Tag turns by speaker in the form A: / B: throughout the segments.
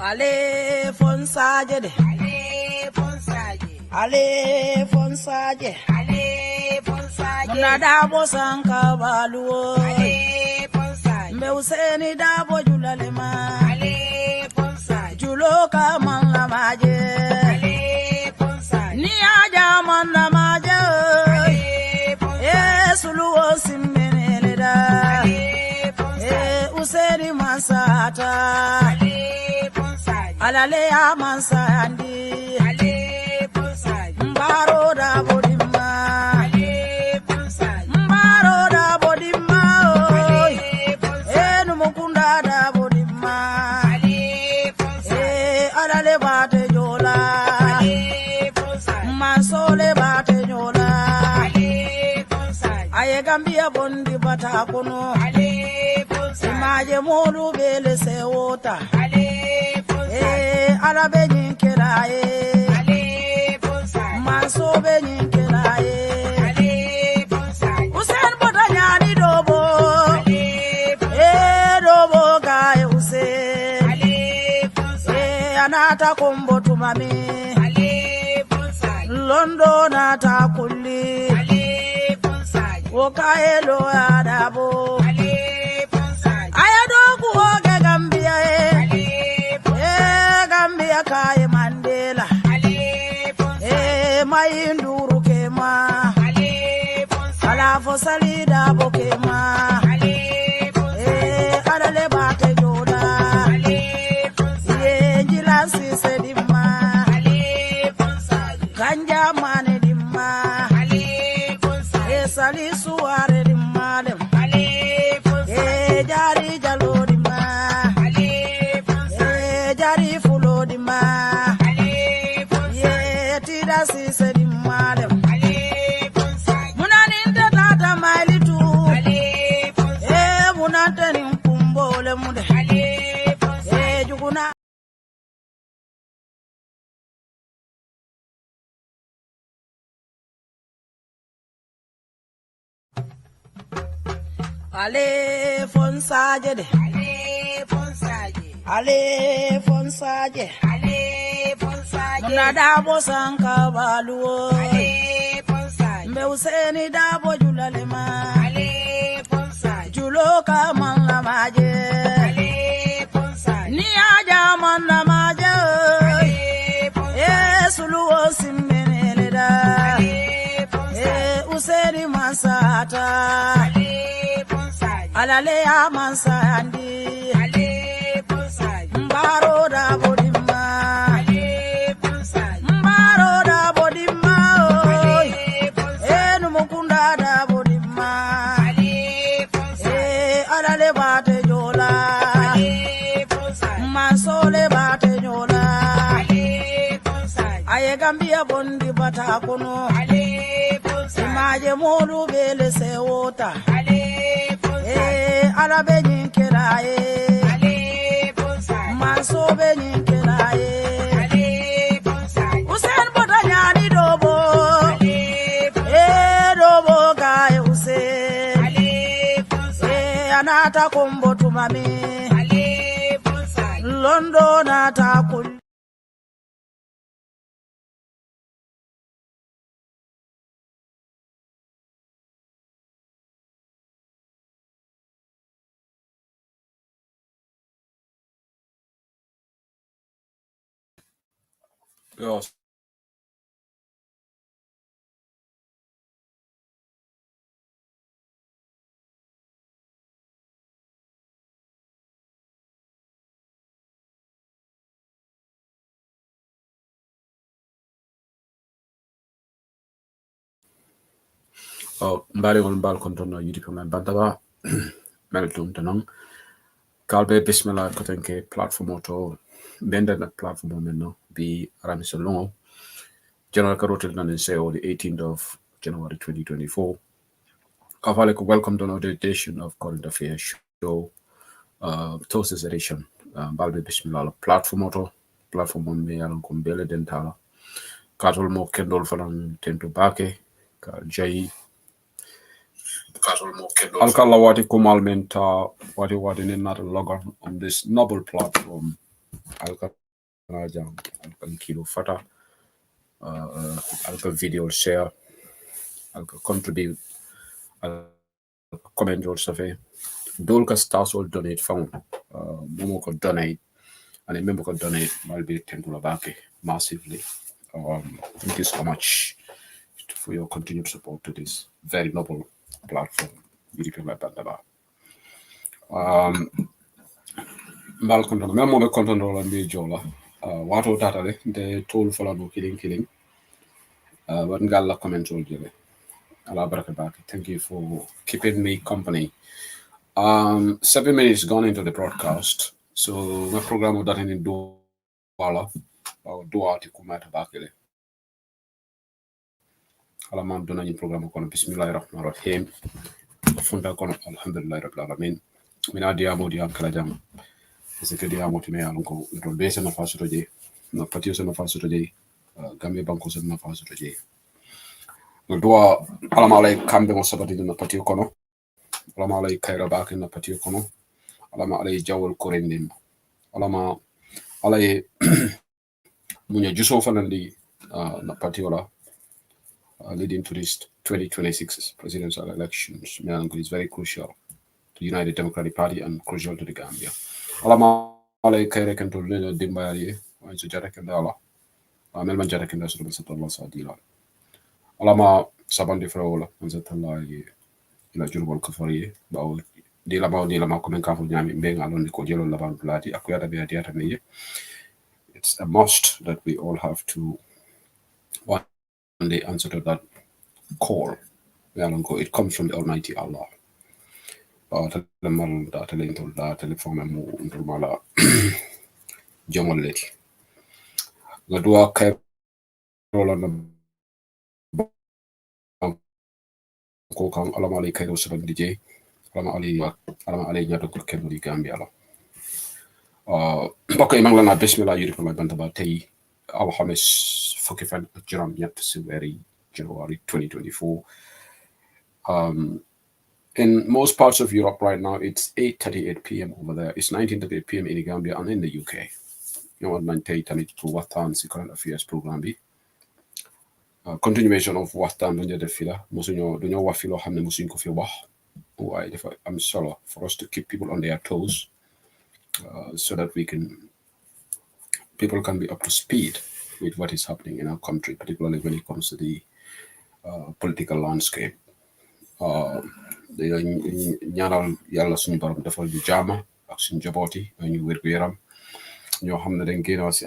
A: Ale fonsaje de.
B: Ale fonsaje.
A: Ale fonsaje.
B: Ale fonsaje.
A: Mna dabo sanka baluo.
B: Ale fonsaje.
A: Mbe useni dabo julalema.
B: Ale fonsaje.
A: Juloka man la maje.
B: Ale fonsaje.
A: Ni aja man la maje.
B: Ale fonsaje.
A: Suluo simmene da.
B: Ale fonsaje.
A: Useni masata.
B: Ale fonsaje.
A: Alale ya mansandi.
B: Ale fonsaje.
A: Mbaro da bodima.
B: Ale fonsaje.
A: Mbaro da bodima.
B: Ale fonsaje.
A: Numukunda da bodima.
B: Ale fonsaje.
A: Alale bate jola.
B: Ale fonsaje.
A: Masole bate jola.
B: Ale fonsaje.
A: Aye Gambia bondi bata kono.
B: Ale fonsaje.
A: Imaje modu bele se wota.
B: Ale fonsaje.
A: Arabe nyinkela
B: Ale fonsaje.
A: Mansobe nyinkela
B: Ale fonsaje.
A: Usen bota nyani dobo.
B: Ale fonsaje.
A: Dobo gaye usen.
B: Ale fonsaje.
A: Anata kombo tumami.
B: Ale fonsaje.
A: Londo nata kulli.
B: Ale fonsaje.
A: Okaye lo adabo.
B: Ale fonsaje.
A: Ayado kuoge Gambia
B: Ale fonsaje.
A: Gambia kaye Mandela.
B: Ale fonsaje.
A: Mayinduru kema.
B: Ale fonsaje.
A: Alafo salida bokema.
B: Ale fonsaje.
A: Alale bate joda.
B: Ale fonsaje.
A: Jilansi sedima.
B: Ale fonsaje.
A: Ganja mane dimma.
B: Ale fonsaje.
A: Sali suare dimmalem.
B: Ale fonsaje.
A: Jari jalo dimma.
B: Ale fonsaje.
A: Jari fulo dimma.
B: Ale fonsaje.
A: Tida si sedimmalem.
B: Ale fonsaje.
A: Munaninda tata mailitu.
B: Ale fonsaje.
A: Munanteni mkumbole mude.
B: Ale fonsaje.
A: Juguna. Ale fonsaje de.
B: Ale fonsaje.
A: Ale fonsaje.
B: Ale fonsaje.
A: Mna dabo sanka baluo.
B: Ale fonsaje.
A: Mbe useni dabo julalema.
B: Ale fonsaje.
A: Juloka man la maje.
B: Ale fonsaje.
A: Ni aja man la maje.
B: Ale fonsaje.
A: Suluo simmene da.
B: Ale fonsaje.
A: Useni masata.
B: Ale fonsaje.
A: Alale ya mansandi.
B: Ale fonsaje.
A: Mbaro da bodima.
B: Ale fonsaje.
A: Mbaro da bodima.
B: Ale fonsaje.
A: Numukunda da bodima.
B: Ale fonsaje.
A: Alale bate jola.
B: Ale fonsaje.
A: Masole bate jola.
B: Ale fonsaje.
A: Aye Gambia bondi bata kono.
B: Ale fonsaje.
A: Imaje modu bele se wota.
B: Ale fonsaje.
A: Arabe nyinkela
B: Ale fonsaje.
A: Mansobe nyinkela
B: Ale fonsaje.
A: Usen bota nyani dobo.
B: Ale fonsaje.
A: Dobo gaye usen.
B: Ale fonsaje.
A: Anata kombo tumami.
B: Ale fonsaje.
A: Londo nata kulli.
C: Yes. Mbari on mbal kontono yidi ko men bantaba meltum tanong kalbe bismillah ko tanke platform auto benda na platform men no bi rami solongo general karotel nan seo the 18th of January 2024 kavale ko welcome to another edition of current affairs show Thurs edition balbe bismillah platform auto platform on me yalan ko bele dentala katol mo kendol fanan tento bake ka jayi Alkala wati kumal menta wati nin not log on this noble platform alka jam alka kilo fata alka video share alka contribute alka comment or safe dol ka stars or donate found momo ko donate and remember ko donate will be $10 back massively. Thank you so much for your continued support to this very noble platform. Mbal kontono memo be kontono la mbi jola wato tatale de tol fala no killing wat ngal la comment ol jele ala baraka baki. Thank you for keeping me company. 7 minutes gone into the broadcast, so my program of that in Douala or Duati kumata bakile ala man dona ni program kono bismillahir rahmanir rahim funda kono alhamdulillah rabbil alamin mina diamo di kala jam c'est que diamo tine alon ko do bese na faso je na patio se na faso je gambe banko se na faso je no do ala malay kambe mo sabati na patio kono ala malay kayra bakin na patio kono ala malay jawol korendim ala ma alay munya juso fanandi na patio la leading to this 2026 presidential elections. Melanco is very crucial to the United Democratic Party and crucial to the Gambia. Alama alay kayre kan to le dimbayari wa so jara kan dala amel man jara kan da so sallallahu sadila alama sabandi frola on zatalla ila jurbol kafari bawo di lama ko men ka fu nyami be ngalon ko jelo laban plati akuyata be diata me. It's a must that we all have to the answer to that call. It comes from the Almighty Allah. Gadua kay rolan ko kan alama ali kay so DJ alama ali nyato ko ken di Gambia la bokay mang la na bismillah yuri ko may banta ba tay alhamis fukki fan ak juroom ñett ci wéri January 2024. In most parts of Europe right now, it's 8:38 p.m. over there. It's 19:38 p.m. in the Gambia and in the UK. You know what, man, tamit to what time the current affairs program be. Continuation of what time do the fila. Musuño do wa filo xamne musuñ ko fi wax. Why I'm solo for us to keep people on their toes, so that people can be up to speed with what is happening in our country, particularly when it comes to the political landscape. ñaanal yàlla suñu borom defal ñu jaama ak suñu njaboot yi ñu wér gu yaram ñoo xam ne dañ génn si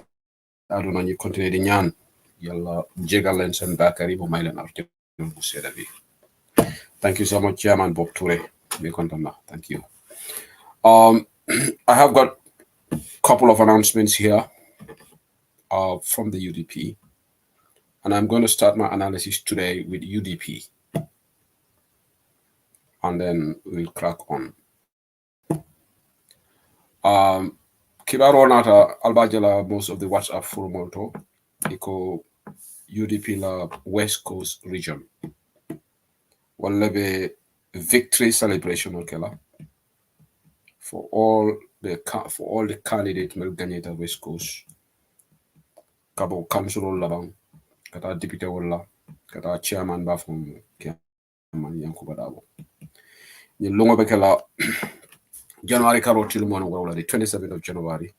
C: àdduna ñu continuer di ñaan yàlla jégal leen seen bàkkaar yi bu may leen arjana bu sedda bi. Thank you so much, Chairman Bob Touré. Thank you. I have got a couple of announcements here from the UDP, and I'm going to start my analysis today with UDP, and then we'll crack on. Kibaro nata albajala most of the WhatsApp forum auto iko UDP la West Coast region. Walebe victory celebration okela for all the candidates melganeta West Coast. Kabo councilor labang kata deputy wala kata chairman ba from man yankuba dabo. Ni longo bekela January karotil mo wala the 27th of January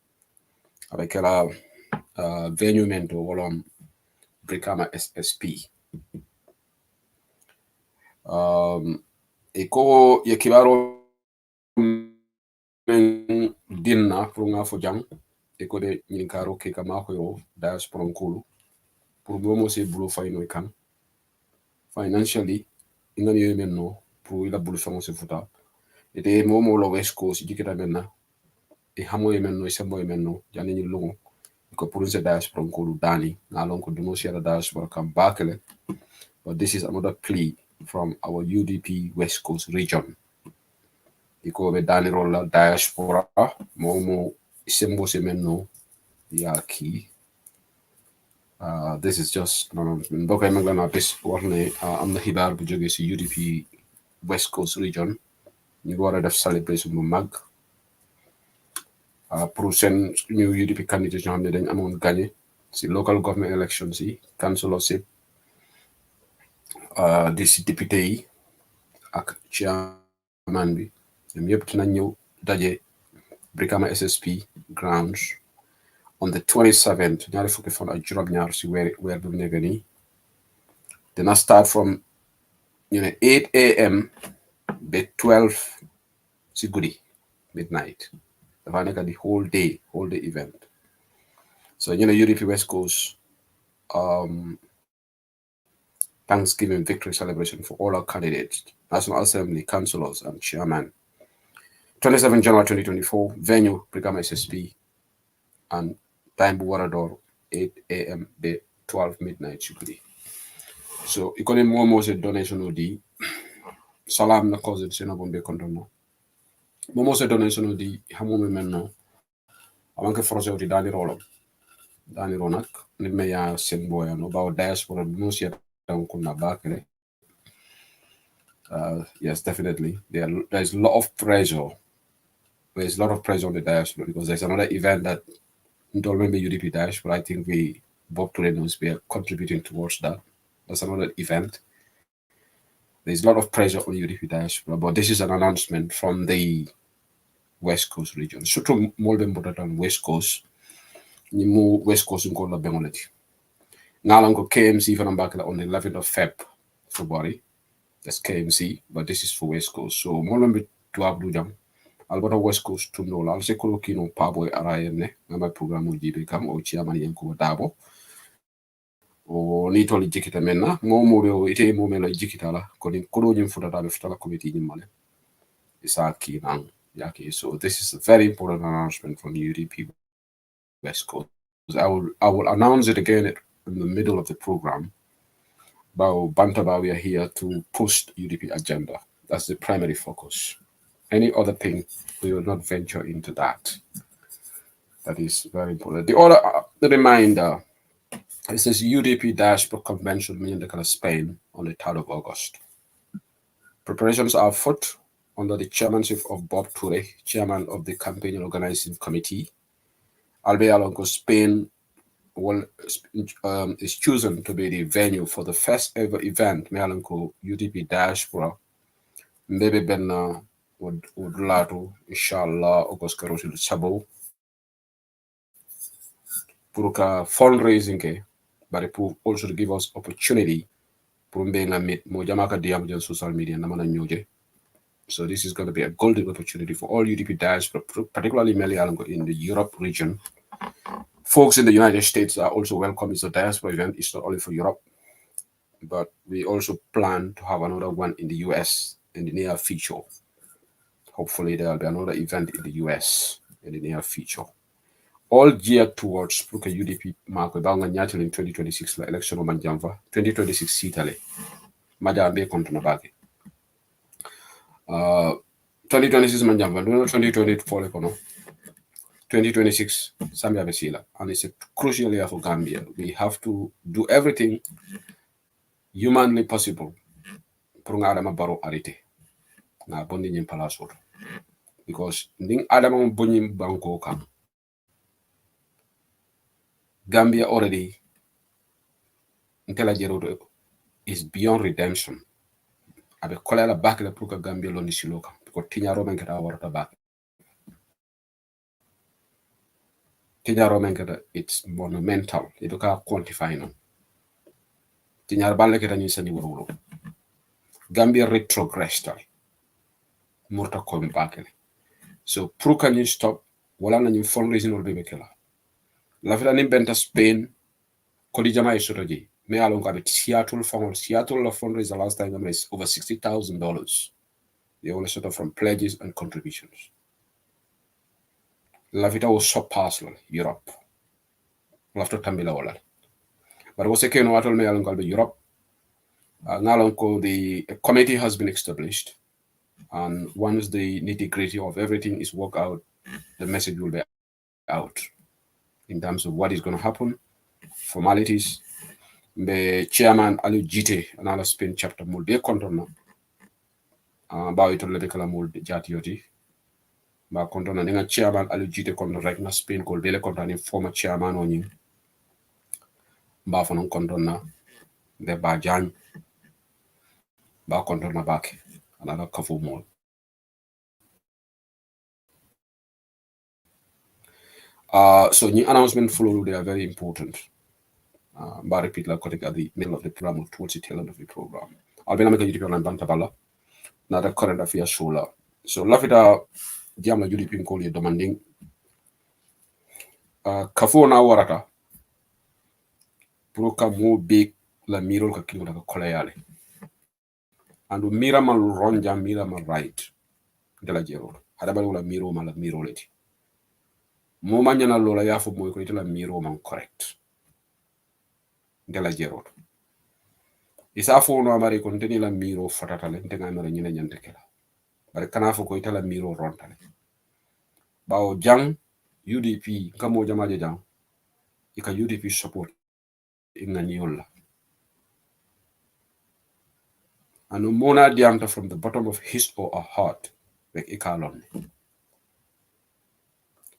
C: abekela venue mento wolom Brikama SSP. Eko yekibaro dinna pour nga fo jang eko de nyinkaro ke kama ko yo diaspora nkulu pour mo se bulo fayno kan financially ingani yo menno pour ila bulo famo se futa ete mo lo West Coast jikita menna e hamo yo menno se mo yo menno jani ni lungo ko pour se diaspora nkulu dani ngalon ko duno se diaspora kam bakele. But this is another plea from our UDP West Coast region. Iko be dani rola diaspora momo sembo semeno yaki. This is just I'm the hibar bu joge ci UDP West Coast region. Ñu wara def celebration bu mag pour seen new UDP candidates ñoo xam ne dañ amoon gagné si local government elections yi councilorship di si député yi ak chairman bi ñoom yëpp dinañ ñëw daje Brikama SSP grounds on the 27th ñaari fukki fan ak juróom-ñaar si weer bu nekk nii dina start from 8 a.m. ba 12 si guddi midnight dafa nekk di whole day event so UDP West Coast Thanksgiving victory celebration for all our candidates, National Assembly, councillors, and chairman. 27 January 2024, venue, Brikama SSP, and time Warador, 8 a.m. to 12 midnight. So, you can more donation odi salam na cause sena bombe kontono. Momo se donation odi hamume menno. Amanke force odi dani rolo. Dani ronak ni meya sen boya no ba diaspora musia kuna bakere. Yes, definitely. There's a lot of pressure. There's a lot of pressure on the diaspora because there's another event that don't remember UDP diaspora. I think we Bob Torrenos we are contributing towards that. That's another event. There's a lot of pressure on UDP diaspora, but this is an announcement from the West Coast region. So to more than West Coast, you move West Coast in Kola Bengoleti. Now I'm going KMC even I'm back on the 11th of February. That's KMC, but this is for West Coast. So more than to Abdul Jam. Alberta West Coast to no I'll say Kolokino Pabo Arayane, my program will become o chairman Yanko Dabo. O Nitoli Jikita Mena, more ite momela Jikitala, calling Kolonium for the Futala committee in Male. Isaki Nang Yaki. So this is a very important announcement from UDP West Coast. I will announce it again in the middle of the program. Bantaba, we are here to post UDP agenda. That's the primary focus. Any other thing, we will not venture into that. That is very important. The other reminder, it says UDP Diaspora Convention in Spain on the 3rd of August. Preparations are afoot under the chairmanship of Bob Ture, chairman of the campaign and organizing committee. Albe Spain is chosen to be the venue for the first ever event, Mealanco UDP Diaspora. Maybe Ben would lato, inshallah, August Karoshi Sabo. Puruka fundraising, but it will also give us opportunity for being a meet Mojamaka Diam social media Namana Nyoje. So this is going to be a golden opportunity for all UDP diaspora, particularly Melialango in the Europe region. Folks in the United States are also welcome. It's a diaspora event. It's not only for Europe, but we also plan to have another one in the US in the near future. Hopefully there will be another event in the US in the near future. All geared towards Pruka UDP Marco Banga Nyatil in 2026 election of Manjamva, 2026 Sitale. Majambe Kontonabaki. 2026 Manjamva, 2024 Econo. 2026 Zambia Besila, and it's a crucial year for Gambia. We have to do everything humanly possible. Prunga Adama Baro Arite. Na bondi nyim palasor. Because ning Adama Bunyim Banko kam. Gambia already is beyond redemption. Abe kola la back la pruka Gambia londi siloka. Because tinya roman kata warata back. It's monumental. It can't quantify no. Gambia retrogressed. Murta come back. So, pro can you stop? Wala na fundraising will be mekela. La fila benta Spain. Kodijama isotoji. Me along with Seattle la fundraiser last time is over $60,000. They only sort of from pledges and contributions. La vita was surpassed Europe. After Tambila Wala. But was a kind of me along Europe. Now the committee has been established. And once the nitty-gritty of everything is worked out, the message will be out in terms of what is going to happen, formalities. The chairman Alu Jite, another Spain chapter, will be a control now. About it, Lebekala Mold Jatioti. ba kontona ninga chairman ali jite kondo rek na Spain ko bele kontani former chairman oni ba fanon kontona de ba jan ba kontona bake another kafu mol so the announcement follow, they are very important. But repeat like at the middle of the program or towards the tail end of the program. I'll be na make a YouTube bantabala. Na the current affairs show. So lafita diam la judi pin ko li demanding kafo na warata pro ka mo big la miro ka kilo ka kolayale. Andu mira man ronja mira man right de la jero. Hada bal la miro man la miro leti. Mo manyana lola yafo mo ko la miro man correct. De la jero. Isa fo no amari ko teni la miro fatatale ntenga mara nyina nyante kala bare kana fo ko itala miro rontale bawo jang UDP kamo jamaje jang ika UDP support ingani yolla anu mona diamta from the bottom of his or her heart like ikalon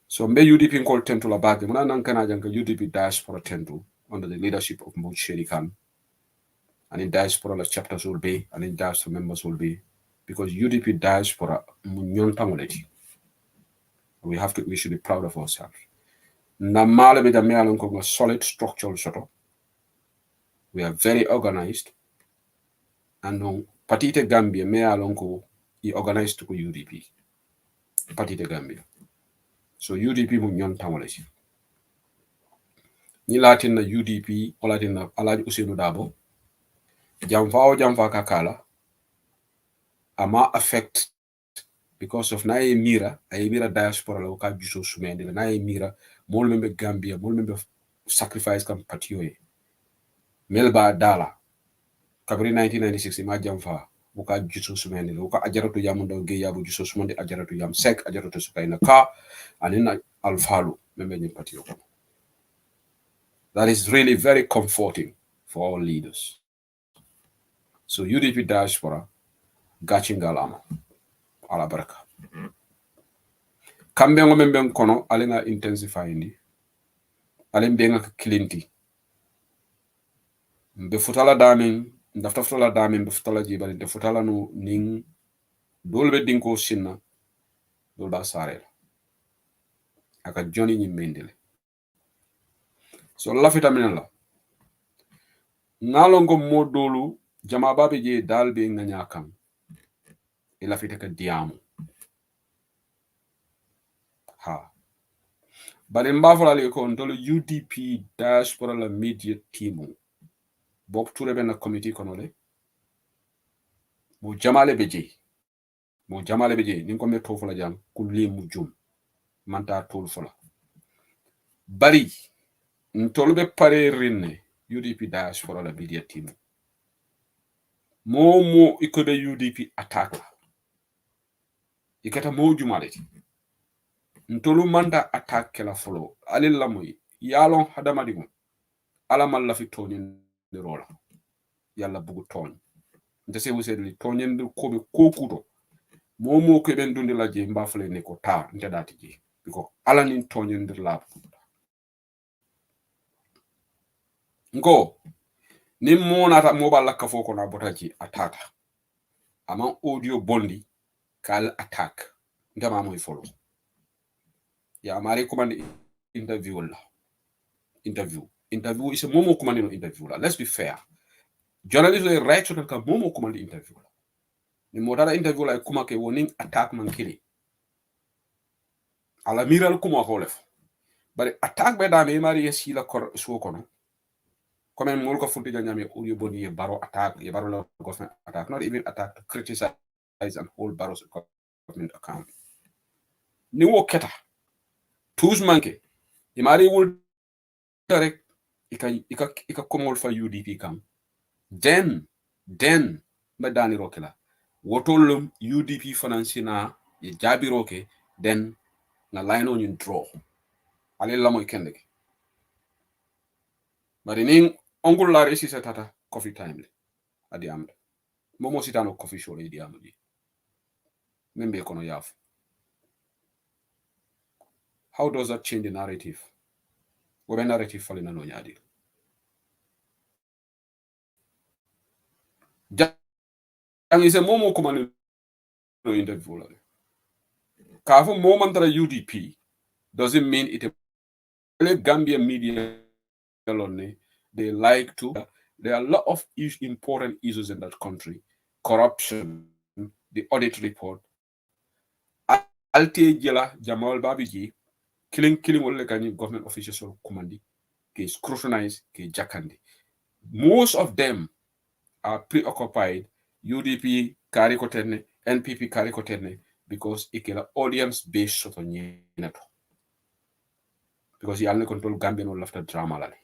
C: so mbe UDP call tentu la bage mona nan kana jang UDP diaspora tentu under the leadership of Mo Sheri Khan and in diaspora la chapters will be and in diaspora members will be because UDP diaspora munyon tangoleti we should be proud of ourselves. Namale be dame alon ko solid structural soto. We are very organized. And no Patite Gambia me alon ko I organized to UDP. Patite Gambia. So UDP mu nyon tamolesi. Ni latin na UDP o latin na Alaji Usenu Dabo. Jamfa kakala ama affect because of na mira diaspora la ka juso sumende na mira mol membe Gambia mol membe sacrifice kam patioye melba dala kabri 1996 ma jamfa buka juso sumende buka ajaratu yamundo ge yabu juso sumende ajaratu yam sek ajaratu sukaina ka anina alfalu membe nyi patio. That is really very comforting for all leaders. So UDP diaspora gachingalama ala baraka kambe ngo membe kono alenga intensify ndi alembe nga kilinti mbe futala damin ndafta futala damin mbe futala jibali nde futala no ning dolbe dinko sinna dolba sarela aka joni nyi mendele so lafita minala nalongo modolu jama babe je dalbe nga nyakam ila fita ka diamu ha bari mbafala le ko ndolo UDP diaspora la media team bok touré ben committee kono le mo jamale beje nin ko me to fala jam kulli mu jum manta tol fala bari ntolbe pare rinne UDP diaspora la media team mo ikobe UDP attack ikata mo jumale ntolu manda attack la folo alil lamoy yalon hadama digo ala mal la fi tonin de rola yalla bugu ton nte se wusedi tonin de ko be kokudo mo ko ben dundi la je mbafale ne ko ta nte dati je biko ala nin tonin de la ngo ni mo nata mo balla ka foko na botaji atata ama audio bondi kal attack ndama moy follow ya mari command interview is a momo command no interview la let's be fair journalist le right to ka momo command interview la ni modara interview la kuma ke woning attack man kili ala miral kuma holef bari attack be da me mari yesi la kor so kono comme mol ko funti nyame audio boni e baro attack e baro la government attack not even attack to criticize and hold Barrow's government account ni wo keta tous manke imari wul direct ika komol fa UDP kam then badani rokela wotolum UDP financina e jabi roke then na line on draw ale la moy kendeke bari nin ongul la resi tata coffee time adi amde momo sitano coffee show le di amdi membe kono yaf how does that change the narrative? Wobe narrative falina no nyadi. Jang is a momo kumani no interview. Kafu momantara UDP doesn't mean it Gambia media alone. They like to. There are a lot of important issues in that country. Corruption, the audit report. Alte jela Jamal Babiji, killing all the government officials or commandi, ke scrutinize, ke jakandi. Most of them are preoccupied. UDP carry kotene, NPP carry kotene, because ikela audience based sort of nyenato. Because you only control Gambian or after drama lale.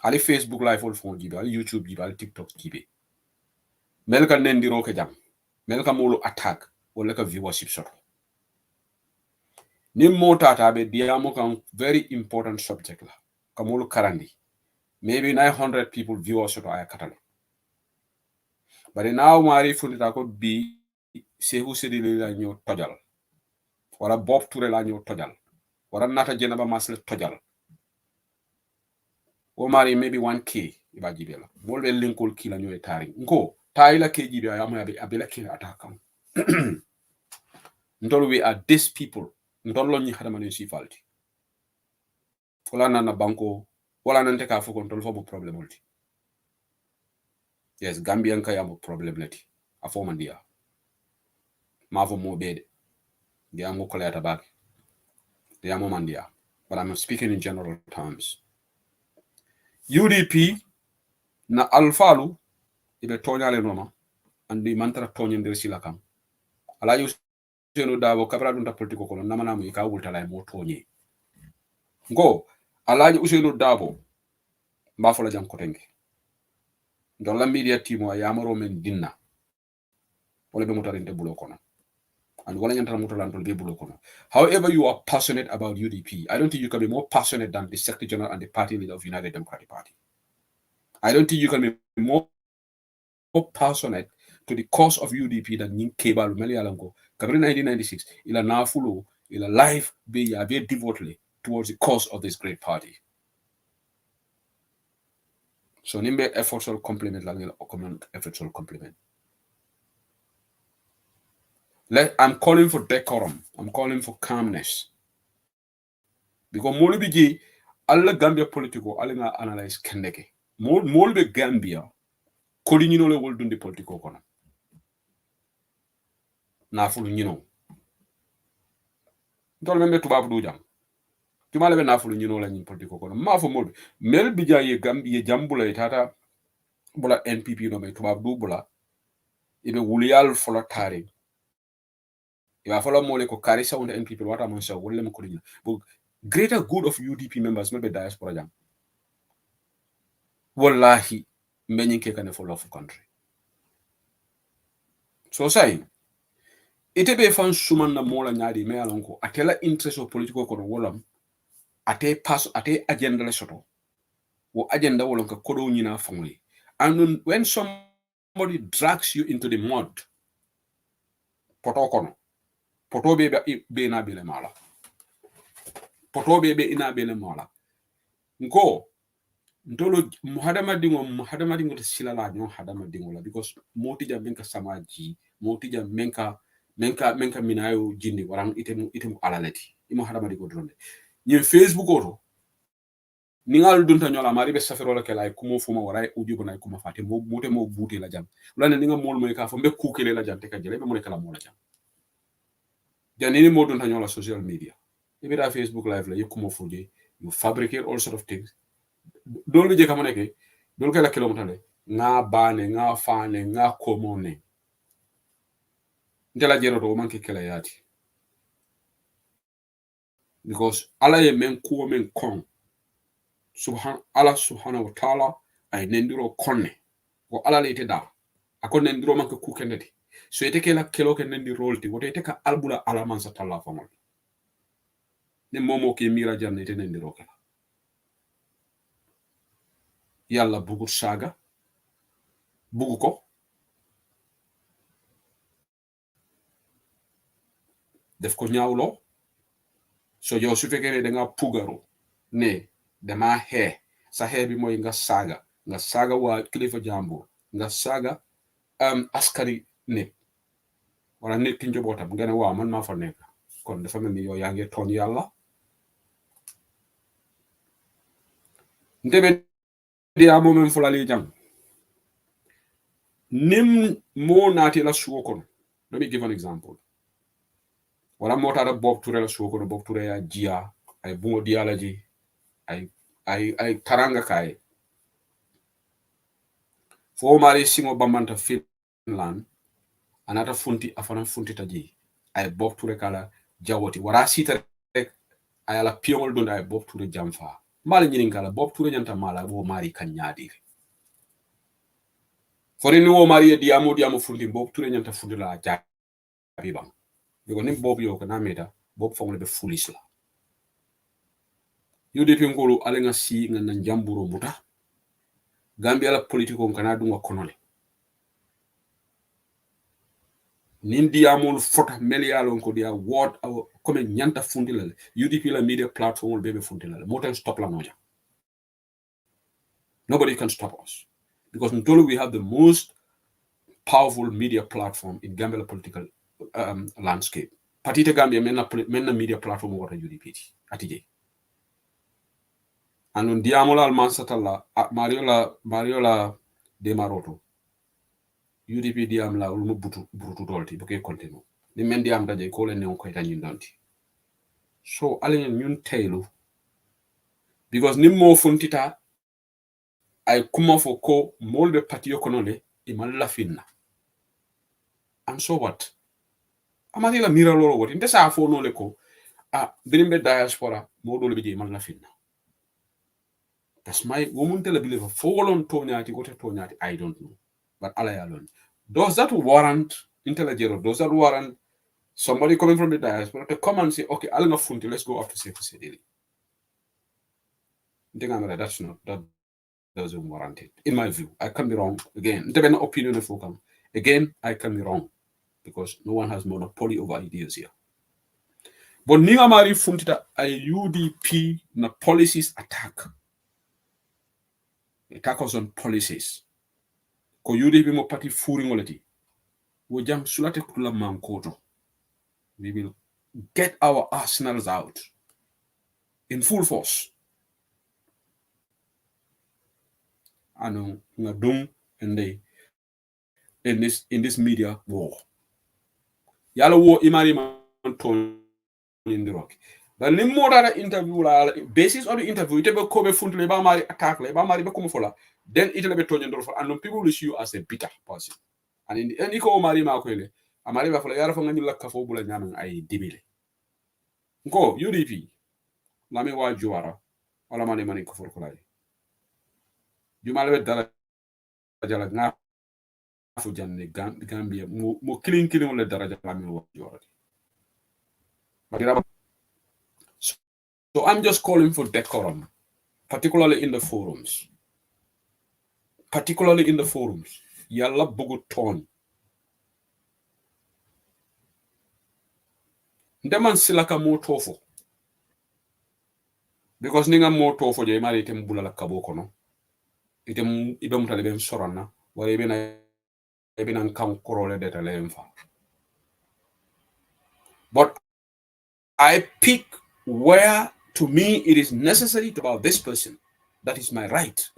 C: Ali Facebook live all phone jibe, ali YouTube jibe, ali TikTok jibe. Melka nendi roke jam. Melka molo attack, wala ka viewership sort. Nim mo tata be diamo kan very important subject la. Kamolo karandi. Maybe 900 people viewers sort aya katale. But now mari fundita ko bi sehu sedile la ñoo tojal. Wala Bob Touré la ñoo tojal. Wala Nata Jenaba Masle tojal. O mari maybe 1K iba jibela. Molbe linkol kila ñoo etari. Nko taila ke jibe ayamu abela kila atakam. Ntolo we are these people. Ntolo ñi hadama ne si falti. Wala nana banko wala nante ka foko ntolo fo problem ulti. Yes, Gambian ka yamu problem leti. Afo mandia. Mavo mo bede. Dia mo kola tabak. Dia mo mandia. But I'm speaking in general terms. UDP na alfalu ibe tonyale noma andi mantara tonyen sila kam. Ala yuseno davo kabra dunta politiko kono namana mu ika wulta lay mo tonye. Ngo alaji useno davo mbafola jam kotenge. Ndola media team wa yamaro men dinna. Wala be motarinte bulo kono. And however, you are passionate about UDP, I don't think you can be more passionate than the Secretary General and the party leader of United Democratic Party. I don't think you can be more passionate to the cause of UDP than Ning Kebal Meli Alango. Kabri 1996, ila nafulo, ila life be very devotedly towards the cause of this great party. So nimbe efforts will complement efforts will complement. I'm calling for decorum. I'm calling for calmness. Because Molubiji, alla Gambia politico, alla nga analyze kendeke. Molbe Gambia, kodinino le wol dundi politico kono. Na fulu nyino. Ntol membe tubabu du jam. Tumale be na fulu nyino la nyin politico kono. Mafo molbe. Mel bija ye Gambia jambula tata bula NPP no be tubabu du bula. Ibe wuliyal fola tari. Iba fola mole ko karisa unde NPP wata monsa wolle mo kodinyo. Greater good of UDP members maybe diaspora jam. Wallahi, many can for love country. So saying, it be fan suman na mola nyadi me alonko atela interest of political kono wolam ate pass ate agenda le soto wo agenda wolon ka kodo nyina family. And when somebody drags you into the mud, poto kono poto be na bele mala poto be ina bele mala nko ntolo muhadama dingo silala nyo hadama dingo la because motija menka samaji motija menka minayo jindi warang itemu alaleti ima hadama dingo dronde ni Facebook oto ningal dunta nyola mari be safero la kala kumo fuma waray ujugo na kuma fate mo buti la jam lana ninga mol moy ka fo be kukele la jam te ka jele be mo kala mo la jam janini mo dunta nyola social media ibe da Facebook live la yukumo fuje you fabricate all sort of things dolu je kamoneke dolu kala kilomotale nga bane nga fane nga komone ndela jero to manke kala yati because ala ye men ko men kon Allah subhanahu wa ta'ala ay nendiro konne ko ala le da akon nendiro manke ku kendeti so ete kala kelo ken nendi rolti wote ete ka albula ala man sa talla famol ne momo ke mira janne ete nendiro kala yalla bugu saga bugu ko def ko ñaawlo so yow su fekkee ne da nga pugaru ne dama xee sa xee bi mooy nga saaga waa kilifa jàmbur nga saaga askari nit wala nit ki njobootam nga ne waaw man maa fa nekk kon dafa mel ni yow yaa ngi tooñ yàlla ndebe dia momen fulali jang nim mo naati la suwo kono. Let me give an example. Wala mota da Bob Touré la suwo kono, Bob Touré ya jia ay bungo dialaji ay taranga kai fo mari singo bamanta Finland anata funti afana funti taji ay Bob Touré kala jawoti wara sita rek ay ala piongol don ay Bob Touré jamfa mala nyinin kala Bob Touré nyanta mala wo mari kanyadi fori ni wo mari diamo funti Bob Touré nyanta funti la jabi bang biko nim Bob yo kana meta Bob fongle be foolish la UDP ngolu alenga si nga nan jamburo muta Gambia la politiko kana dunga konole nindi amul fota melialo ko dia word comme nyanta fundi la UDP la media platform bebe fundi la moten stop la noja. Nobody can stop us because until we have the most powerful media platform in Gambia political landscape. Patite Gambia menna media platform wata UDP atije. Andun diamola almansatalla Mariola de Maroto. UDP diam la ulmo burutu dolti buke kontinu. Ni men diam daje ko le neon ko tanyin donti. So alen ñun taylu because nim mo funtita ay kuma fo ko molbe patiyo konole imal la finna. And so what? Amati la mira loro woti nte sa fo no le ko birimbe diaspora modo le bije imal la finna. That's my woman tell a believer folon tonyati wote tonyati I don't know. But Allah alone. Does that warrant intelligence? Does that warrant somebody coming from the diaspora to come and say, okay, I'll not funti, let's go after Sefu Sedili? That doesn't warrant it. In my view, I can be wrong. Again, depending on opinion of folks. Again, I can be wrong because no one has monopoly over ideas here. But Ninga Mari funtita a UDP na policies attack. Attack us on policies. Ko UDP mo party furingolati. We jam sulate kula mankoto. We will get our arsenals out in full force. And doom and they in this media war. Yala war imari man in the rock. But ni modara interview la basis of the interview ite be ko be funtu le ba mari attack le ba mari be ko fola then ite le be tonyo ndoro and people will see you as a bitter person. And in the end iko mari ma ko le amari ba fola yara fo ngani lakka fo bula nyanan ay dibile. Nko UDP la me wa juara wala mani ko for ko lay. Jumala be dara jala nga fu janne Gambia mo killing le daraja la me wa juara. So I'm just calling for decorum, particularly in the forums. Yalla bugu ton. Ndeman silaka mo tofo. Because ninga mo tofo je mari item bulala kabo kono. Item ibe mutale ben sorana. Wala ibe na nkam korole deta lemfa. But I pick where to me it is necessary to about this person. That is my right.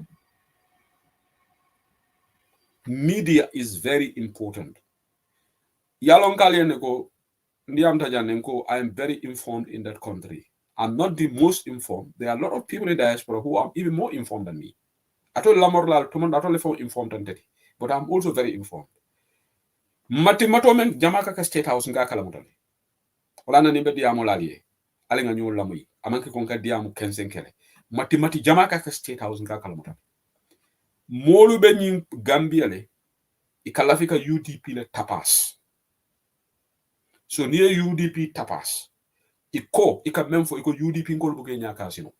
C: Media is very important. Yalonkalieneko I am very informed in that country. I'm not the most informed. There are a lot of people in diaspora who are even more informed than me. I told Lamorlal, I told you informed than that. But I'm also very informed. Matomen Jamaica State House nga kalamutali. Olana nimbe diamo lalie. Alenga nyu lamui. Amanke konka diamo kensenkele. Mati Jamaica State House nga kalamutali. Molu benyi Gambia le ikalafika UDP le tapas. So near UDP tapas. Ika memfo iko UDP ngol buke nyaka sino.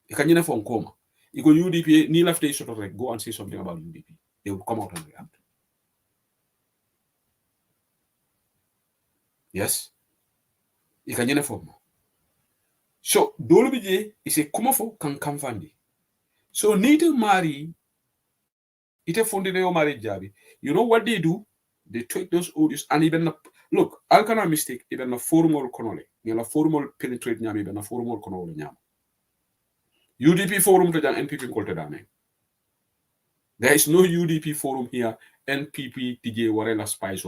C: Ika nyine fo nkoma. Iko UDP ni lafte sort of like go and say something about UDP. They will come out and react. Yes. Ika nyine fo mo. So dolu bije ise kuma fo kan kamfandi. So need mari ite fundine o mari jabi. You know what they do? They take those audios and even look, alkana mistake even a formal konole. Ngela formal penetrate nyami even a formal konole nyam. UDP forum to jan NPP kolte dame. There is no UDP forum here. NPP TJ Warela Spice.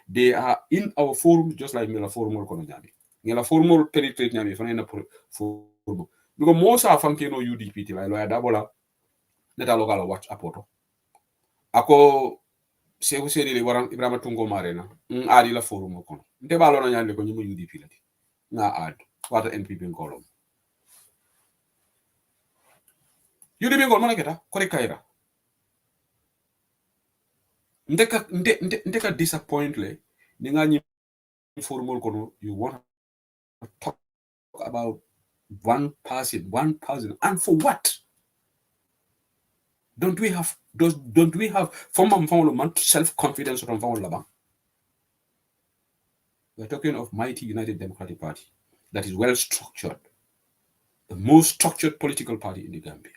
C: They are in our forum just like Mela forum kono nyami. Ngela formal penetrate nyami fana na forum. Because most are funky no UDP ti la lawyer dabola neta local watch apoto. Ako seku seri le waran Ibrahima Tungo Marena adi la forum kono. Nte balo na nyande ko nyimu UDP la di. Nga ad wata NPP ngolom. UDP ngol mana keta kore kaira. Ndeka disappoint le ninga nyi formal kono you want to talk about one person and for what? Don't we have self-confidence from Labang? We're talking of mighty United Democratic Party that is well structured, the most structured political party in the Gambia.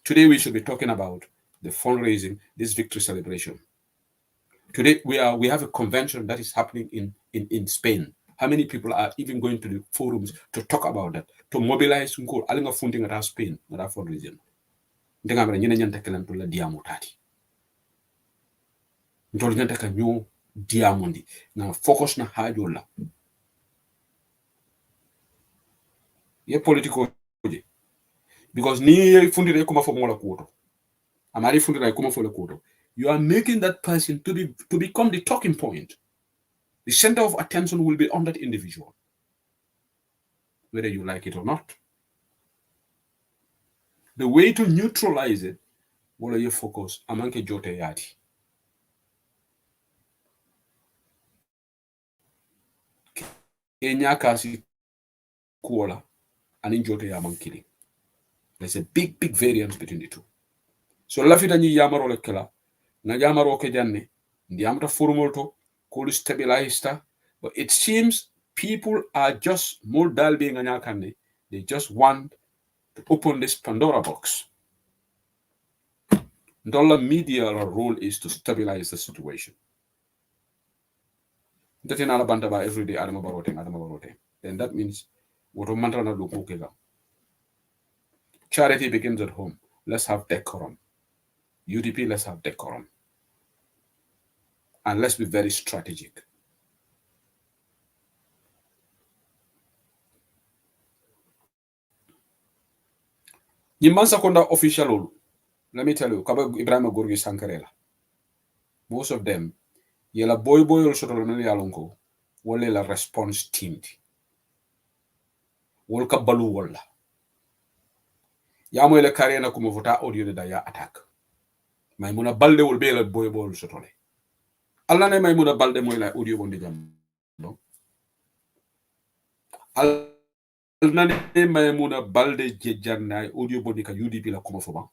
C: Today we should be talking about the fundraising, this victory celebration. Today we have a convention that is happening in Spain. How many people are even going to the forums to talk about that, to mobilize alinga funding at Spain, at our fundraising? Ndengamra nyina nyanta kelan to la diamu tati. Ntol nyanta ka nyo diamundi na focus na hajo la. Ye political because ni fundira kuma fo mola kuoto. Amari fundira kuma fo la kuoto. You are making that person to become the talking point. The center of attention will be on that individual, whether you like it or not. The way to neutralize it, what are your focus? Amanke jote yati. Kenya kasi kuola and jote yamankili. There's a big variance between the two. So lafita ni yamaro lekela, na yamaro ke janne, ndi amta formulto, kulu stabilized, but it seems people are just more dull being anyakande. They just want to open this Pandora box. Dollar media role is to stabilize the situation. That in Alabama every day, Adama Barote. Then that means what Mantrana do Kukega. Charity begins at home. Let's have decorum. UDP, let's have decorum. And let's be very strategic. Yimansa Konda official, let me tell you, Kaba Ibrahim Gurgi Sankarela. Most of them, yela boy also yalonko, wale la response team. Wolka balu wala. Yamo ele karena kumuvota audio de daya attack. Maimuna balde will be la boy sotole. Allah ne maimuna balde mo la audio bondi jam. Alnane maimuna balde jejanna audio bondi ka UDP la kuma foba.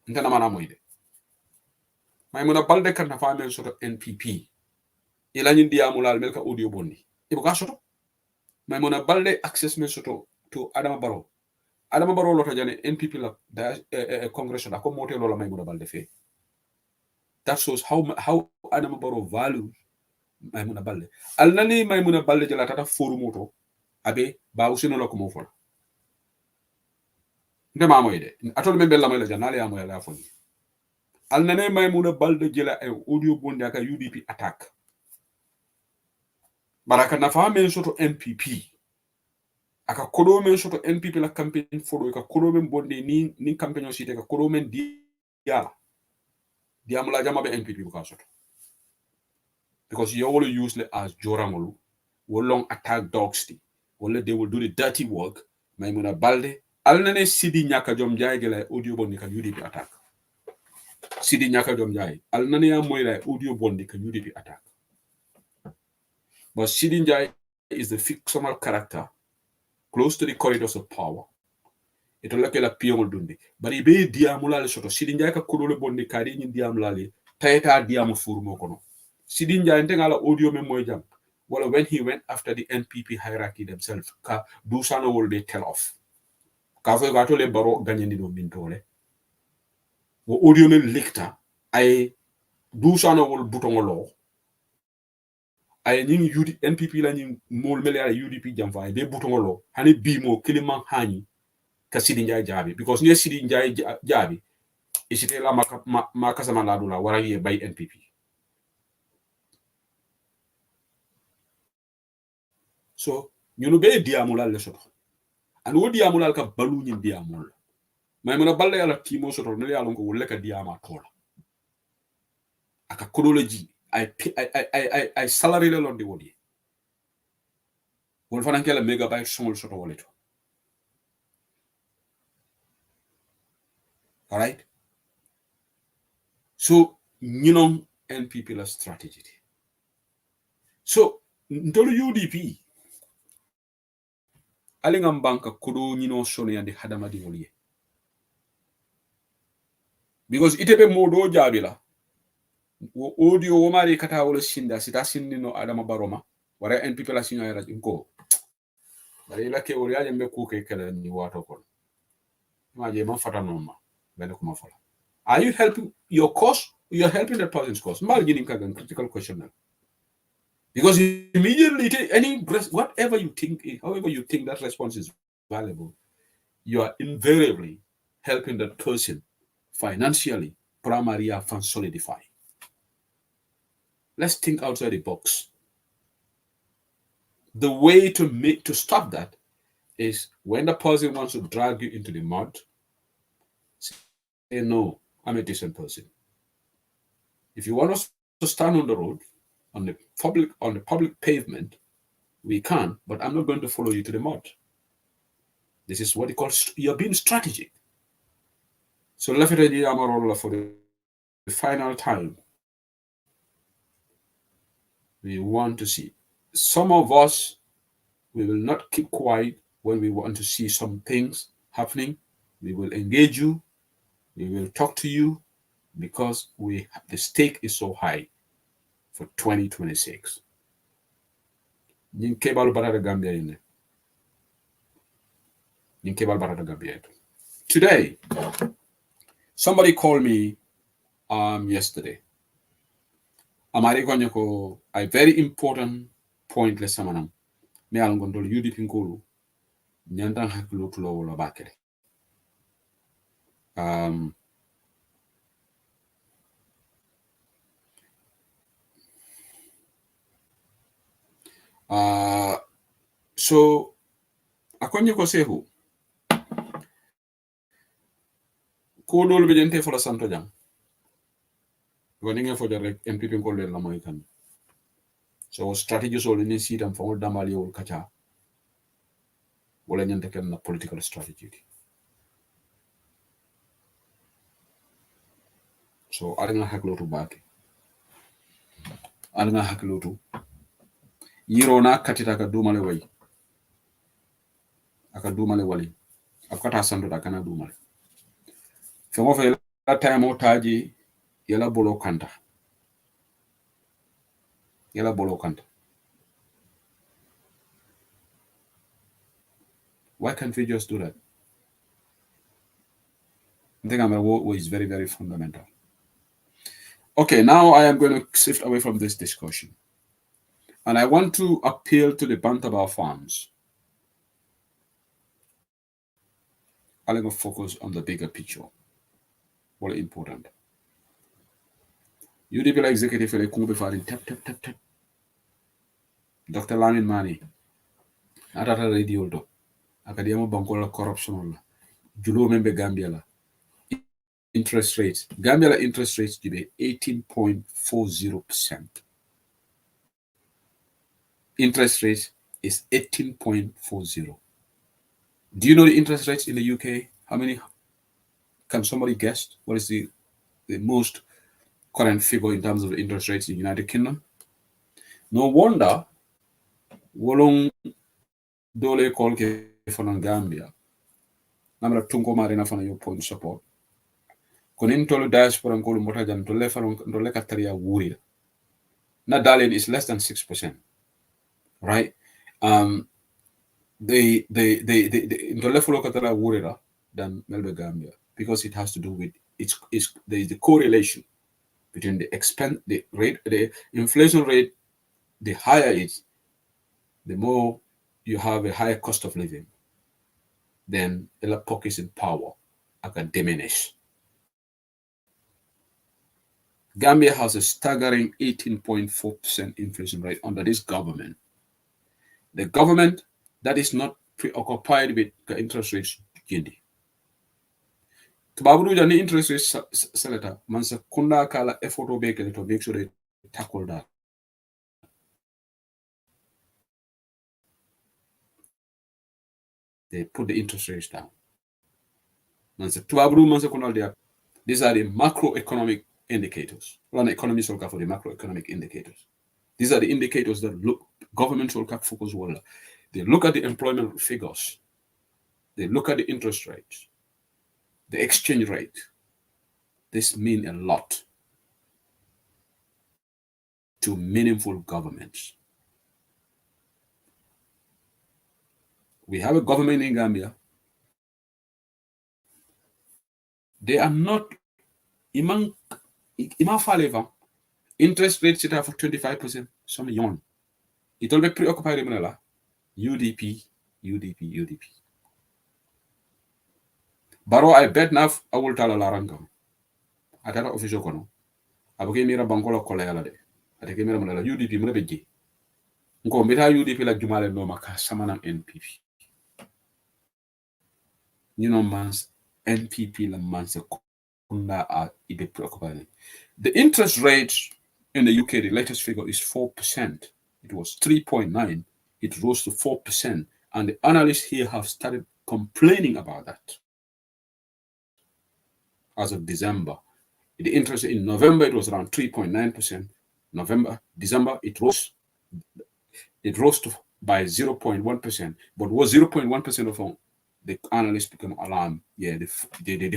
C: Ntana mana moide. Maimuna balde kan na famen soto NPP. Ila nyindi amulal melka audio bondi. Ibuka soto. Maimuna balde access men soto to Adama Barrow. Adama Barrow lota jane NPP la Congress da ko mote lola Maimuna balde fe. That shows how Adama Barrow values Maimuna balde. Alnani Maimuna balde jala tata forumoto abe ba usino la kumo fola. Ndema moyde atol membe la moyla janale ya moyla foni. Alnane Maimuna balde jela audio bondi aka UDP attack. Baraka na fahame soto NPP. Aka kodo men soto NPP la campaign fodo aka kodo men bondi ni campaign site aka kodo men diala. Diamula jama be NPP buka soto. Because you all use it as Joramolu, will long attack dogs. Wole they will do the dirty work. Maimuna balde. Alnane Sidi Nyaka Jom Jai gela audio bondi ka UDP attack. Sidi Nyaka Jom Jai. Alnane ya moila audio bondi ka UDP attack. But Sidi Njai is the fictional character close to the corridors of power. Ito lake la piyongol dundi. Bari be diamulale soto. Sidi Njai ka kulole bondi kari nyi diamulale. Taeta diamu furumo kono. Sidi Njai ntenga la audio me moy jam. Well, when he went after the NPP hierarchy themselves, ka Dusano will they tell off. Ka fo gato le baro ganyeni do mintole. Wo audio ne licta ay Dusano will butongolo. Ay ning NPP la ning mol mele ay UDP jamfa be butongolo. Hani bimo kiliman hani ka Sidi Njai jabi because ne Sidi Njai jabi isite la makasama la dula wara ye bay NPP. So ñunu be diamulal le soto and wo diamulal ka balu ñin diamul may mëna balle yalla timo soto ne yalla ko wolle ka diama tola aka chronology ay salary le londi wodi wol fanan kala megabyte somol soto woleto. All right, so ñinon NPP la strategy. So ndolu UDP alingam banka kudo ñino sono yande hadama di woliye because itebe modo jabila wo audio wo mari kata wala sinda sita sindino adama baroma wara NPP la sinyo yara ko bari la ke wori aje me ku ke kala ni wato kon ma je man fata non ma ben ko ma fola. Are you helping your cause? You're helping that person's cause. Mal gini kagan critical question now. Because immediately whatever you think, however you think that response is valuable, you are invariably helping that person financially, primarily and solidify. Let's think outside the box. The way to stop that is when the person wants to drag you into the mud, say no, I'm a decent person. If you want us to stand on the road, on the public pavement, we can, but I'm not going to follow you to the mud. This is what they call you're being strategic. So Lafayette Amarola for the final time, we want to see. Some of us, we will not keep quiet when we want to see some things happening. We will engage you. We will talk to you because the stake is so high for 2026. Today, somebody called me yesterday. A very important point le samanam. Me alongondol UDP ngolu nyandan hakilo tulo wala bakere. So akonye ko sehu ko dol be jente fola santo jam woni nge fo rek MPP ko le la moy kan so strategy so ni sitam fo damal yowul kacha wala nyante ken na political strategy so aranga haklotu baake alanga haklotu yiro na katita ka dumale way aka dumale wali akata santo da kana dumale femo fe la time o taji yela bolo kanta why can't we just do that? I think what is very, very fundamental. Okay, now I am going to shift away from this discussion. And I want to appeal to the Bantaba farms. I'm going to focus on the bigger picture. What important. UDP executive for the Kumbi Fari tap. Dr. Lamin Mani. Atata radio do. Akadiyama bankola corruption. Julo membe Gambia la. Interest rates. Gambia interest rates today 18.40%. Interest rate is 18.40. Do you know the interest rates in the UK? How many? Can somebody guess? What is the most current figure in terms of the interest rates in the United Kingdom? No wonder wolong dole call ke from Gambia. Namra tungo marina from your point support. Konin tolu diaspora ngolu motajan to le kataria wuri. Na darling is less than 6%. right? They into level katala wurera than Melbe Gambia because it has to do with it's there is the correlation between the expense the rate the inflation rate. The higher it, the more you have a higher cost of living, then the pockets in power can diminish. Gambia has a staggering 18.4% inflation rate under this government. The government that is not preoccupied with the interest rates. Tubabu ni interest rates senator mansa kunda kala effort to make sure they tackle that. They put the interest rates down. Mansa tubabu mansa kunda they are. These are the macroeconomic indicators. Run economists will for the macroeconomic indicators. These are the indicators that governments will focus on. They look at the employment figures. They look at the interest rates, the exchange rate. This means a lot to meaningful governments. We have a government in Gambia. They are not imang faleva. Interest rates sit for 25%. Some young. It will be preoccupied in UDP, UDP. Baro I bet naf I will tell a laranga. Atara official kono. Abuke mira bankola kola yala de. Atake mira mulala UDP mrebeji. Nko mbita UDP la jumale no maka samana NPP. You know man's NPP la man's kunda are ibe preoccupied. The interest rate in the UK, the latest figure is 4%. It was 3.9. It rose to 4%. And the analysts here have started complaining about that. As of December, the interest in November, it was around 3.9%. December, it rose by 0.1%, but was 0.1% of the analysts become alarmed. Yeah, the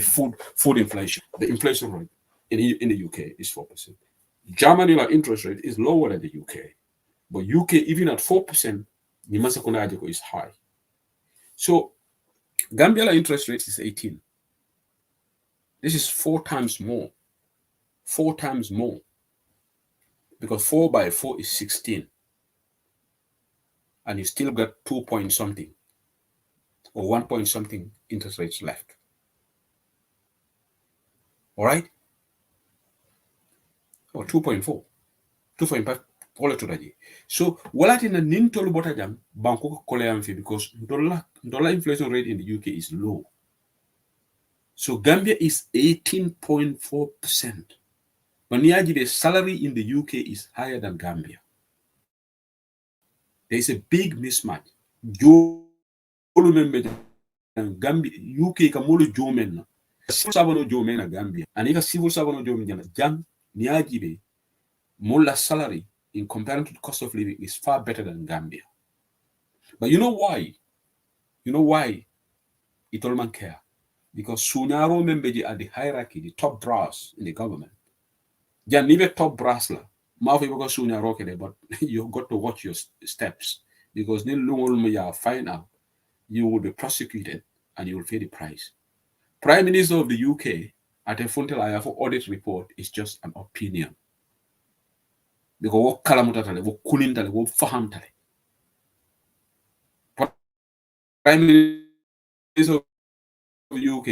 C: food inflation, the inflation rate in the UK is 4%. Germany, like interest rate is lower than the UK, but UK even at 4%, the Masakonajiko is high. So Gambia interest rate is 18. This is 4 times more. 4 times more. Because 4 by 4 is 16. And you still got 2 point something or 1 point something interest rates left. All right? Or 2.4. 2.5. So, what in the nintol botajam banko koleam because dollar inflation rate in the UK is low. So Gambia is 18.4%. But the salary in the UK is higher than Gambia. There is a big mismatch. Gambia UK kamolo jomen civil servant jomen Gambia. And if a civil servant jomen jam niajibe mola salary in comparison to the cost of living is far better than Gambia. But you know why? You know why it all man care? Because Sunyaro membeji at the hierarchy, the top brass in the government. Jan nibe top brass la. Mafi bako Sunyaro kede, but you got to watch your steps. Because then you find out you will be prosecuted and you will pay the price. Prime Minister of the UK at a Funtel IFO audit report is just an opinion. Because what kalamutatale, what kunintale, what fahamtale. Prime Minister of the UK,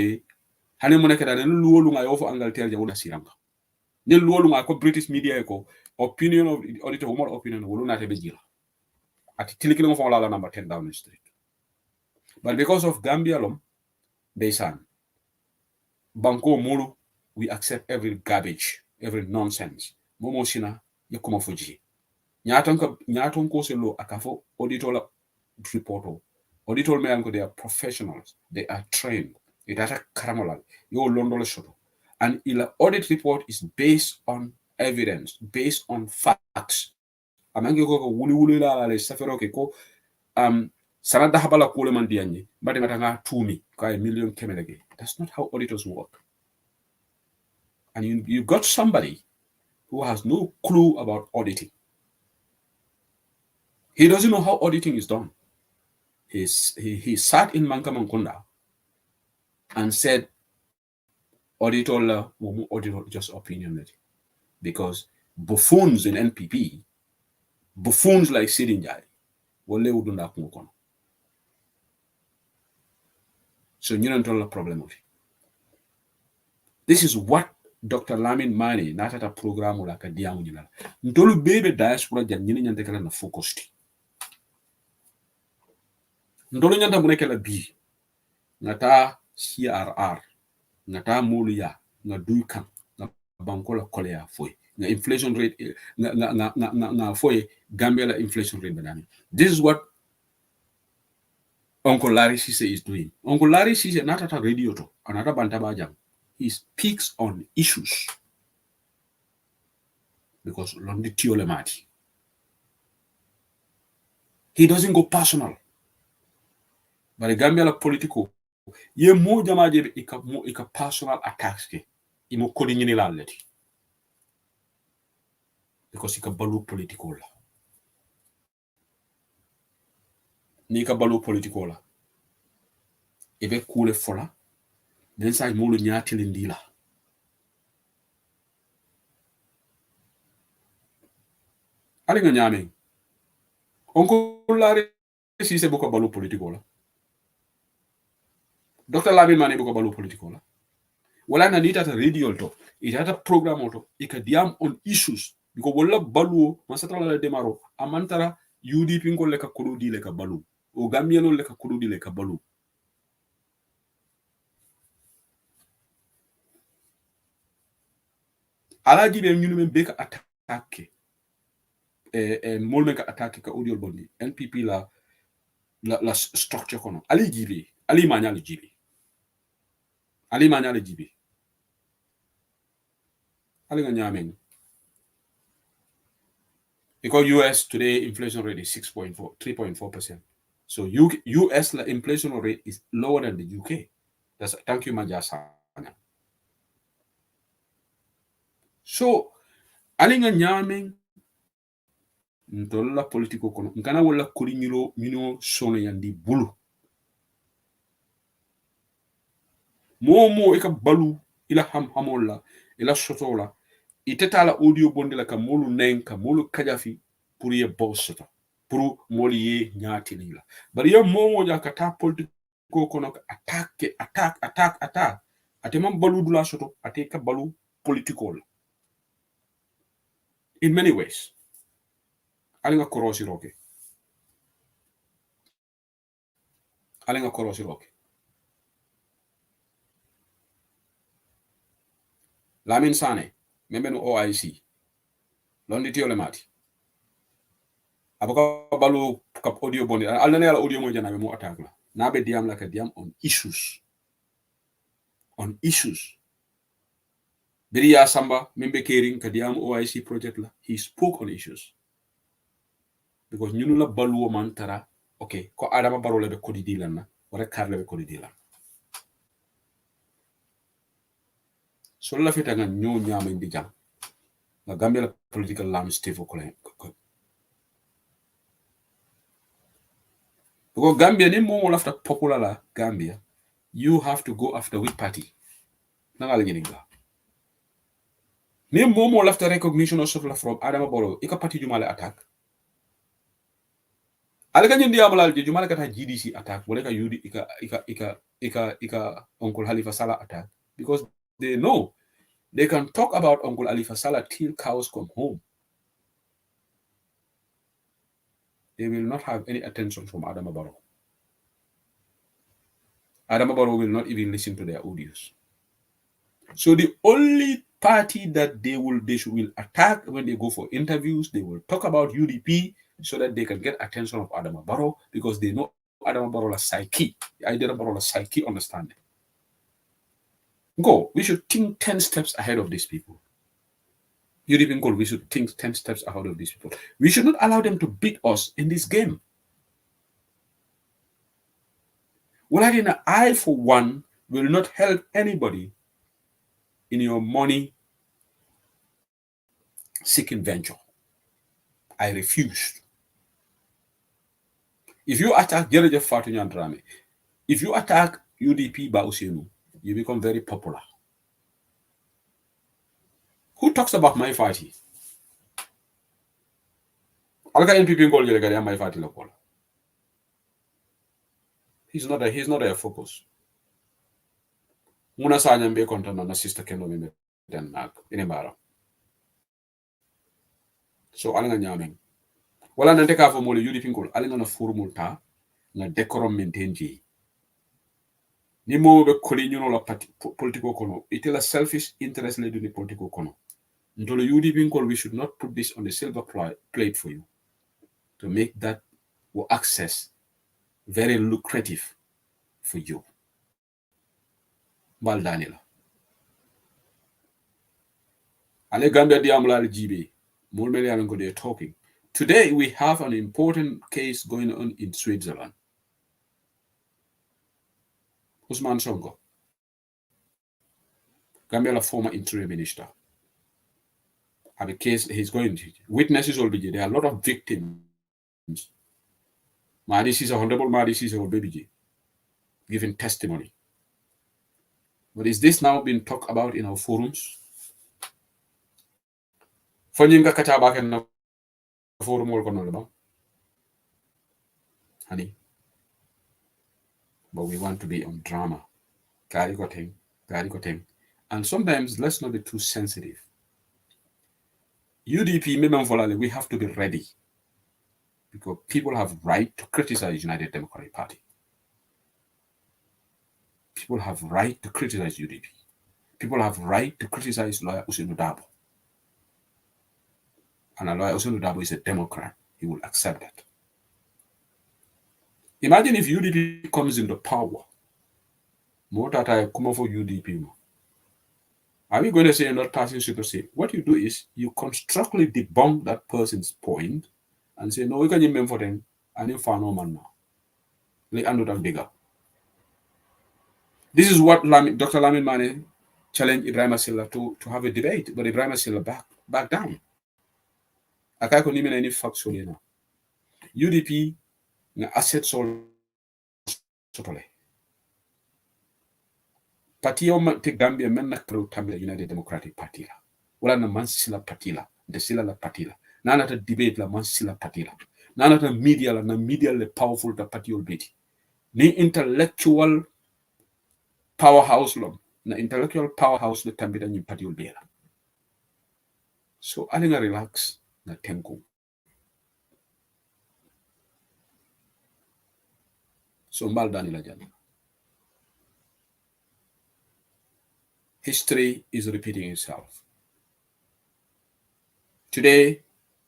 C: hane monekada ne luolu nga ofo Angleterre ja wona siranga. Ne luolu nga ko British media ko opinion of the auditor more opinion wolu na tebe jila. Ati tilikilo ngofo la number 10 Downing Street. But because of Gambia lom, they san. Banko mulu, we accept every garbage, every nonsense. Momo sina yakuma fuji. Nyaton ko selo akafo auditor reporto. Auditor me anko they are professionals. They are trained. It has a caramelal. Yo londole shoto. And ila audit report is based on evidence, based on facts. Amange ko wuli la le safero ke ko sanada habala kule mandianye. Bade matanga tumi ka a million kemelege. That's not how auditors work. And you got somebody who has no clue about auditing. He doesn't know how auditing is done. He sat in Mankamankunda and said, auditor la auditor just opinion, because buffoons in NPP, buffoons like Sidinjai, wale udunda kumukono. So you don't tell the problem of it. This is what Dr. Lamin Mane natata programu la kadiamu nyinala. Ntolu bebe diaspora jan nyini nyante kala na focused. Ntolu nyanta muneke la bi. Ngata CRR, ngata mulu ya, nga duikan, nga bankola kolea foi. Nga inflation rate, nga foi Gambia la inflation rate banani. This is what Uncle Larry Sise is doing. Uncle Larry Sise natata radio to, anata bantaba jam. He speaks on issues. Because Londi Tiolemati. He doesn't go personal. But the Gambia la political, ye mo jamaje ika personal attacks ke. Imo kodi nyini la leti. Because ika balu political la. Ni ika balu political la. Ebe kule fola. Den sa mulu nyati lindila. Ali nga nyame. Onko lare si se boka balu political la. Dr. Lamin Mane boka balu political la. Wala na nita ta radio to. Ita ta program to. Ika diam on issues. Because wala balu masatra la demaro. Amantara UDP ngo leka kurudi leka balu. O Gambia no leka kurudi leka balu. Ala jibe nyunu men beka attaque. Molmen ka attaque ka audio bondi. NPP la structure kono. Ali jibe. Ali manyali jibe. Ali manyali jibe. Ali nga nyameng. Because US today inflation rate is 3.4%. So US la inflation rate is lower than the UK. Thank you, Majasanya. So, alinga nyameng ntola politiko kono nkana wala kulinyiro mino sono yandi bulu. Mo eka balu ila hamola ila sotola itetala audio bondi la ka molu nen ka molu kajafi pour ye bossota pour moli ye nyati lila. Bari yo mo ja ka ta politiko kono attack ate mam balu dula soto ate ka balu politiko in many ways. Alinga korosi roke. Lamin Sane, membe no OIC. Londi Tiolemati. Aboka balu kap audio bondi. Alnane ala audio mo jana mo attack la. Nabe diam la ka diam on issues. On issues. Biriya Samba, membe caring ka diam OIC project la. He spoke on issues. Because nyunu la balu man tara, okay, ko Adama Barrow lebe kodi dilan na, wala kar lebe kodi dilan. So la fita nga nyo nyama indi jam. Nga Gambia la political landscape ko len. Because Gambia ni mo lafta popular la Gambia, you have to go after which party. Nanga lingi nga. Ni mo lafta recognition of from Adama Barrow, ika party jumale attack. Alika nyindi amalal je jumala kata GDC attack wala ka UD ika Uncle Halifa Sallah attack because they know they can talk about Uncle Halifa Sallah till cows come home. They will not have any attention from Adama Barrow. Adama Barrow will not even listen to their audios. So the only party that they will attack when they go for interviews, they will talk about UDP so that they can get attention of Adama Barrow because they know Adama Barrow's psyche. The idea of Barrow's psyche understanding. We should think 10 steps ahead of these people. UDP we should think 10 steps ahead of these people. We should not allow them to beat us in this game. Well, I, for one, will not help anybody in your money seeking venture. I refused. If you attack Jerejef Fatou Nyandrame, if you attack UDP Bausenu, you become very popular. Who talks about my party? Alga NPP ngol jere gari my party lokola. He's not a focus. Muna sanya mbe kontana na sister kendo mbe den nak inembara. So alanga nyameng. Wala nante ka fo mole UDP ngol alanga na formul ta na decorum maintain ji. Ni mo be koli nyuno la political kono. It is a selfish interest led in the political kono. Ntolo UDP ngol, we should not put this on the silver plate for you to make that access very lucrative for you. Baldanila. Ale Gambia diamla GB. Mulmeli they're talking. Today we have an important case going on in Switzerland. Usman Sonko, Gambia former interior minister. Have a case he's going to. Witnesses will be there. There are a lot of victims. Honorable Mahdi Sisa or Baby giving testimony. But is this now being talked about in our forums? Fanyinga katabaka na forum or kono honey. But we want to be on drama. Garikoting. And sometimes let's not be too sensitive. UDP, we have to be ready. Because people have right to criticize United Democratic Party. People have right to criticize UDP. People have right to criticize lawyer Ousainou Darboe. And a lawyer Ousainou Darboe is a Democrat. He will accept that. Imagine if UDP comes into power. More that I come for UDP. Are we going to say you're not passing super say? What you do is you constructively debunk that person's point and say, no, we can remember for them and you find no man now. They are not bigger. This is what Dr. Lamin Mane challenged Ibrahim Asila to have a debate, but Ibrahim Asila back down. I can't even any facts now. UDP na asset sol sotole. Parti o te Gambia men na kro tambila United Democratic Party la. Wala na man sila party la, de sila la party la. Nana ta debate la man sila party la. Nana ta media la, na media le powerful ta party ol beti. Ni intellectual powerhouse lo, na intellectual powerhouse le tambita ni party ol bela. So alinga relax na tenko. So mbal Daniela Jani. History is repeating itself. Today,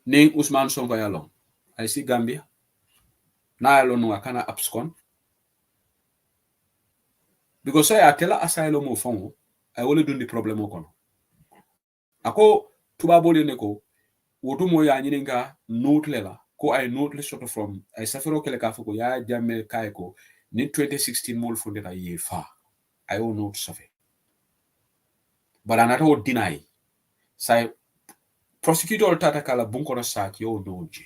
C: Ning Usman Sonko yalong. I see Gambia. Na yalong nwa kana abscon. Because I tell asylum mo fongo, I only do the problem okono. Ako tubaboli neko, wotu mo ya nyininga note lela. Ko I note sort of from I safero kele kafuko ya jamel kaiko ni 2016 mol funde la ye fa. I will not suffer. But another would deny. Say prosecutor tata kala bunkona saki yo noji.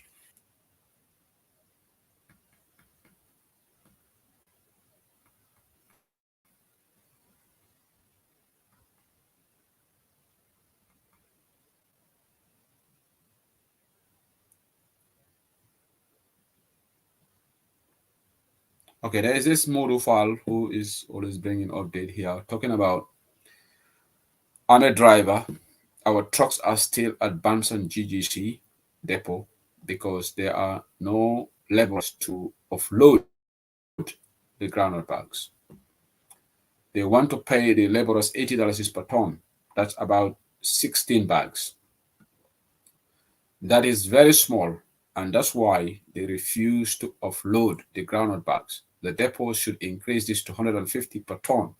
C: Okay, there is this Modu Fal who is always bringing update here, talking about I'm a driver. Our trucks are still at Banson GGC depot because there are no laborers to offload the groundnut bags. They want to pay the laborers $80 per ton. That's about 16 bags. That is very small, and that's why they refuse to offload the groundnut bags. The depot should increase this to $150 per ton,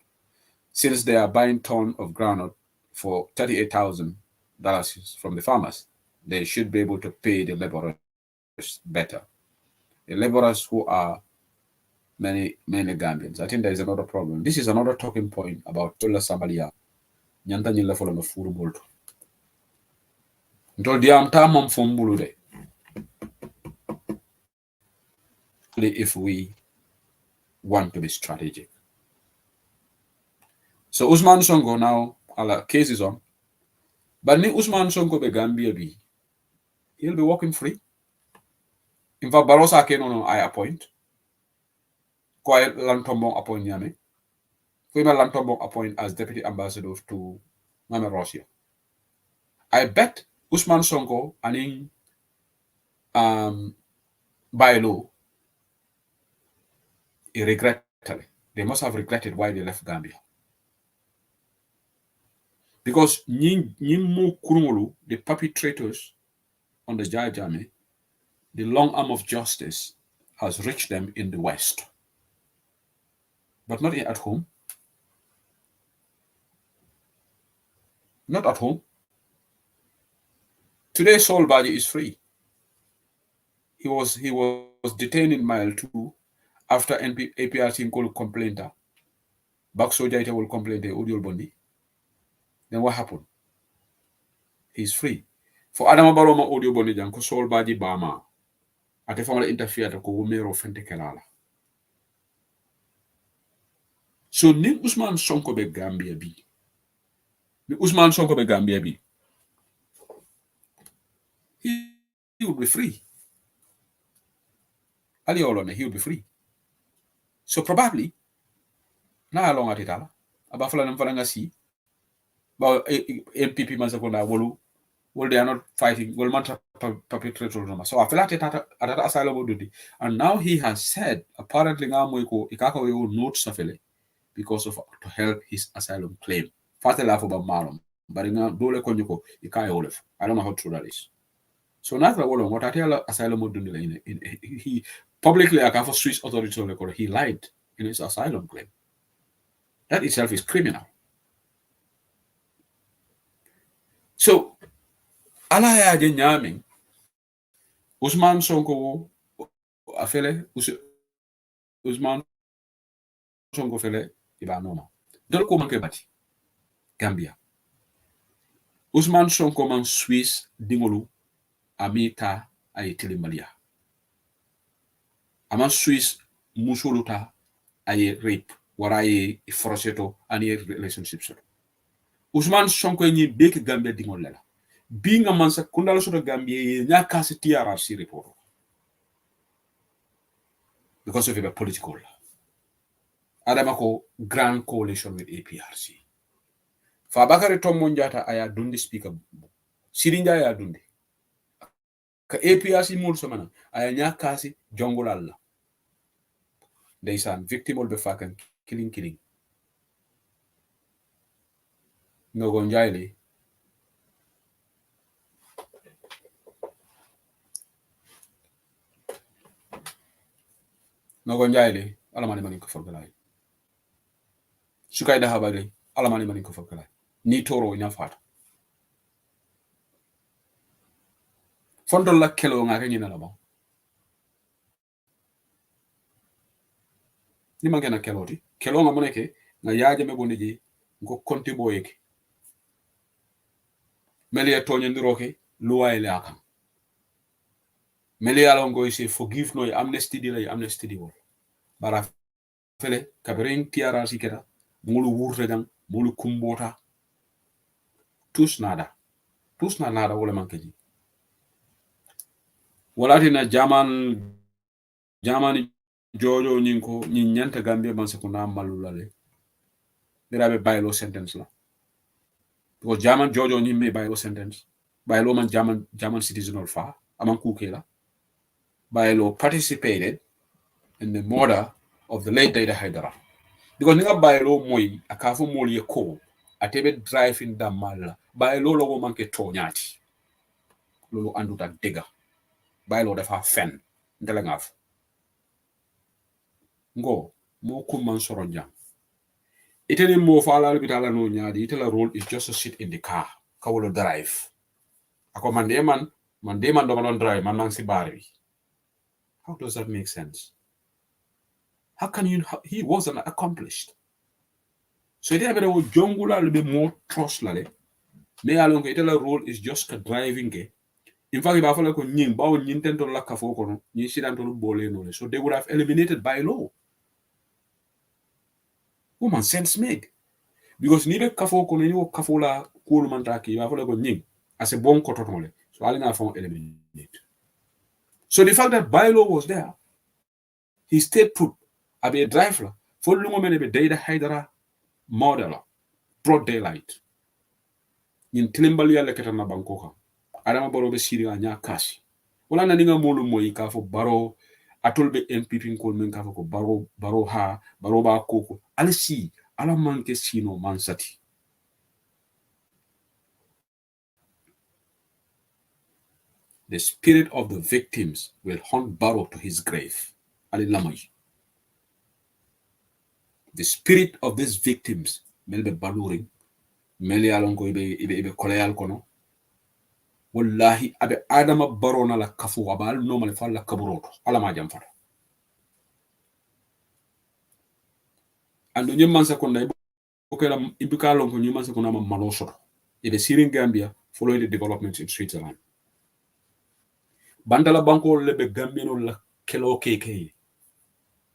C: since they are buying ton of groundnut for $38,000 from the farmers. They should be able to pay the laborers better. The laborers who are many Gambians. I think there is another problem. This is another talking point about Tola Sambalia. Nyanta nyila follow the furu bolto. Ntol diam tamam fombulu de. if we want to be strategic. So Usman Sonko now, case is on. But ni Usman Sonko be Gambia be, he'll be walking free. In fact, Barossa can I appoint. Quiet Lantombo appoint Yame. Female Lantombo appoint as deputy ambassador to Mama Russia. I bet Usman Sonko and by law, he regretted. They must have regretted why they left Gambia. Because Nyimo Kurungulu, the perpetrators on the Jajame, the long arm of justice has reached them in the West. But not at home. Not at home. Today, Saul Badi is free. He was detained in Mile 2 after APRC called complaint. Back Soja will complain the Odiol Bondi. Then what happened? He's free. For Adama Baroma Audio Bondi Janko Saul Badi Bama. Ate family interfered ko Wumero Fente Kelala. So ni Usman Sonko be Gambia bi. Ni Usman Sonko be Gambia bi. He would be free. Ali Olone, he would be free. So probably, na long at it ala. Abafala namfalanga si. But MPP Mazakona Wolu, well, they are not fighting, well, man perpetrators. So I feel like at asylum duty. And now he has said, apparently, Ngamoiko, Ikako notes Safele because of to help his asylum claim. First, I laugh about Malum, but in Dole Konjuko, Ikai Olef. I don't know how true that is. So now what I tell asylum duty, he publicly, for Swiss authorities, he lied in his asylum claim. That itself is criminal. So, alaya de nyaming Usman Sonko afele Usman Sonko fele iba noma. Dol ko manke bati Gambia. Usman Sonko man Swiss dingolu amita ay tilimalia. Aman Swiss musuluta ay rape waraye froseto ani relationships. Usman Sonko ni bek Gambia dingol lela. Being a mansa kundalo soto Gambia nya kasi TRRC report because of a political Adamako grand coalition with APRC. Fabakari Tom Monjata aya dundi speaker Sirinja aya dundi ka APRC mul somana aya nya kasi jongolalla ndeysan victim ol be fakan killing nogo njayle nogo njayle alamani manin ko forgalay sukay da habale alamani manin ko forgalay ni toro nya fata fondol la kelo nga kany na laba ni mangena keloti kelo nga moneke nga yaaje me boniji ngo konti boyeke meli tonye ndiroke luwa ile akam meli ala ngo ise forgive no amnesty di wol bara fele kabring tiara sikera mulu wurte jang mulu kumbota tous nada wala mankeji wala tina jamani jojo nyinko nyanta Gambia man sekuna malulale dirabe baylo sentence la because German jojo nyimme baylo sentence baylo man German citizen or fa aman kukela baylo participated in the murder of the late Data Haidara because ninga baylo moy akafu moli ko atebe drive in damal baylo logo manke tonyati lolu anduta dega baylo dafa fen ndela ngaf ngo mo kumman soro jam itene mo fala bitala no nyaadi itela role is just to sit in the car kawolo drive ako man do man drive man si bari. How does that make sense? How can you he wasn't accomplished so ite abere wo jongula le be more trust lale me alongo itela role is just ka driving ke In fact, if I follow nying, bawo nyin tento la kafo kono, nyin shidanto bole no. So they would have eliminated by law. Woman sense made. Because nibe kafo kono ni wo kafo la kulu mantaki, if I follow nying, as a bon kototole. So alina found eliminate. So the fact that bylaw was there, he stayed put. Abe a driver, for lungo mene be data hydra modeler, broad daylight. In Tilimbali leketa na bankoka. Adama baro be siri anya kasi. Wala na ninga molu mo ikafo baro atolbe NPP ko men kafo ko baro ha baro ba koko. Alisi ala manke sino mansati. The spirit of the victims will haunt Barrow to his grave. Ali lamay. The spirit of these victims melbe baluring meli alon ko ibe kolayal kono wallahi abe adama barona la kafu abal no male falla kaburoto ala ma jam fata ando nyemman sa konda ko la ibika lon ko nyemman sa kona ma maloso ibe sirin Gambia follow the developments in Switzerland bandala banko lebe Gambiano la kelo keke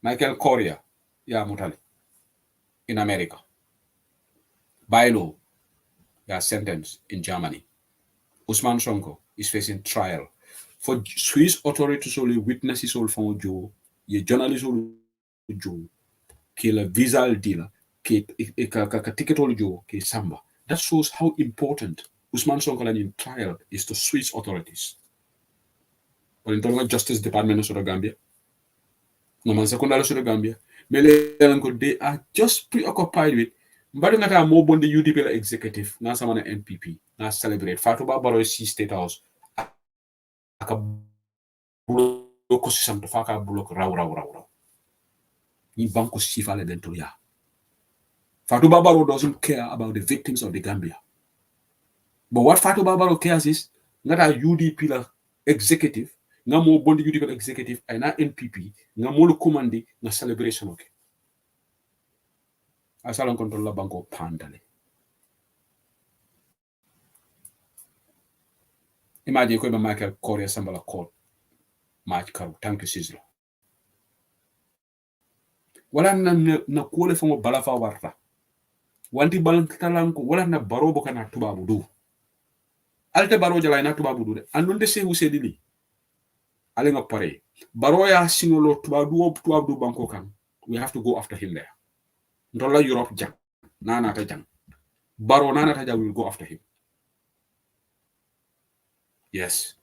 C: Michael Korea ya mutale in America by law ya sentenced in Germany. Usman Sonko is facing trial for Swiss authorities only witnesses all from Joe, ye journalist all Joe, ki la visa dealer, ki ticket all Joe, ki samba. That shows how important Usman Sonko in trial is to Swiss authorities. But in terms of Justice Department of Gambia, no man secondary of Gambia, they are just preoccupied with mbadi ngata mo bonde UDP la executive na sama na NPP na celebrate Fatou Baro si state house aka bulo ko system to faka bulo raw ni banko sifa le dento ya Fatou Baro doesn't care about the victims of the Gambia, but what Fatou Baro cares is ngata UDP la executive nga mo bonde UDP la executive ay na NPP nga mo lo commandi na celebration okay asalon control la banko pandale. Imagine ko ba Michael Korea sambala court match karu tanki sizlo wala na kole fo bala fa warta wanti balantalanko wala na barobo kana tubabu du alte baro jala na tubabu du de andon de se husedi li ale nga pare baro ya singolo tubabu du banko kan we have to go after him there ndola Europe jang nana ta jang baro nana ta jang will go after him. Yes.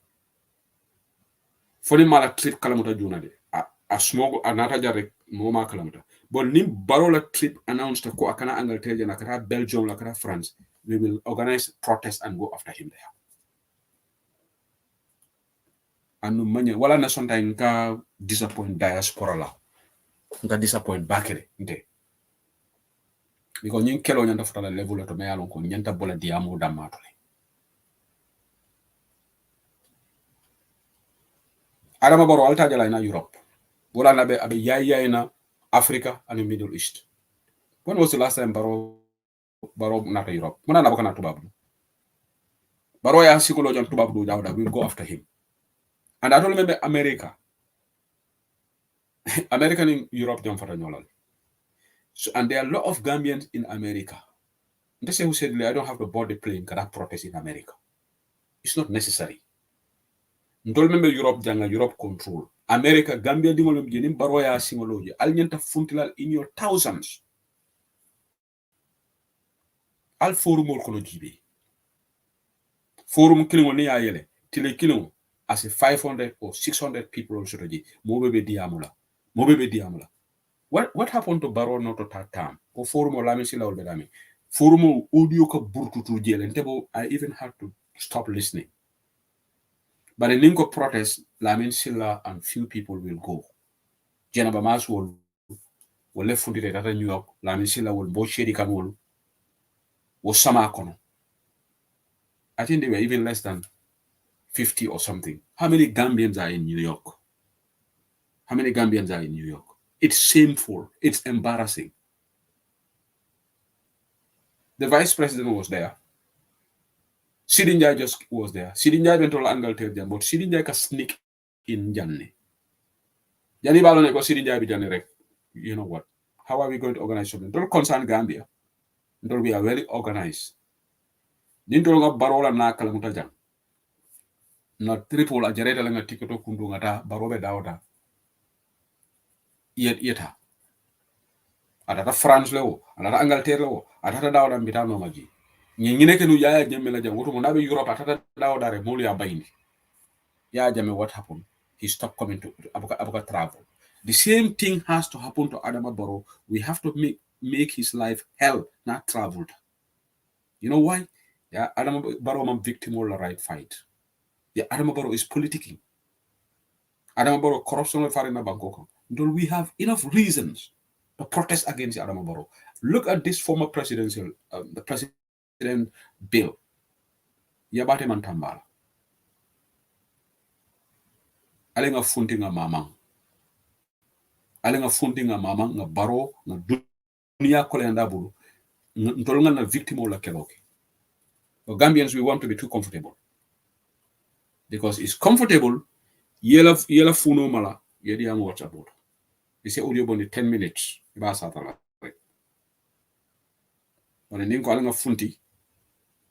C: Foni mala trip kalamuta juna de a smogo anata jarek moma kalamuta but nim baro la trip announced ko akana Angleterre na kata Belgium la kata France, we will organize protest and go after him there. Anu manya wala na sonta nka disappoint diaspora la nka disappoint bakere nde because nyin kelo nyanda futala level to me alon ko nyanta bola diamo damatole Adama Barrow alta jala na Europe. Bola na be abe yaya na Africa and the Middle East. When was the last time Barrow na Europe? Muna na bakana tubabu. Barrow ya psychology and tubabu dawda will go after him. And I don't remember America. American in Europe don't fata nyolal. So and there are a lot of Gambians in America. They say who said I don't have to board the plane can I protest in America. It's not necessary. Ndol membe Europe janga Europe control. America Gambia di molum jenim baro ya singoloji al nyanta funtilal in your thousands. Al forum ol kono jibe. Forum kilingo ni ayele. Tile kilingo as a 500 or 600 people also toji. Mobebe diamula. What happened to Baro not to that time? O forum o lami sila ol bedami. Forum audio ka burtutu jele. Ntebo I even had to stop listening. But in Ninko protest, Lamin Silla and few people will go. Jenaba Mas will left funded at New York, Lamin Silla will both Shady Kanwol, was Samakono. I think they were even less than 50 or something. How many Gambians are in New York? It's shameful. It's embarrassing. The vice president was there. Sidinjai just was there. Sidinjai went to Angleterre, but Sidinjai can sneak in Janne. Jani Balone go Sidinjai be Janne. You know what? How are we going to organize something? Don't concern Gambia. Don't we are very organized. Dintol nga barola na kala mutajang. Na triple a jareta la nga tiketo kundu ngata barobe dawda. Yeta. Atata France lewo, atata Angleterre lewo, atata dawda mbitano maji. Nyingine kenu yaya jemme la jam. Wotu munabe Europe atata dawda re mulu ya baindi. Yaya jemme what happened? He stopped coming to Abuka travel. The same thing has to happen to Adama Barrow. We have to make his life hell, not traveled. You know why? Yeah, Adama Barrow is victim of the right fight. Yeah, Adama Barrow is politicking. Adama Barrow corruption of Farina Bangkok. Do we have enough reasons to protest against Adama Barrow? Look at this former presidential, the president bill. Yabate Mantambala. Alenga funtinga mamang. Alenga funtinga mamang nga Barrow nga dunia kolenda bulu. Ntolunga na victim of la keloke. The Gambians, we want to be too comfortable. Because it's comfortable, yela funo mala, yedi am watch about. You say audio boni 10 minutes. Iba satala. When the name calling a funti,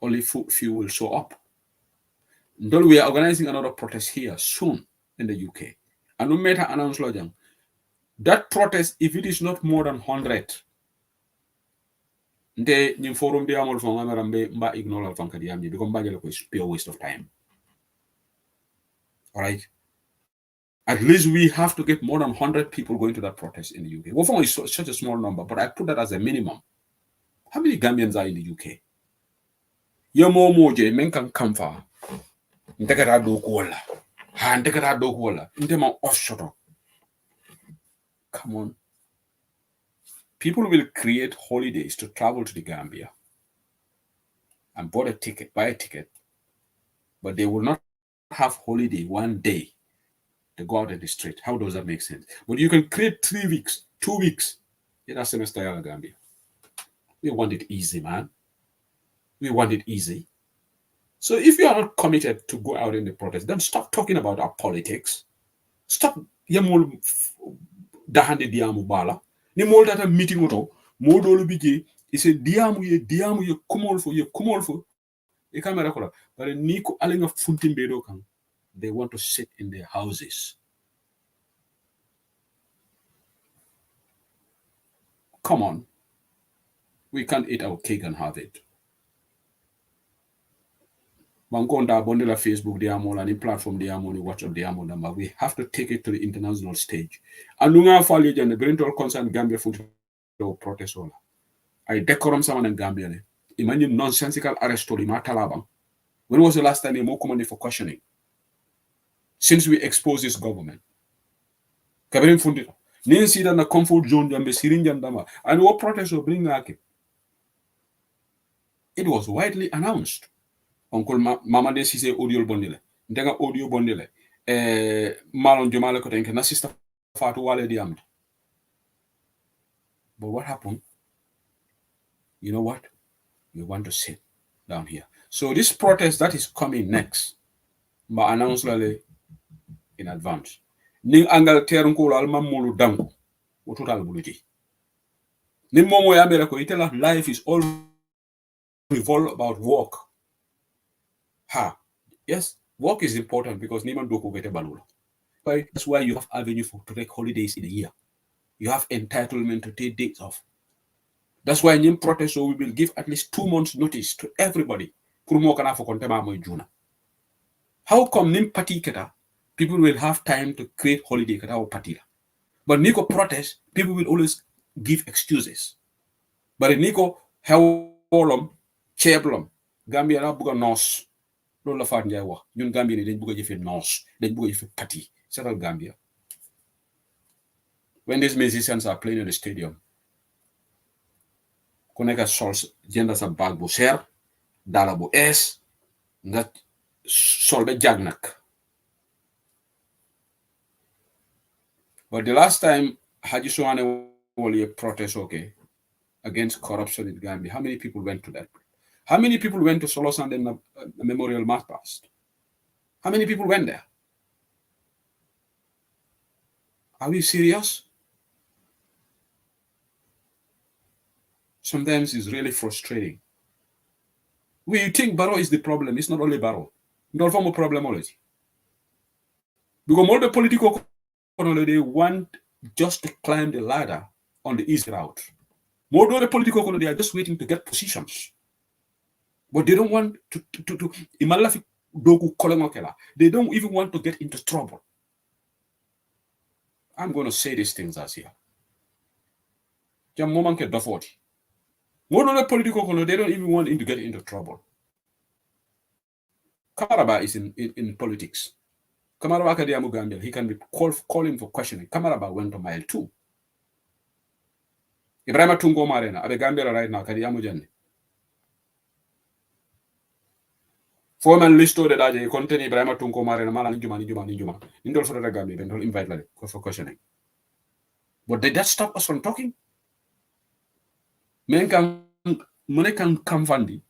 C: only few will show up. Until we are organizing another protest here soon in the UK. And no matter announce lojang. That protest, if it is not more than 100, nde nyim forum di amol fo ngamarambe mba ignore fanka di amji because mbajale ko is pure waste of time. All right. At least we have to get more than 100 people going to that protest in the UK. Wofong is such a small number, but I put that as a minimum. How many Gambians are in the UK? Yomo moje men kan kamfa. Ndekata do kola. Ha ndekata do kola. Ndema offshore. Come on. People will create holidays to travel to the Gambia and buy a ticket, but they will not have holiday one day to go out in the street. How does that make sense? But you can create 3 weeks, 2 weeks. In a semester in Gambia. We want it easy, man. We want it easy. So if you are not committed to go out in the protest, then stop talking about our politics. Stop yamul dahande diamu bala. Ni mol data meeting oto modolu bije ise diamu ye kumol fo e camera kola but ni ko alenga funtimbe do kan they want to sit in their houses. Come on, we can't eat our cake and have it. Bankonda bondela Facebook diamo ni platform diamo ni WhatsApp diamo number. We have to take it to the international stage. Anunga fali jande brentol concern Gambia funti protest ola. I decorum someone in Gambia. Imagine nonsensical arrest to Talabang. When was the last time you more commanded for questioning? Since we exposed this government. Kabirin fundi. Nin sida na comfort zone jambe sirinjan dama. And what protest will bring ake? It was widely announced. Uncle Mama de Sise audio bondile. Ndenga audio bondile. Malon Jumala Kotenke, na sister Fatu Wale Diamd. But what happened? You know what? We want to sit down here. So this protest that is coming next, ma announce lale in advance. Ning angal terunko alma mulu dangu. Ututal buluji. Ning momo ya merako itela life is all revolve about work. Ha. Yes, work is important because niman doko gete balula. That's why you have avenue to take holidays in a year. You have entitlement to take days off. That's why in protest, so we will give at least 2 months notice to everybody. How come nim party keta, people will have time to create holiday keta or party? But Nico protest, people will always give excuses. But in Nico, hewolom, cheblom, Gambia na buga nos. Lola fat njawa. Ñun Gambia ni dañ buga jëfé nos, dañ buga jëfé party. Settle Gambia. When these musicians are playing in the stadium, koneka sols jenda sa bag bu ser, dala bu es, nga sol be jagnak. But the last time Haji Suwane wali a protest against corruption in Gambia, how many people went to that? How many people went to Solo Sandem Memorial March Past? How many people went there? Are we serious? Sometimes it's really frustrating. We think Barrow is the problem. It's not only Barrow. Don't form a problem already. Because all the political they want just to climb the ladder on the easy route. More of the political they are just waiting to get positions. But they don't want to they don't even want to get into trouble. I'm going to say these things as here. More of the political they don't even want him to get into trouble. Kamaraba is in politics. Kamaraba Kadiamu Gambia, he can be calling for questioning. Kamaraba went to mile 2. Ibrahima Tungo Marena, Abe Gambia right now, Kadiamu Jani. Foreman listo de daje content Ibrahima Tungo Marena, Mala Nijuma. Indol for the Gambia, then invite like for questioning. But did that stop us from talking? Men can come fandi.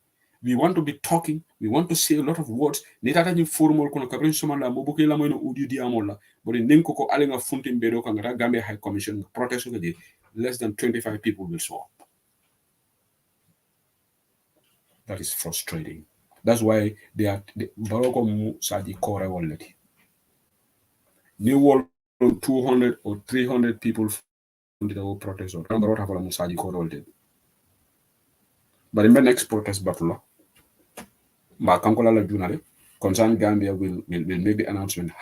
C: We want to be talking. We want to say a lot of words. Netata ni formal kono kabrin sumanda mobuke la moino audio di amola. But in Ninkoko alinga funtin bedo kangata Gambia High Commission protest less than 25 people will show up. That is frustrating. That's why they are Baroko Sadi Kore already. New World 200 or 300 people from the whole protest or Baroko Sadi Kore already. But in the next protest battle, concerned Gambia will make the announcement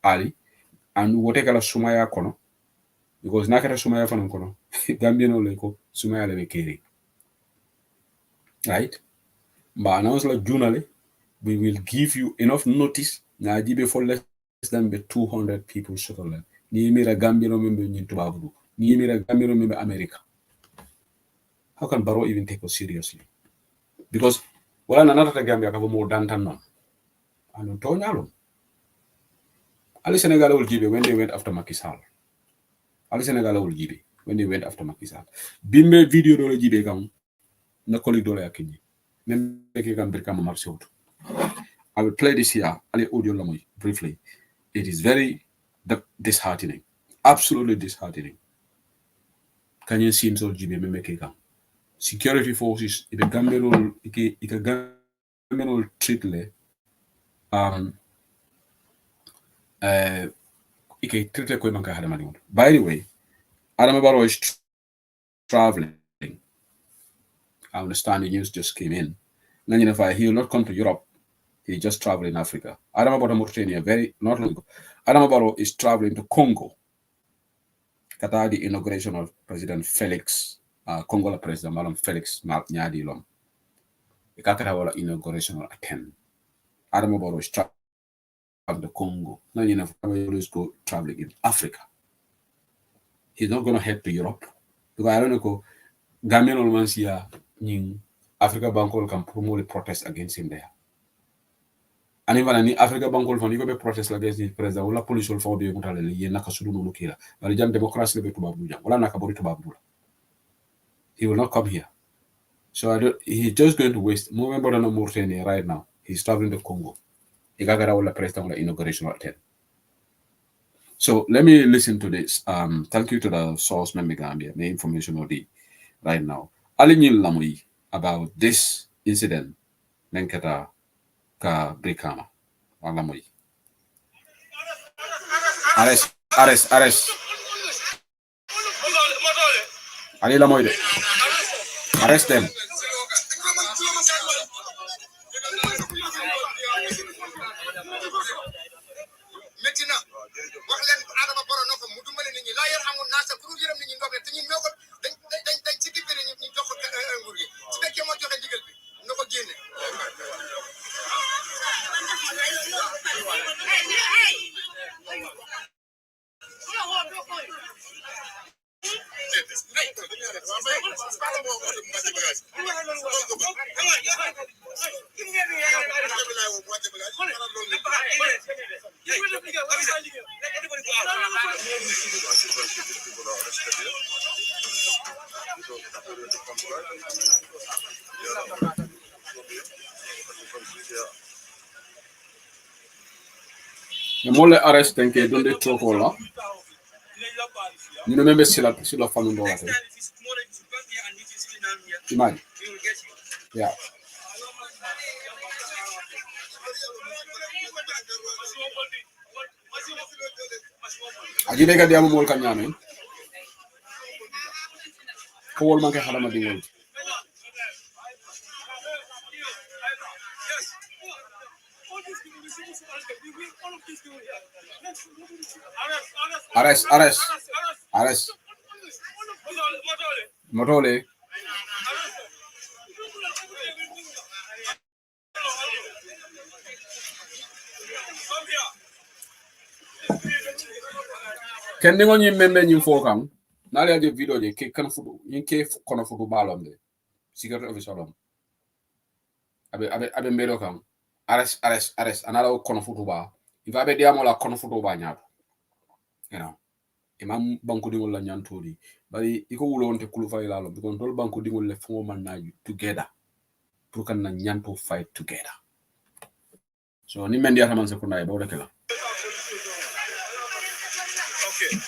C: early and whatever Sumaya kono because nakata Sumaya fanon kono Gambia no leko Sumaya le keri. Right? But announce like Junale, we will give you enough notice na jibe for less than 200 people settle. Ni mira Gambia no member ni tubabu. Ni mira Gambia no member America. How can Barrow even take us seriously? Because well, another Gambia have more than no. And Tonyalo. Ali Senegal will give when they went after Macky Sall. Ali Senegal will give when they went after Macky Sall. Bimbe video dole jibe kam na colleague dole yakini. Nembe kam birkam marshot. I will play this here. Ali audio lamoy briefly. It is very disheartening. Absolutely disheartening. Can you see him so jibe memeke kam? Security forces, if a Gambian will treat le, by the way, Adam Barrow is traveling. I understand the news just came in. He will not come to Europe. He just traveled in Africa. Adam Barrow, Mauritania, not long ago. Adam Barrow is traveling to Congo. Qatar, the inauguration of President Felix. Congo President Malam Felix Nyadi Lom. The Kakara inauguration will attend. Adam Barrow is traveling to Congo. Now you know always go traveling in Africa. He's not going to head to Europe because I don't know. Gambian almost here in Africa Bank can promote a protest against him there. And even in Africa Bank will go protest against the president. Wala police will follow the mutale ye nakasudu no lukira. But the democracy le betu babuja. Wala nakabori to babula. He will not come here. So he's just going to waste. Moving on Mauritania right now. He's traveling to Congo. He got the president on the inauguration attend. So let me listen to this. Thank you to the source member Gambia. The information on the right now. Alinyil Lamui about this incident. Nenkata ka Brikama. Lamui. Arrest. Ali Lamoy. Arrest them. mole arrest tenke donde troko la ñu membe sila fanu do wate imani yeah aji ga diamu mol kan nyame ko wol manke xalama di wol arrest motole kende ngoni membe ñi fokam na le de video de ke kan fudu ñi ke kono fudu balom de secret officer lom abe mbelo kam arrest anala kono fudu ba ifa be diamo la kono fudu ba nyaado you know imam banku dingol la nyantori bari iko wulonte kulu fay la lom because tol banku dingol le fo man na together pour kan na nyanto fight together so ni men dia taman se kunay bo rekela okay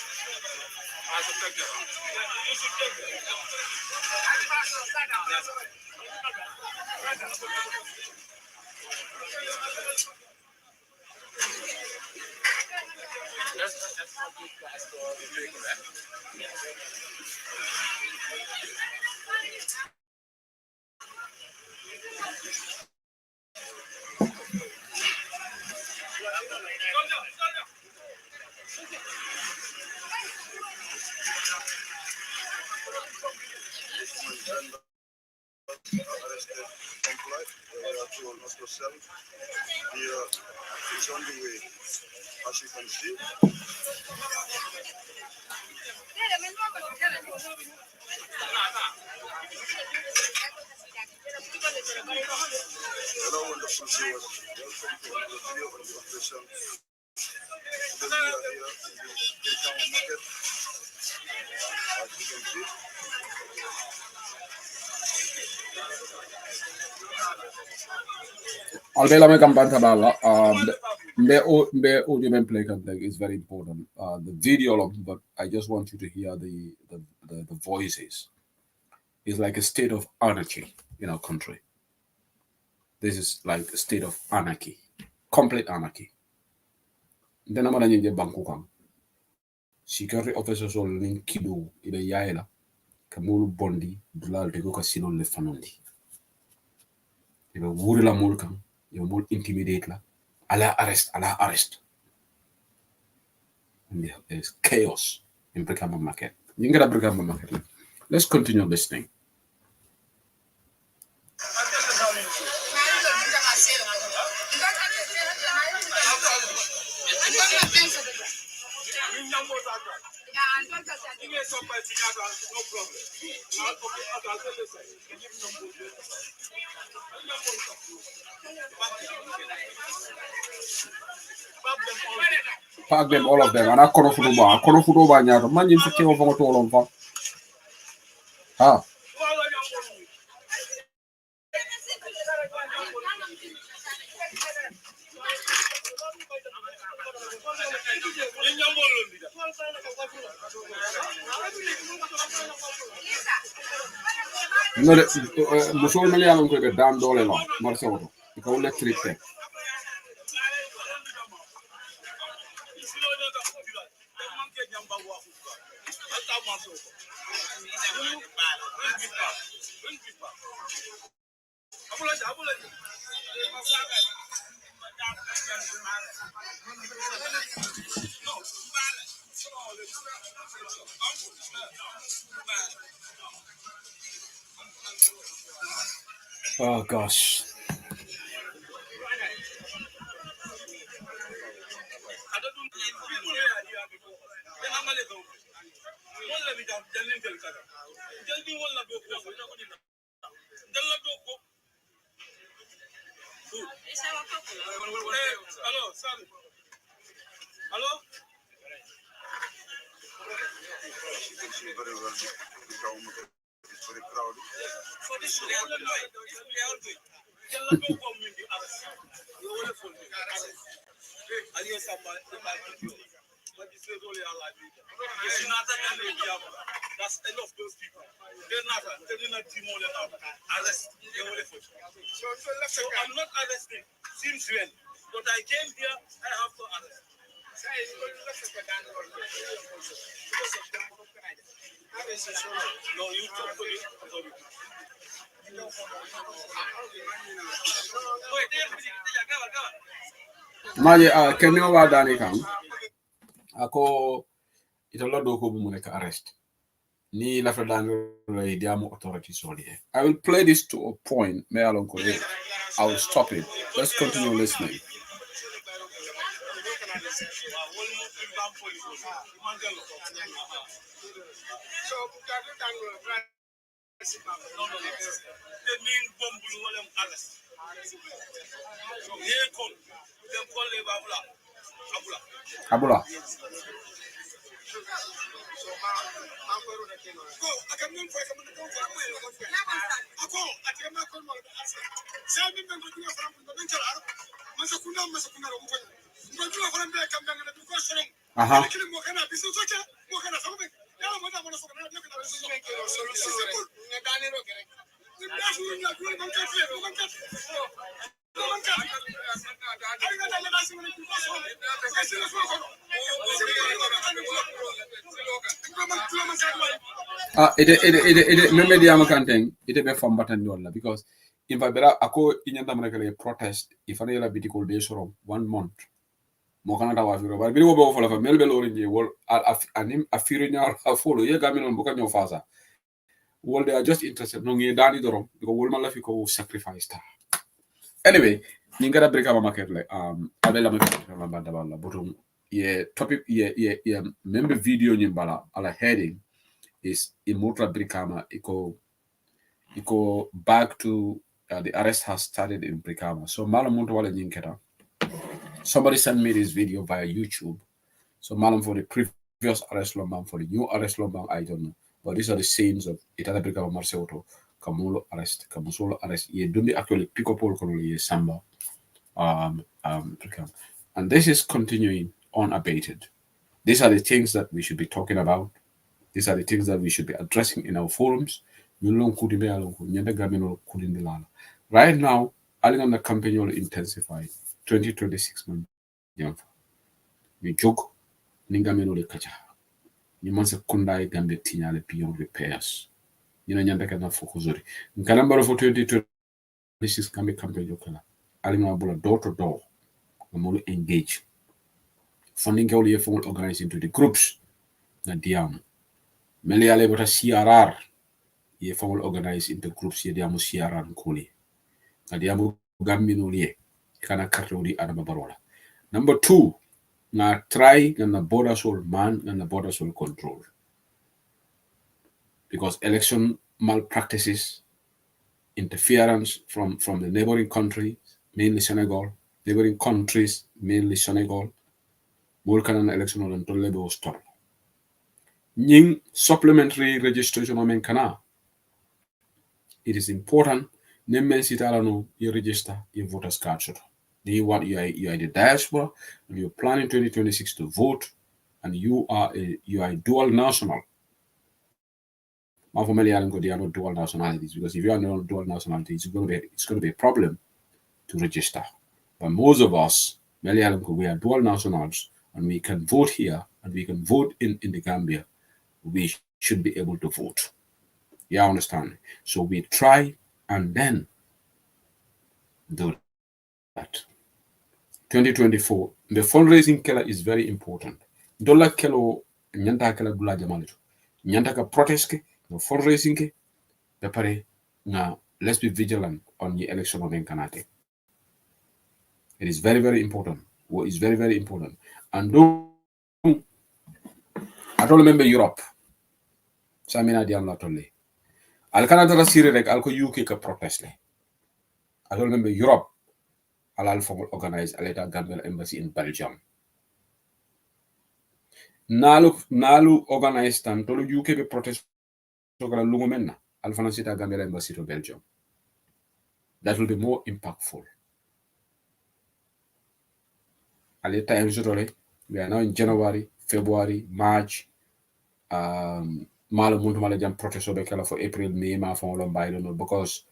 D: It's on the way, as you can see. Hello, wonderful viewers. Welcome to another video on the operation. Today we are here in the Town Market. As you can see.
C: Albela me kampanta bala mbe audio men play kan is very important the video but I just want you to hear the voices. It's like a state of anarchy in our country. This is like a state of anarchy, complete anarchy. Then I'm gonna banku kam security officers all nin kido ibe yaela kamulu bondi dulal de ko kasino le fanondi ibe wuri la mul kam ibe mul intimidate la ala arrest and there's chaos in Brikama market. You get a Brikama market. Let's continue listening. Pack them, all of them. And I kono fudu ba nyato. Man yin fike over to all of ha. No, musol mali alon ko be dam dole la marché woto ko electric te oh gosh.
D: Hello? As you can see very well, the town market is very crowded. That's enough those people. They're not arrest. So I'm not arresting since when. But I came here, I have to arrest. No, you talk to me.
C: Maje kemi o wa dani kan ako ito lodo ko bu mu nek arrest ni la fa dan lay diamo authority soli. I will play this to a point me alon ko I will stop it. Let's continue listening.
D: They mean Bombulu Wolem arrest. So here come, they call him Abula.
C: Abula. It membe di amakanteng ite be fombatan dolla because if I bera ako inyanda manakale protest if I la bitikol be soro 1 month mo kana dawa firo bar biri wo be fola fa melbe lo rinje wol anim afiro nyaar follow ye gamin on buka nyo fasa wol they are just interested no ngi dani dorom because wol man la fi ko sacrifice ta anyway ni ngara breka mama kerle abela ma kerle banda balla botum ye topic ye membe video nyimbala ala heading is Imutra Brikama. Iko back to the arrest has started in Brikama. So Malam Muntawala Nyinketa. Somebody sent me this video via YouTube. So Malam for the previous arrest lombang, for the new arrest lombang, I don't know. But these are the scenes of Itala Brikama Marseoto, Kamulo arrest, Kamusolo arrest. Ye dundi actually pick up all ye Samba Brikama. And this is continuing unabated. These are the things that we should be talking about. These are the things that we should be addressing in our forums. Right now, the campaign will intensify. 2026 man. We joke, Ningamino le kaja. Ni mansa kundai gambe tinyale beyond repairs. Nyanda kana fokusori. Nkalambaro for 2026 gambe campaign yokala. Alinga bula door to door. Namolo engage. Funding kauli ye formal organize into the groups. Na diam. Mele ale bota CRR ye formal organize into groups ye diamu CRR nkuli. Na diamu gambino liye kana karto di adama barola. Number 2, na try na border soul man na border soul control. Because election malpractices, interference from the neighboring countries, mainly Senegal, neighboring countries, mainly Senegal, Mulkanan election on Tolebo stop. Ning supplementary registration on Menkana. It is important. Nemen sitalano you register your voters card. You are the diaspora and you're planning 2026 to vote, and you are a dual national. My family are not dual nationalities, because if you are not dual nationalities, it's going to be a problem to register. But most of us, we are dual nationals, and we can vote here and we can vote in the Gambia. We should be able to vote. You understand? So we try and then do that. 2024, the fundraising killer is very important. Dollar kelo nyanta kala bula jamalito. Nyanta ka protest ke, no fundraising ke, pare na let's be vigilant on the election of Nkanate. It is very, very important. What is very, very important. And I don't remember Europe. Samina diam la tolle. Al Canada siri rek al ko UK ka protest le. I don't remember Europe. Al formal organized a Gambia embassy in Belgium. Nalu organized tan tolu UK be protest so kala lungo menna al fanansita Gambia embassy to Belgium. That will be more impactful. Ali time totally. We are now in January, February, March. Malo muntu mala jam protest obe kala for April, May, ma fon lo mbay no because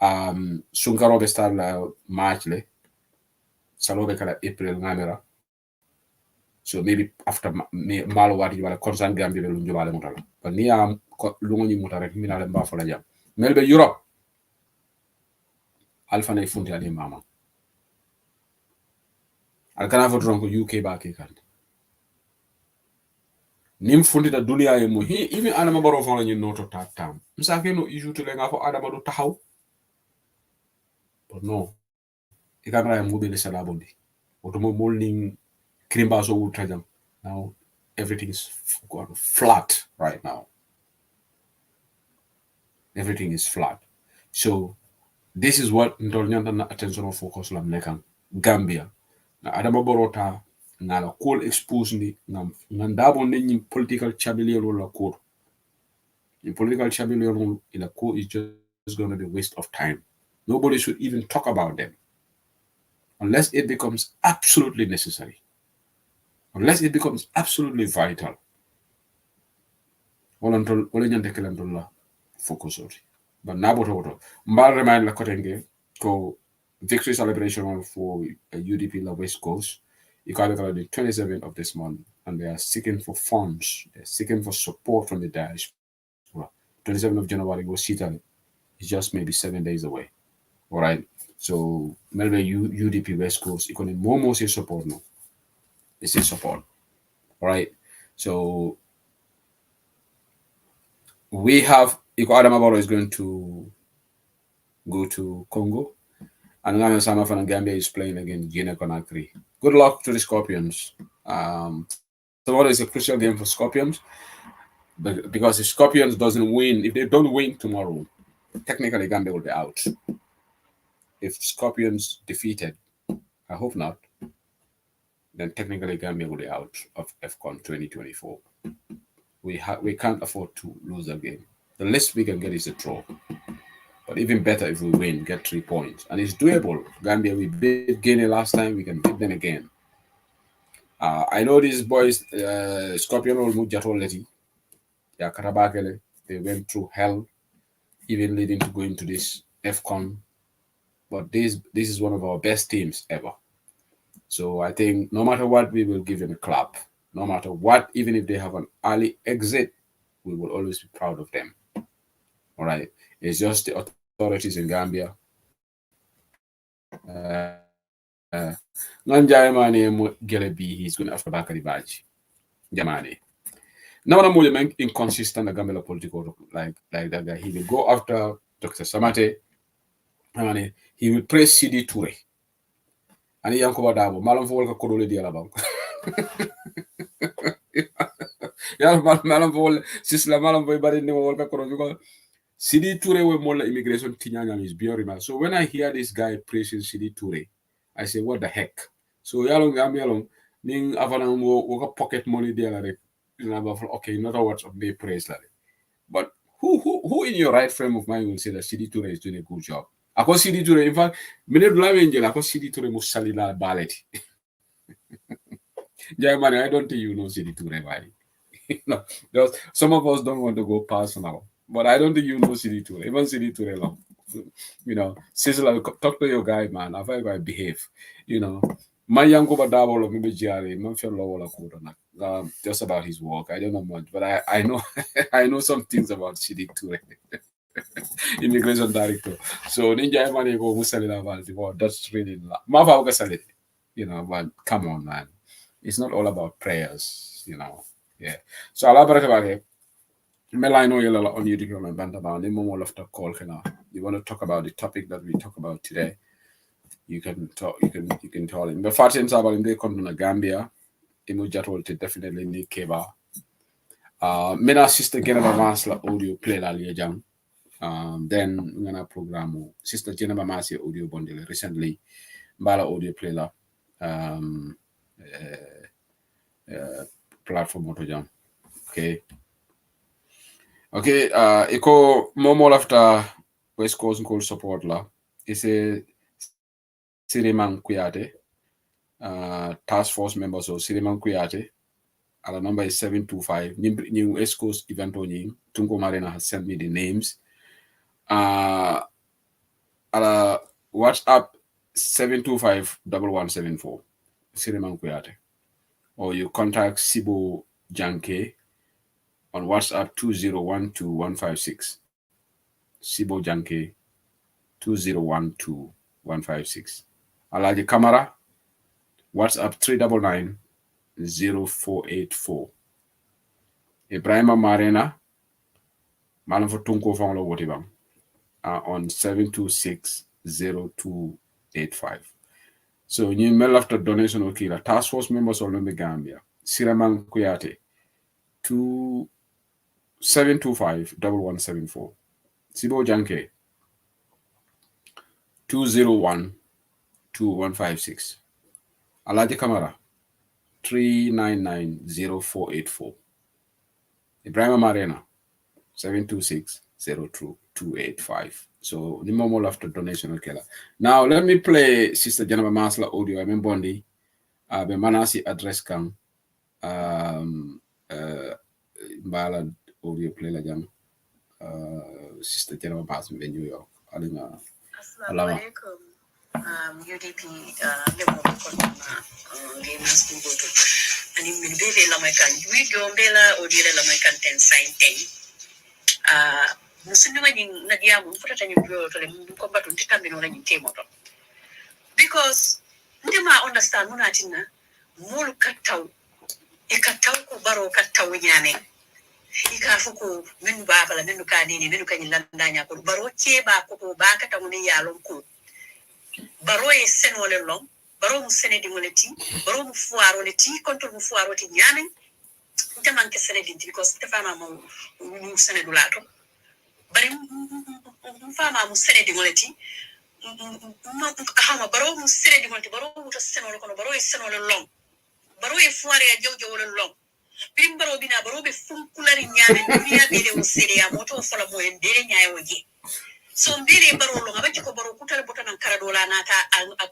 C: Sunkaro be start la March le. Salobe kala April ngamera. So maybe after malo wati wala concern Gambia be lunjo bale mutala. But ni am lungo ni mutara mina le mba fola jam. Melbe Europe. Alpha na ifunti ali mama. Alkana fo dronko UK ba ke kan. Nim fundi da dunia ye mo even Adama Barrow fon la ñu noto ta tam. Msa ke no issue to le nga fo Adama du taxaw. But no. Ikamra ya mobile sala bondi. Otomo molding krimba so ultrajam. Now everything is gone flat right now. Everything is flat. So this is what ndolnyanda na attention of focus lam nekan Gambia. Na Adama Barrow ta na la cool expose ni na ndabo ni political chabelier la court. In political chabelier in a court is just going to be a waste of time. Nobody should even talk about them unless it becomes absolutely necessary. Unless it becomes absolutely vital. Focus on. But naboto mbal remind la kotenge ko victory celebration for UDP la West Coast. You got the 27th of this month, and they are seeking for funds. They're seeking for support from the diaspora. 27th of January was Sitale. It's just maybe 7 days away. All right. So maybe UDP West Coast, you can more say support no. It's a support. All right. So we have Adama Barrow is going to go to Congo, and Ngame Sama from Gambia is playing against Guinea Conakry. Good luck to the Scorpions. Tomorrow is a crucial game for Scorpions, but because if Scorpions doesn't win, if they don't win tomorrow, technically Gambia will be out. If Scorpions defeated, I hope not, then technically Gambia will be out of AFCON 2024. We can't afford to lose a game. The least we can get is a draw. But even better if we win, get 3 points. And it's doable. Gambia, we beat Guinea last time. We can beat them again. I know these boys, Scorpion or Mujato Leti, Karabakele, they went through hell, even leading to going to this AFCON. But this is one of our best teams ever. So I think no matter what, we will give them a clap. No matter what, even if they have an early exit, we will always be proud of them. All right. It's just the authorities in Gambia. Nanjayamane Gelebi, he's going after Bakari Baji. Jamani. Now I'm more inconsistent Gambia political like that guy. He will go after Dr. Samate. He will praise CD Toure. And he yanko badabo. Malam fo wolka kodole di alabang. Ya malam fo sisla malam fo bari ni wolka kodole because CD Toure we mola immigration tinyanga is beyond remark. So when I hear this guy praising CD Toure, I say what the heck. So yalong yalong ning avana mo pocket money there like okay, not a words of they praise like. But who in your right frame of mind will say that CD Toure is doing a good job? Ako CD Toure, in fact, mene dula angel ako CD Toure musalila ballet. Germany, I don't think you know CD Toure, right? No, some of us don't want to go personal, but I don't think you know CD Toure. Even CD Toure, long. Sizzle, talk to your guy, man. I've got to behave. My young Badabo, maybe Jerry, just about his work. I don't know much, but I know I know some things about CD Toure. Immigration director. So Ninja Money go Musalina Valdi. Wow, that's really Mava Gasali. But come on, man. It's not all about prayers, Yeah. So I'll about it. Melino Yellow on YouTube and Bandaba, the more of the call. You want to talk about the topic that we talk about today? You can talk. You can tell him. The fact is about him. They come to Gambia. Imujato definitely need Keba. Mena sister Geneva Masla audio play la liajang. Then we're gonna program sister Geneva Masi audio bundle recently. Bala audio play la platform auto jam. Okay. Iko momo after West Coast call support la. It's a Siriman Kuyate. task force members so Siriman Kuyate. Our number is 725. New West Coast event on Tungo Marina has sent me the names. Our WhatsApp 725-1174. Siriman Kuyate. Or you contact Sibo Janke on WhatsApp 2012156. Sibo Janke 2012156. Alaji Kamara WhatsApp 399-0484. Ibrahima Marena Malam for Tunko Fonglo Wotibam on 726-0285. So you mail after donation okila task force members all the Gambia. Siraman Kuyate 725-1174. Sibo Janke 2012156. Alaji Kamara 399-0484. Ibrahima Marena 726-0285. So the more after donation okela. Now let me play Sister Jennifer Masla audio. I mean Bondi. Be manasi address kam mbala audio play la jam. Sister Jennifer Masla in New York. Alina.
E: Assalamu alaikum. UDP memo ko na games ko to. Ani min bebe la mai kan video mbela audio la mai kan ten sign ten. Musundi wani na dia mu futa tanyi bio to le ko batu tikambe no la ni temo to. Because ndema understand muna tinna mul kattaw e kattaw ko baro kattaw nyane. Ika fuko menu baba la menu kanini menu kanyi landanya ko baro cheba ko ba kataw ni yalon ko. Baro e senole long baro mu sene di moleti baro mu fuaro le ti control mu fuaro ti nyane. Ndema nke sene di because stefana mo mu sene do lato. Bari mfama mu sene di moleti hama baro mu sene di moleti baro mu to sene kono baro e sene long baro e fuare ya jojo wala long birim baro bina baro be funkulari nyaane dunia bele mu sene ya moto fala mo en bele nyaaye woje so mbele baro long abaji ko baro kutale botana karadola nata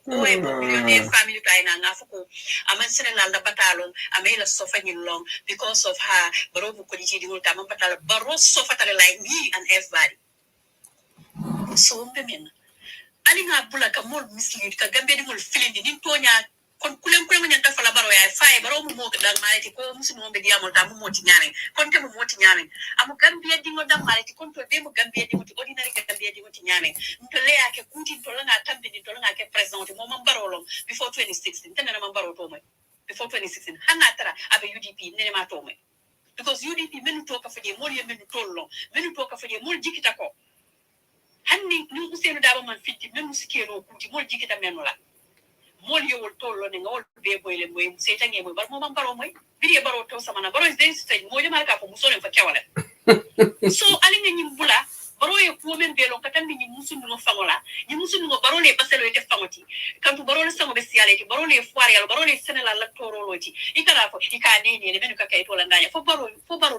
E: ko e millionaire family to ayna ngafuko aman sene landa batalon amela sofa ni long because of her baro bu ko di di multa man batala baro sofa tale like me and everybody so mbemen ali nga bula ka mol mislead ka gambe di mol filindi nin tonya kon kulem nyanta fala baro ya fay baro mu mo dal malati ko musu mo be diamol ta mu moti nyane kon te mu moti nyane amu gambe di ngo dam malati kon to be mu gambe di moti ordinary gambe di moti nyane to le yake kuti to langa tambe ni to langa ke president mo man baro long before 2016 tenena man baro to mai before 2016 hanna tara abe UDP nene ma to mai because UDP menu to ka faje mol ye menu tollo menu to ka faje mol jikita ko hanni ni usenu daba man fitti menu sikeno kuti mol jikita menu la mol yowol tollo ne ngol be boyle moy setange moy bar mo man baro moy biri baro to samana baro is this stage mo jama ka ko musole fa kewale so ali ne nyimbula baro e ko men be lon katambi ni musundu no fangola ni musundu no baro le baselo e te fangoti kantu baro le sango be sialeti baro le foire yalo baro le senela la toroloti ikara fo ikane ne menu ka kay to la nganya fo baro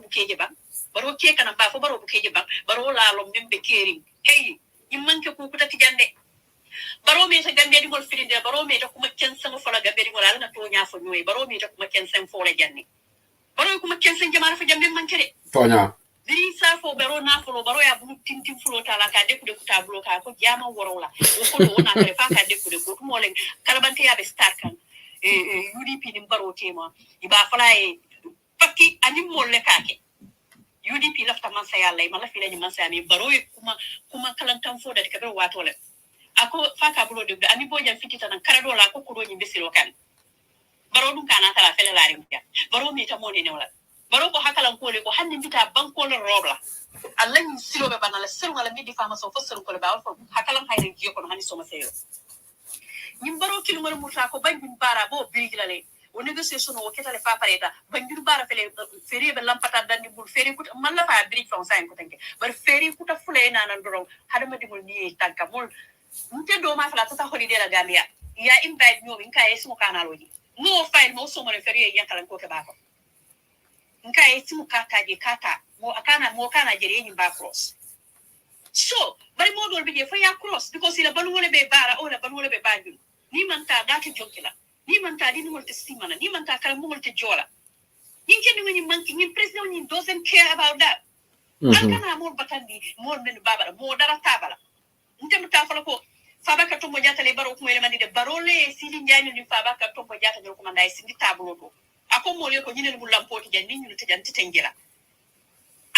E: bu keje ba baro ke kana ba fo baro bu keje ba baro la lo membe kering hey immanke ko kutati jande baro me ta gande di gol filinde baro me ta kuma kensan fo la gambe di gol ala na to nya fo nyoy baro me ta kuma kensan fo la janni baro kuma kensan jamaara fo jambe mankere
C: to nya
E: diri sa fo baro na fo baro ya bu tintin fo ta la ka de ku tablo ka ko jama worola o ko do na tele fa ka de ku ko mo len kalabante ya be star kan UDP ni baro tema iba fala e fakki ani mo le kake UDP lafta man sa yalla e mala fi la ni man sa mi baro e kuma kalantan fo da ka be wato le ako faka bulo de ami bojan fitita nan karado la ko kuro nyimbe siro kan baro dum kana tala fele la rimya baro mi ta moni ne wala baro ko hakalan ko le ko hande bita banko le robla allah ni siro be banala siro wala mi di fama so fo siro ko le ba hakalan hayre jiyo ko hani so ma sero nyim baro kilo mara muta ko banjum bara bo bigilale o négociation o ketale fa pareta banjum bara fele feri be lampata dandi bul feri kut malla fa brik fa sa en ko tanke bar feri kuta fule nanan doron hadama dimul ni tanka mol nte do ma fala tata holiday la Gambia ya invite nyomi nka yesu kana loji no file mo so mo referi ya kala ko ke ba ko nka yesu kata je kata mo kana jere yin ba cross so bari modol bi je fa ya cross because ila balu wala be bara o la balu wala be banjul ni man ta dati jonkila ni man ta di ni molte simana ni man ta kala molte jola yin ken ni manki ni president ni doesn't care about that alkana mo batandi mo men babala mo dara tabala ntem ta fala ko fabaka to mo jata le baro ko mele mandi de barole sili njani ni fabaka to mo jata ko manda sindi tablo do ako mo le ko nyine mu lampoti jan ni ñu tajanti tengira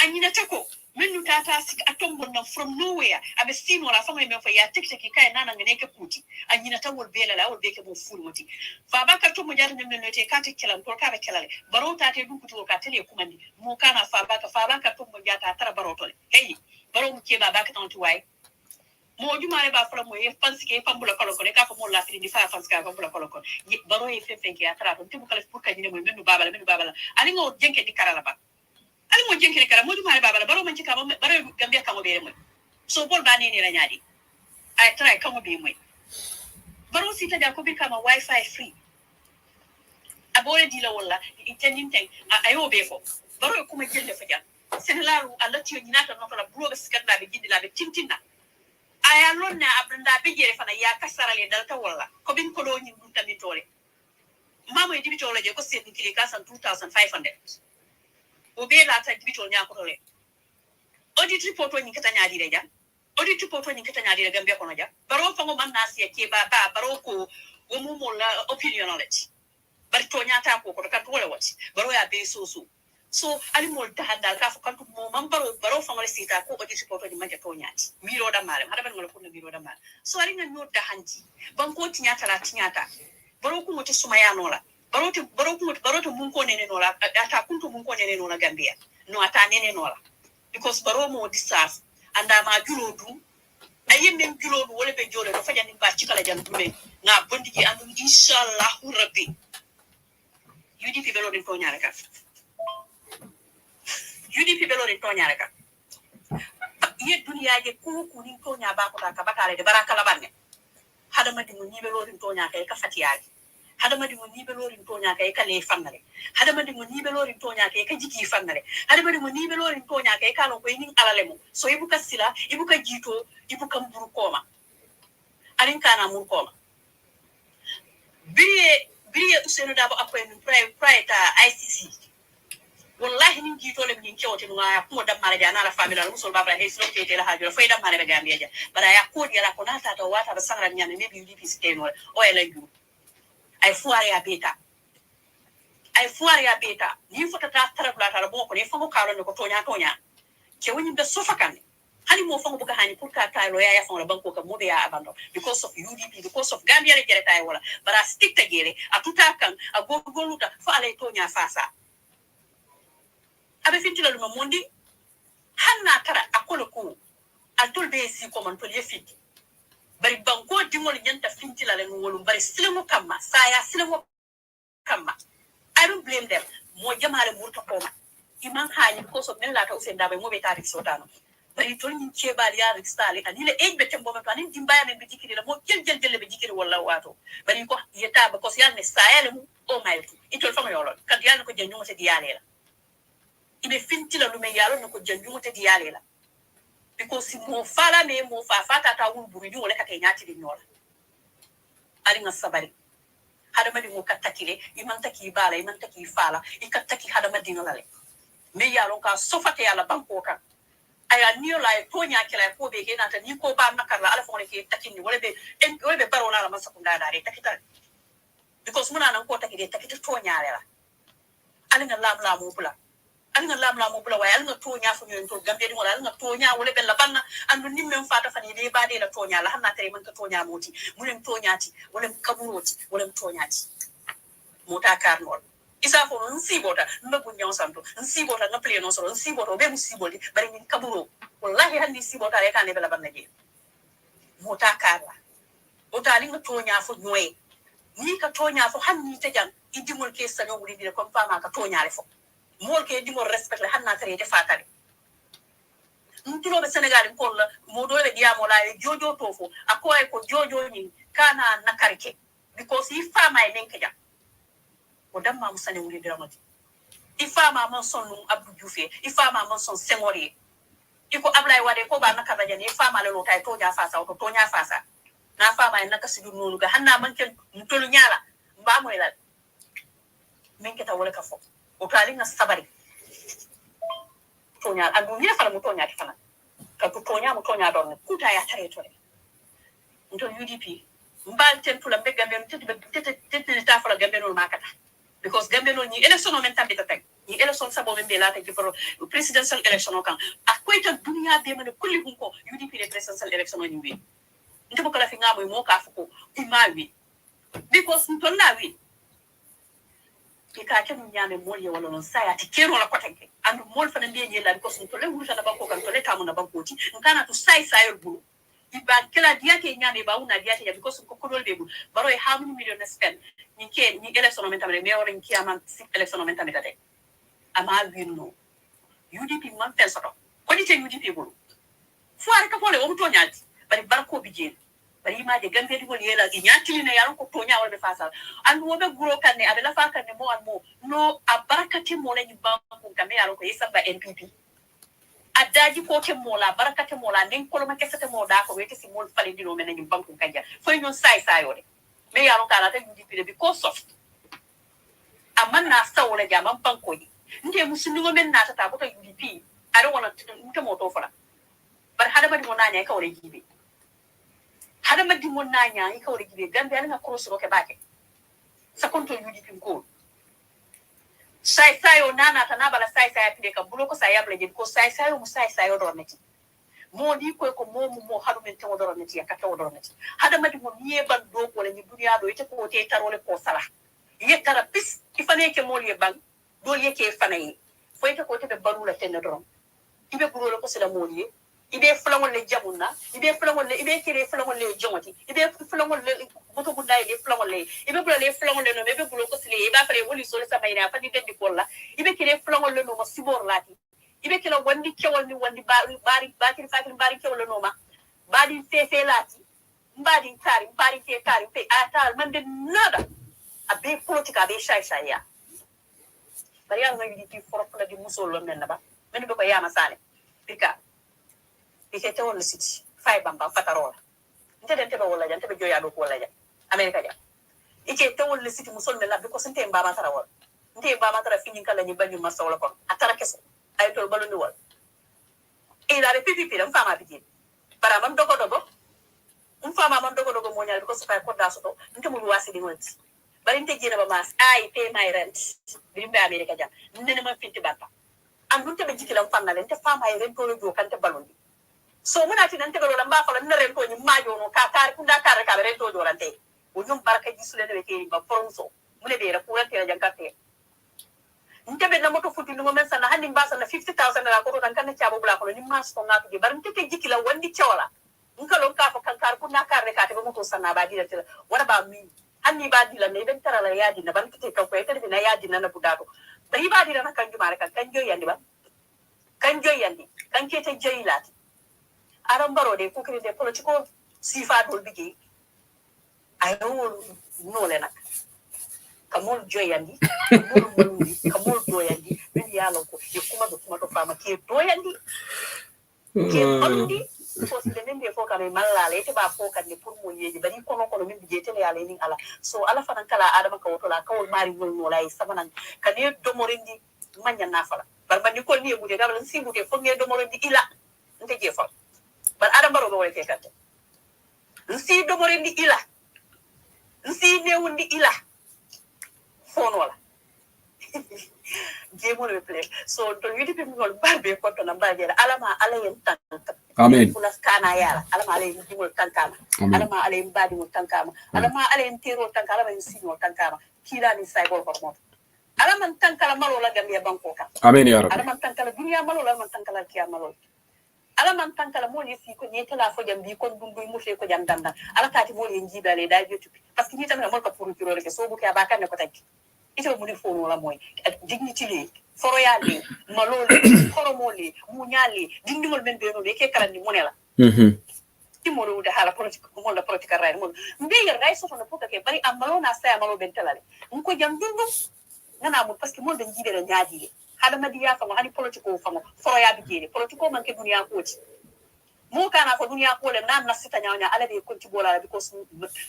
E: anyina tako menu tata sik atombo na from nowhere abe sino la fama me fa ya tiktok kai nana ngene ke kuti anyina tawol bela la wol beke mo fulmoti fa baka to mo jata nyamne te kati kelan ko ka be kelale baro tate du kutu ka tele kumandi mo kana fa baka to mo jata tara baro tole hey baro mu ke baba ka tantu wai mo jumare ba fra mo e fansi ke pambula kolo ko ka fa mo la fini fa fansi ka pambula kolo ko baro e fefe ke atara to tibu kala pour ka nyine mo menu babala ani ngo jenke di karala ba ali mo jenkere kara mo jumare babala baro man cika baro gambia kamo be mo so bol ba ni la nyaadi ay try kamo be mo baro sita da ko be kama wifi free abore di la wala intending thing ayo be ko baro ko ma jelle fa jam senelaru allati yo nyinata no kala bulo be sikanda be jindi la be tintina aya lonna abranda be jere fana ya kasarale dal ta wala ko bin ko do nyi dum tamitore mamo e dibitole je ko sen kili kasan 2500 obe la ta dibitol nya ko tole audit report woni kata nya dire ja audit report woni kata nya dire gambe ko no ja baro fango man nasi ke baba baro ko wo mu mo la opinion knowledge bari to nya ta ko kan to wala wati baro ya be so ali mo da handa ka fa kan to mo man baro fango sita ko audit report woni man to nyati miro da male hada ban ngol ko no miro da male so ali na no da hanji ban ko tinya ta baro ko mo to suma ya no la baroto mun ko nene nola ata kunto mun ko nene nola gambia no ata nene nola because baro mo disaf anda ma julodu ayembe julodu wala be jole do fajani ba cikala jam dume na bondiji andu inshallah rabbi UDP belo den to nyaare ka UDP belo den to nyaare ka ye duniya je ku ni to nya ba ko ka bakale de barakala banne hada madi mo ni belo den to nyaaka ka fatiyali hada madi mo ni be lorin tonya kay kale fannale hada madi mo ni be lorin tonya kay ka jiki fannale hada madi mo ni be lorin tonya kay kala ko nin alale mo so ibuka sila ibuka jito ibuka mburu koma alin kana mur koma biye usenu dabo akoy min private ICC wallahi nin jito le min kewte nga ko dam mara jana la famila musul babra hay so kete la hajo fay dam mara be gambia ja bara ya ko dira ko nata to wata ba sangra nyane ne bi UDP steno o ela yu ay fuare ya beta ni fota ta tarabla ta bo ko ni fango karo ko tonya ke woni be sofakan hani mo fango buka hani pour ka ta lo ya fango banko ka mo be ya abando because of UDP because of Gambia le jere tay wala bara stick ta jere atuta kan a goluta fa ale tonya fasa abe fitila lu mondi hanna tara akolo ko adul be si ko man to le fit bari banko dingol nyanta fintila le ngolum bari silemo kamma saya silemo kamma I don't blame them mo jamale murta koma iman hani because of men la ta usenda be mo be tarik sotano bari to ni cebal ya rikstali ani le ejbe tembo me panin dimbaya men be jikiri la mo jel be jikiri wala wato bari ko yeta ba ko sial ne saya le o maytu itol fama yolo kad yalla ko jenjuma te diyale la ibe fintila lu me yalo ko jenjuma te diyale la because mo fala me mo fa fata ta wul buru wala ka nyati di nola ali nga sabari hada madi mo katakile iman taki bala iman taki fala ikataki hada madi ngale me yalo ka sofate yala banko kan aya niyo la ko nya kila ko be ke nata ni ko ba nakala ala fo ke takini wala be barona la masakunda dare takita because muna nan ko takide takita to nya la ali nga lam mo bula alga lam mo bula way alga to nya fu ñu to gambe di wala alga to nya wala be la banna andu nimme fata fani de ba de la to nya la hanna tay man ka to nya moti munem to nyati wala kaburoti wala to nyati mota karnol isa fo nsi bota mbagu nyaw santo nsi bota na play no so nsi bota be nsi boli bari min kaburo wallahi handi nsi bota re kan be la banna je mota karla ota linga to nya fu ñoy ni ka to nya fu hanni tajan idimol ke sanyo wuri dire comme fama ka to nya le fo mol ke dimo respect la hanna tare te fatale ntulo be Senegal ko la mo do be diamo la jojo tofo akoy ko jojo ni kana nakarike because if fama e nenke ja o damma musane wuri dramati ifama man sonu Abdou Dioufé ifama man son Senghori iko ablay wade ko ba nakaba jani ifama le lotay to nya fasa o to nya fasa na fama e nakasidu nonu ga hanna man ken ntolu nyala mba mo kali nga sabari tonya andu ni fala mu tonya fana ka tonya don kuta ya tare tore ndo UDP mbal ten pula be gambe tete ta fala gambe no makata because gambe no ni election o men tabita tek ni election sabo men be la tek for presidential election o kan akoita dunia be man kulli ko UDP le presidential election o ni wi ndo ko la fi ngamo mo ka fuko imawi because ntonna wi ika kenu nyame mol ye wala non saya ti kero la kotenke andu mol fa ndie ni la because ntole wuta na banko kan tole tamu na bankoti nkana tu sai bulu iba kila dia ke nyame ba una dia te because ko kodol bebu baro e how many million spend ni election o mentamere me orin ki aman election o mentamere de ama winno UDP man pensato ko ni te UDP bulu fuare ka pole o mto nyati bari barko bijeni bari ma de gambe di wol yela gi nyati ne yaron ko tonya wala be fasal and wo be guro kanne abela fa kanne mo an mo no abarakati mo le ni banko kame yaron ko yesamba NPP adaji ko ke mo la barakati mo la nen ko ma kesete mo da ko wete si mo fali di no men ni banko kanja fo ñon sai yore me yaron kala ta UDP de because of amanna sawole jama banko yi nde musunu ngo men na ta ko UDP I don't want to mo to fara bar hada ba di mo nanya ka wore jibe hada maddi mon nanya yi kawre gibe gambe ala cross roke baake sakonto UDP ko sai o nana tanaba la sai apide ka bulo ko sai yable je ko sai o mu sai o dorneti mo di ko mo hadu men tawo dorneti ya ka tawo dorneti hada maddi mo miye ban do ko le ni duniya do ite ko te tarole ko sala ye tara pis ifane ke mo le ban do ye ke fanayi fo ite ko te be barula ten doron ibe bulo ko sala mo ye ibe flangol le jamuna ibe flangol le ibe kire flangol le jongoti ibe flangol le boto bunda ile flangol le ibe bula le flangol le no ibe bulo ko sile ibe fale woli sole sa bayna fadi dendi kolla ibe kire flangol le no mo sibor lati ibe kila wandi kewol ni wandi bari fakir bari kewol no ma badi fefe lati mbadi bari ke kari pe ata man de nada abe politika be shay ya bari ya ngi di forfla di musolo men na ba men do ko yama sale pika ike te wol city fay bamba fatarola nte den tebe wala jan tebe joya do ko wala jan america ja ike te wol city musol me labbi ko sente mbaba tarawol nte mbaba tara fini kala ni banyu masawla kon atara keso ay tol baloni wol e la PPP dam fama bidi para man dogo fama man dogo mo nyaal ko so fay ko da soto nte mu wasi di wonti bari nte jina ba mas ay pay my rent bi mbe america ja nene ma fitti banta am dunte be jikilam fanna len te fama ay rent ko do kan te baloni so muna ti nan tegalo lamba fa na rento ni majo no ka kunda kare ka rento do rante o nyum baraka jisule ne ke ba pronso mune be ra kurante na jankate nte be na moto futi no men sana handi mbasa na 50,000 na ko tan kan chabo bula ko ni mas ko ngatu bar nte te jikila wandi chola ngalo ka fa kan kunda kare ka te ba moto sana ba dira tela wala ba mi anni ba dila ne ben tara la yadi na ban te ka ko ete na yadi na budato tayi ba dira na kan jumare kan joyandi ba kan joyandi kan ke te joyilati aram baro de ko kire de political sifa dol bigi ayo no le nak kamol joyandi kamol doyandi ben yalo ko e kuma do fama ke doyandi ke andi ko se de nde fo kame mallale te ba fo kan ni pour mo yeji bari kono min bigi te yale ni ala so ala fanan kala adama ka woto la kawol mari wol no lay samanan kane do morindi manya nafala bar bandi ko ni bude gabal si bude fo nge do morindi ila nte je fo bar adam baro wala ke kante nsi do morindi ila nsi newundi ila phone wala jemo le play so to yidi pe ngol barbe ko to namba jera alama alayen tanka
C: amen
E: kula kana yala alama alayen ngol tankama alama alayen badi ngol tankama alama alayen tero tankama alama nsi ngol tankama kila ni sai gol ko mo alama tankala malo la gambia banko ka
C: amen ya rabbi
E: alama tankala dunya malo la man tankala kiya malo ala man tankala mo ni fi ko ni tala fo jam bi kon dundu mu fe ko jam dandan ala kati mo ni jibale da jotu parce que ni tamina mo ko pour turo ke so bu ke ba kan ko tak ito mo ni fo no la moy dignity le foroyale malole horomole munyale dindingol men be no be ke kala ni monela ti mo do da hala politique mo la politique ray mo mbe yer ray so no pota ke bari amalo na sa amalo ben talale ko jam dundu ngana mo parce que mo den jibele nyaadi hada madiya fa hani politiko fa foroya bi jere politiko man ke duniya ko ci mo kana ko duniya ko le nan nasita nyawnya ala be ko ci bola because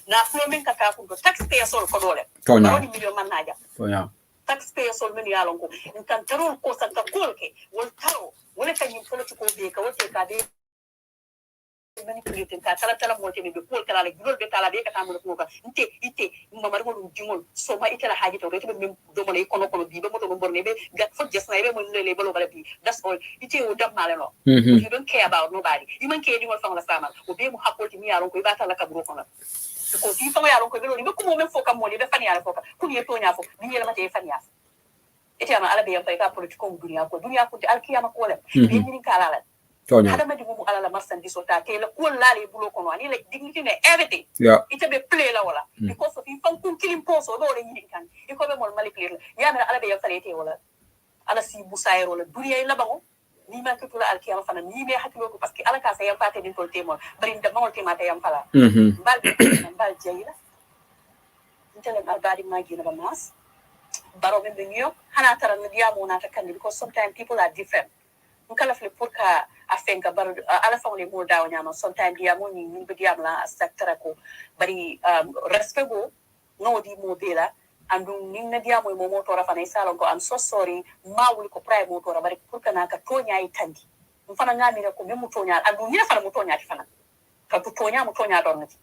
E: na flow min ka ka ko tax pay sol ko dole
C: to nya
E: million man naja
C: to nya
E: taxpayer sol men yalon ko en kan tarol ko sa ka kolke wol taro wala kan yim political be ka wote ka be manipulating ka tala mo te be pol kala le gulol be tala be ka tamu ko ka ite mamar mo dingol so ma itala haji to rete be do mo le kono bi be mo to borne be gat fo just na be mo le bolo bala bi that's all ite o dam male no you don't care about nobody you man care dingol fanga sama o be mo hakoti mi yalon ko ba tala ka bro kono ko fi fanga yalon ko be lo ni be ko mo men fo ka mo le be fani yalon fo ka ku ni to nya fo ni yela mate fani yalon ite ama ala be yam ka political dunia ko te alkiyama ko le be ni kala la hada madi mo ala la marchandise o ta ke la ko la le bulo kono ani like dignity and everything ite be play la wala because of ifan kun kilim poso do le ni kan iko be mol manipulate ya mera ala be yam falete wala ala si busayro la dunia la bango ni ma ko la alkiyama fana ni be hakilo ko parce que ala ka sa yam fate din tol temol bari nda mangol temata yam fala bal jeyila intele albadi magi na ba mas baro be nyo hana tara no diamo na ta kan because sometimes people are different nkala fle pour ka afenga baro ala fa le mo daw nyama sometimes diamo ni be diam la secteur ko bari respect go no di mo bela andu ni na diamo mo moto ra fa na salon ko I'm so sorry ma wuli ko pray moto ra bari pour ka na ka tonya itandi mfana ngami ko me mutonya andu ni fa na mutonya tifana ka tutonya mutonya don nati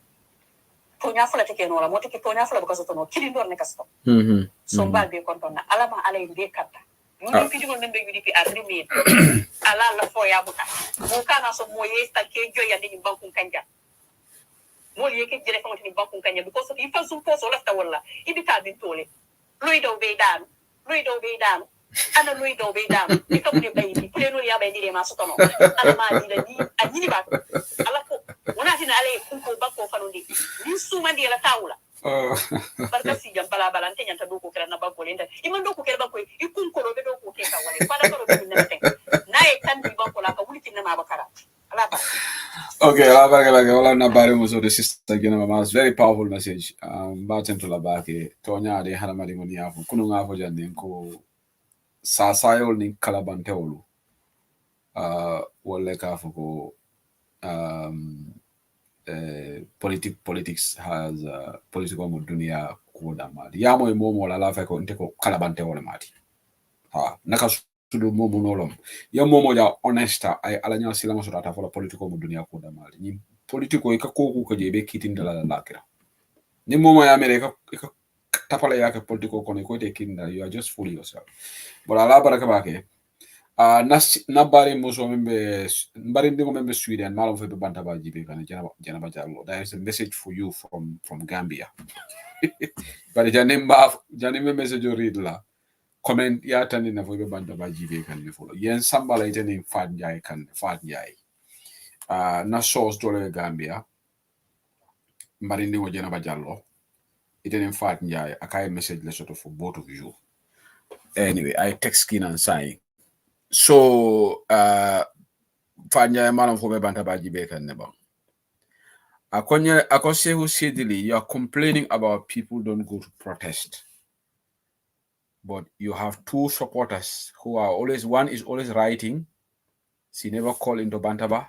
E: tonya fala take no la mo take tonya fala because to no kiri don ne kasto so mbal be kontona alama ala inde katta yuni pidi ngol nembe yudi pi agreement ala la fo ya buta mo kana so mo yesta ke joya ni banku kanja mo yeke jere ko ni banku kanja because if some poso lafta wala ibita bin tole luido be dan ana luido be dan iko ni bayi pule no ya bayi de ma so tono ala ma di la ni anyi ba ala ko wona tina ale kunko bakko fanundi ni suma di la tawula barka si jam bala ante nyanta do ko kera na banko lenda iman do ko kera banko ikun ko be do ko ke ka wale fala ko be na ten na e tan di banko la ka wuli tinna ma bakara ala ba
C: okay ala barka la wala na bare mo so the sister gena mama very powerful message ba tento la ba ke tonya de hala mari ngoni afo kunu ngafo jande ko sa sayol ni kala bantewolu wala ka fo ko politics has political dunia ko da mali yamo e momo la fa ko nteko kala bante wala mati naka sudu momo nolom ya momo ja honesta ay ala nya silama so data for political dunia ko da mali ni politico e ka ko je be kitin de la lakira ni momo ya america ka tapala ya ka political ko ne ko te kinda you are just fooling yourself but ala baraka ba ke na bari muso membe bari ndingo membe Sweden malum fe banta ba jibe kan jana ba jallo there is a message for you from Gambia bari janem message o read la comment ya tani na fe banta ba jibe kan ni folo yen sambala iteni fat jay na source dole Gambia bari ndingo jana ba jallo iteni fat jay akay message le sort of for both of you anyway I text skin and sign so fanya malam fo be banta ba jibe kan ne ba akose who saidly you are complaining about people don't go to protest but you have two supporters who are always one is always writing she never call into bantaba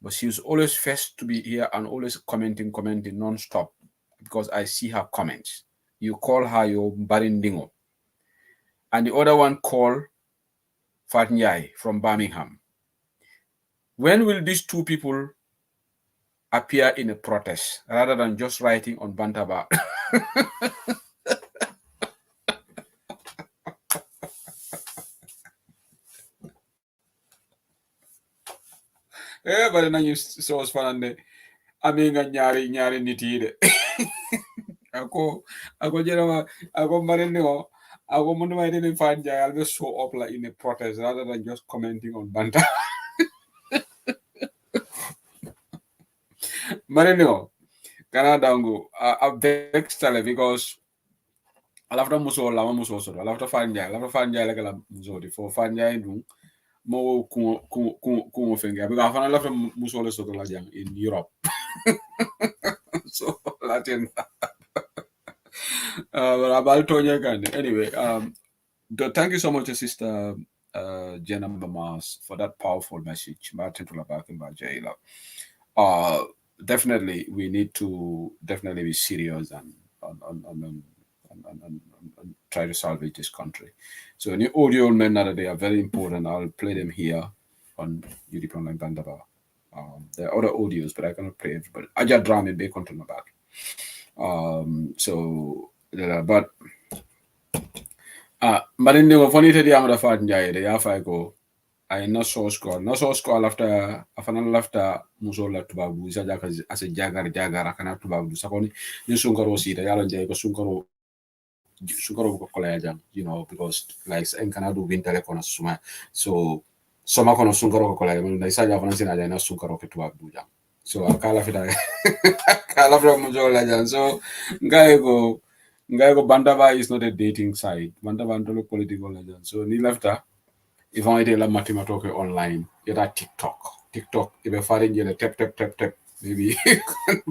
C: but she's always first to be here and always commenting non-stop because I see her comments you call her your barindingo and the other one call Fatnyai from Birmingham. When will these two people appear in a protest rather than just writing on Bantaba? But then you so fun. I mean, nyari nitide. Ako jera ako marino. Ako mundu ma didn't find I'll just show up like in a protest rather than just commenting on Banta. Marino, Kanadango, I've vexed because I love the muso, lama muso, I love to find like a muso for find mo kumo finger because I love the muso in Europe. So Latin. Anyway, thank you so much, Sister Jenna Mamas, for that powerful message. Definitely, we need to be serious and try to salvage this country. So the audio men they are very important. I'll play them here on YouTube Online Bandaba. There are other audios, but I cannot play everybody. I just drama and bacon to my back. But in the funny thing, I'm the fat guy. The I go. I not so score after musola tubabu isaja as a jagar akana tubabu sakoni ni sunkaro si da yalan jay ko sunkaro ko kolaya because like en kana do winter ko suma so soma kono sunkaro ko kolaya man isaja fana sina na sunkaro ko tubabu jam so akala fita kala from musola jam so ngai go Bandava is not a dating site. Bandava is political legend. So ni lefta if I tell a mathematical online, get a TikTok. If you're finding you tap, maybe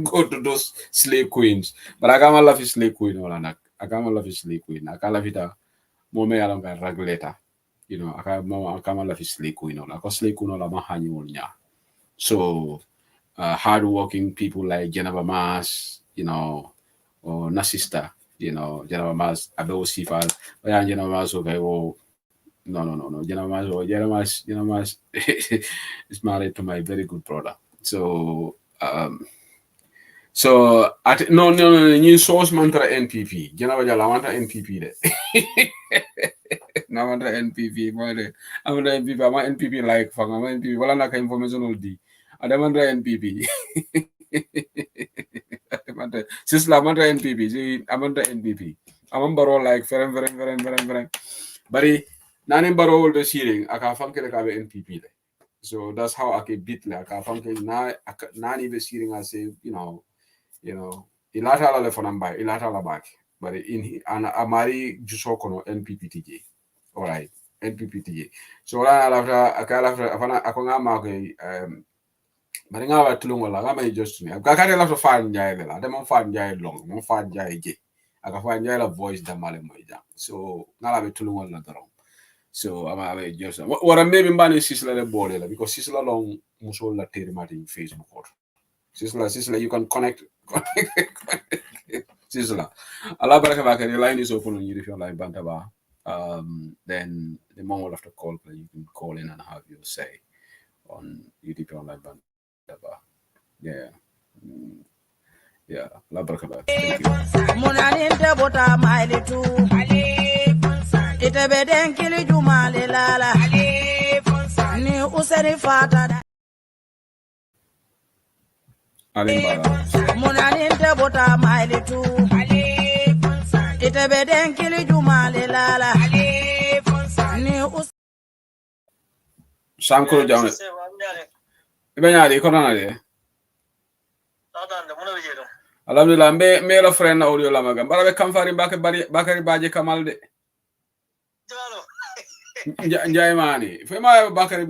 C: go to those slave queens. But I can't love his slave queen or I can't love his slave queen. I can't love it a moment along a regulator. I can't love his slave queen or like a slave queen or a mahani. So hardworking people like Geneva Mas, or Nasista, Geneva Mas, Abel Sifal, Geneva Mas, okay, well, no. Janamas is married to my very good brother. So new source mantra NPP. Janawajala want NPP de. Na want NPP boy. I'm NPP. I'm NPP like fang. I'm NPP. Wala na ka information all di. Ada mantra NPP. Sisla mantra NPP. Si amanda NPP. I'm baro like very. Bari Nanin Baro the hearing, I can function like NPP. So that's how I can beat like I function now. Nani the hearing, I say, Ilata la fonamba, Ilata la back. But in Amari Jusokono NPPTJ. All right, NPPTJ. So I Akonga Marke, Maringa Tulungola, I may just me. I've got a lot of fun jail. I don't find jail long, no fun jail. I can find jail voice the Malamoja. So now I have Tulungola. So I'm just what I'm maybe banning Sisla the border because Sisla long musola terimati in Facebook. Sisla, you can connect Sisla. Allah baraka the line is open on you if you're like Bantaba. Then the mom will have to call, you can call in and have your say on UDP online Bantaba. Yeah. Allah baraka. Thank you.
A: Munaninte bota maili tu. Itebeden kili jumale lala. Ni useni fata da. Munaninte bota maili tu. Itebeden kili jumale lala. Ni useni
C: Sankuru Jam. Ibanyari korana de. Alhamdulillah me la friend na audio la magam. Bara be kamfari bakari baje kamal de. Njay mani fema bakari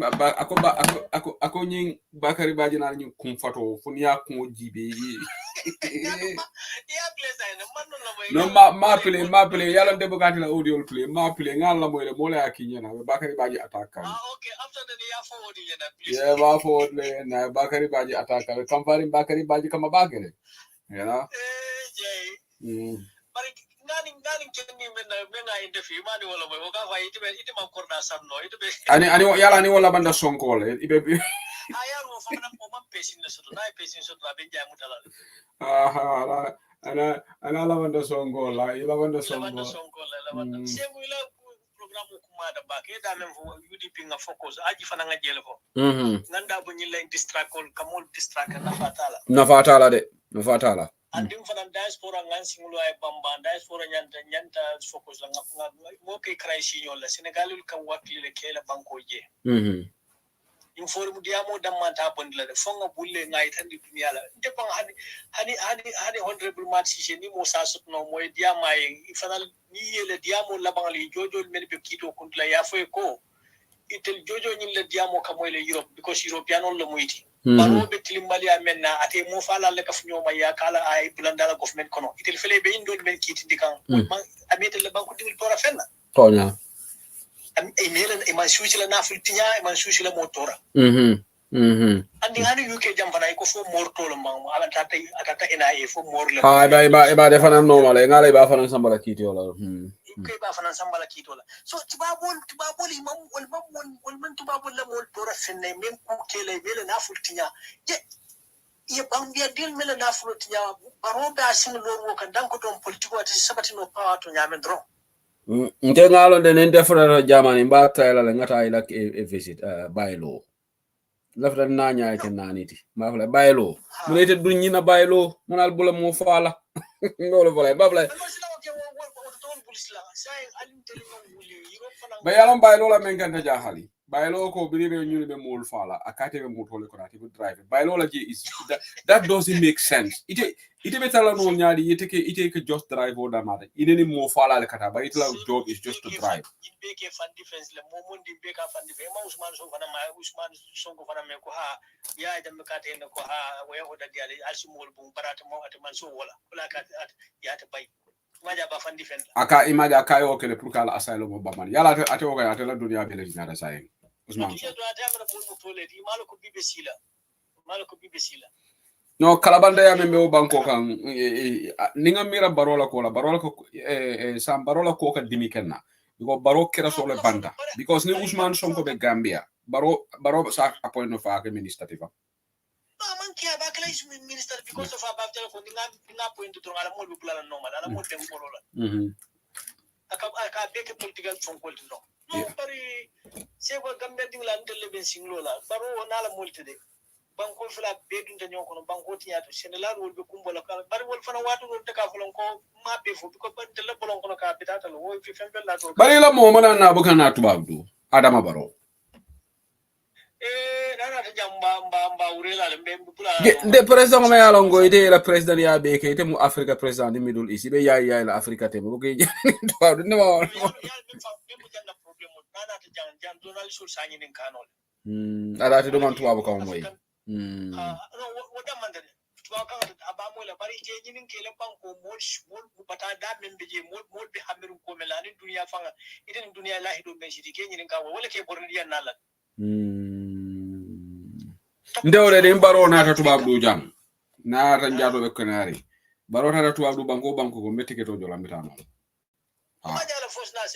C: ako nyin bakari baje na nyin kum fato funya ko jibe no ma play yalla de bugati la audio play ma play ngal la moy le mo la akinya na bakari baje attack
B: okay after the ya forward na please
C: yeah ma forward le na bakari baje attack kam farim bakari baje kama bagere
B: bari ngani kenni men interview mani wala boy ka fa ite ma korda sanno ite be
C: ani yalla ni wala banda sonko le ibe
B: ayaro fa ma pesin na soto be jay mutala
C: ana la banda sonko la ila banda sonko
B: segu ila programme kuma da ba ke da men fo UDP nga focus aji fana nga jele fo nganda bo nyi len distract kamol distract na fatala andim fana diaspora ngan singulu ay bamba diaspora nyanta focus la nga mo ke crisis la Senegal ka wakli le kela banko je inform diamo damanta bondla de fonga bulle ngai tandi dunia la depang hani honorable matsi ni mo sa sutno moy diama e fanal ni yele diamo la bangali jojo men be kito kuntla ya fo ko itel jojo nyin le diamo ka moy le Europe because European on le moyti baro be tilimbali amenna ate mo fala le ka funyo ya kala ay bulandala government kono itel fele be indol men kiti dikan amete le banko dingil tora fenna
C: tonya
B: e melen e man suuci la naful tinya e man suuci la motora andi hani UK jam fana ko fo mortolo mang atata NIA fo morle
C: ba defana normal ngala ba fana sambala kiti wala
B: UK ba fana sambala kiti wala so tibabol imam wal man tibabol la mol dora fenne même ko kele bele na fultinya ye bambia dil mele na fultinya barobe asin lorwo kan danko don politiko ati sabati no power to nyamen dro
C: nte ngalo de nende fura jamani mba tayla la ngata ila e visit baylo lafta nanya ke naniti ma fala baylo munete dunyi na baylo munal bula mo fala ngolo fala babla bayalon baylo la men ganda jahali baylo ko biribe nyuni be mol fala akate be motole ko nati drive baylo la is that doesn't make sense ite betala no nyaadi ite ke just drive o da mata ineni mo fala le kata but itla job is just to drive
B: beke fan defense le momon di beka fan defense ma Usman Sonko fana me ko ha ya jam ka te ko ha we o da diale alsumol bu barata mo atman so wala ka ya ta bay maja ba fan defense
C: aka imaja kayo kele pour kala asylum ba man yala ate o ga ate la dunya be le nyada sayen Usman
B: ko do ate amra mo tole di malo ko bibe sila
C: no kalabanda ya membe o banko kan ninga mira barola ko sam barola ko ka dimi kenna ko baro kera solo banda because ni Usman Sonko be Gambia baro sa appoint no fa ke minister tifa
B: man kia ba kala is minister because of abab telephone ninga point to ngala mo bi plan normal ala mo dem polola aka beke political Sonko no bari se ko Gambia dingla ndele ben singlola baro nala multide banko fila bedun ta nyoko banko tiya to senegal wol be kumbola kala bari wol fana watu wol te ka fulon ko ma be fu ko ban te le bolon ko ka bitata lo wo fi fembe la to
C: bari la mo mana na bukan na tubabdu adama baro
B: nana ta jamba urela le be bula
C: de president ma yalon go ide la president ya be ke ite mu Africa president di Middle East be ya la Africa te mo ke tubabdu ne mo
B: ya me janna problem nana ta jan Donald Sul sanyi nin kanol
C: ada te do man tubabu ka mo yi
B: wada mandane tuwa kan abamo la bari je nyinin ke le banko mol bata da membe je mol be hamirun ko melani duniya fanga iden duniya lahi do be shidi ke nyinin ka wala ke borni yan nala
C: ndewre de baro na ta tubabdu jam na ta njado be kanari baro ta tubabdu banko ko metti ke to jola mitano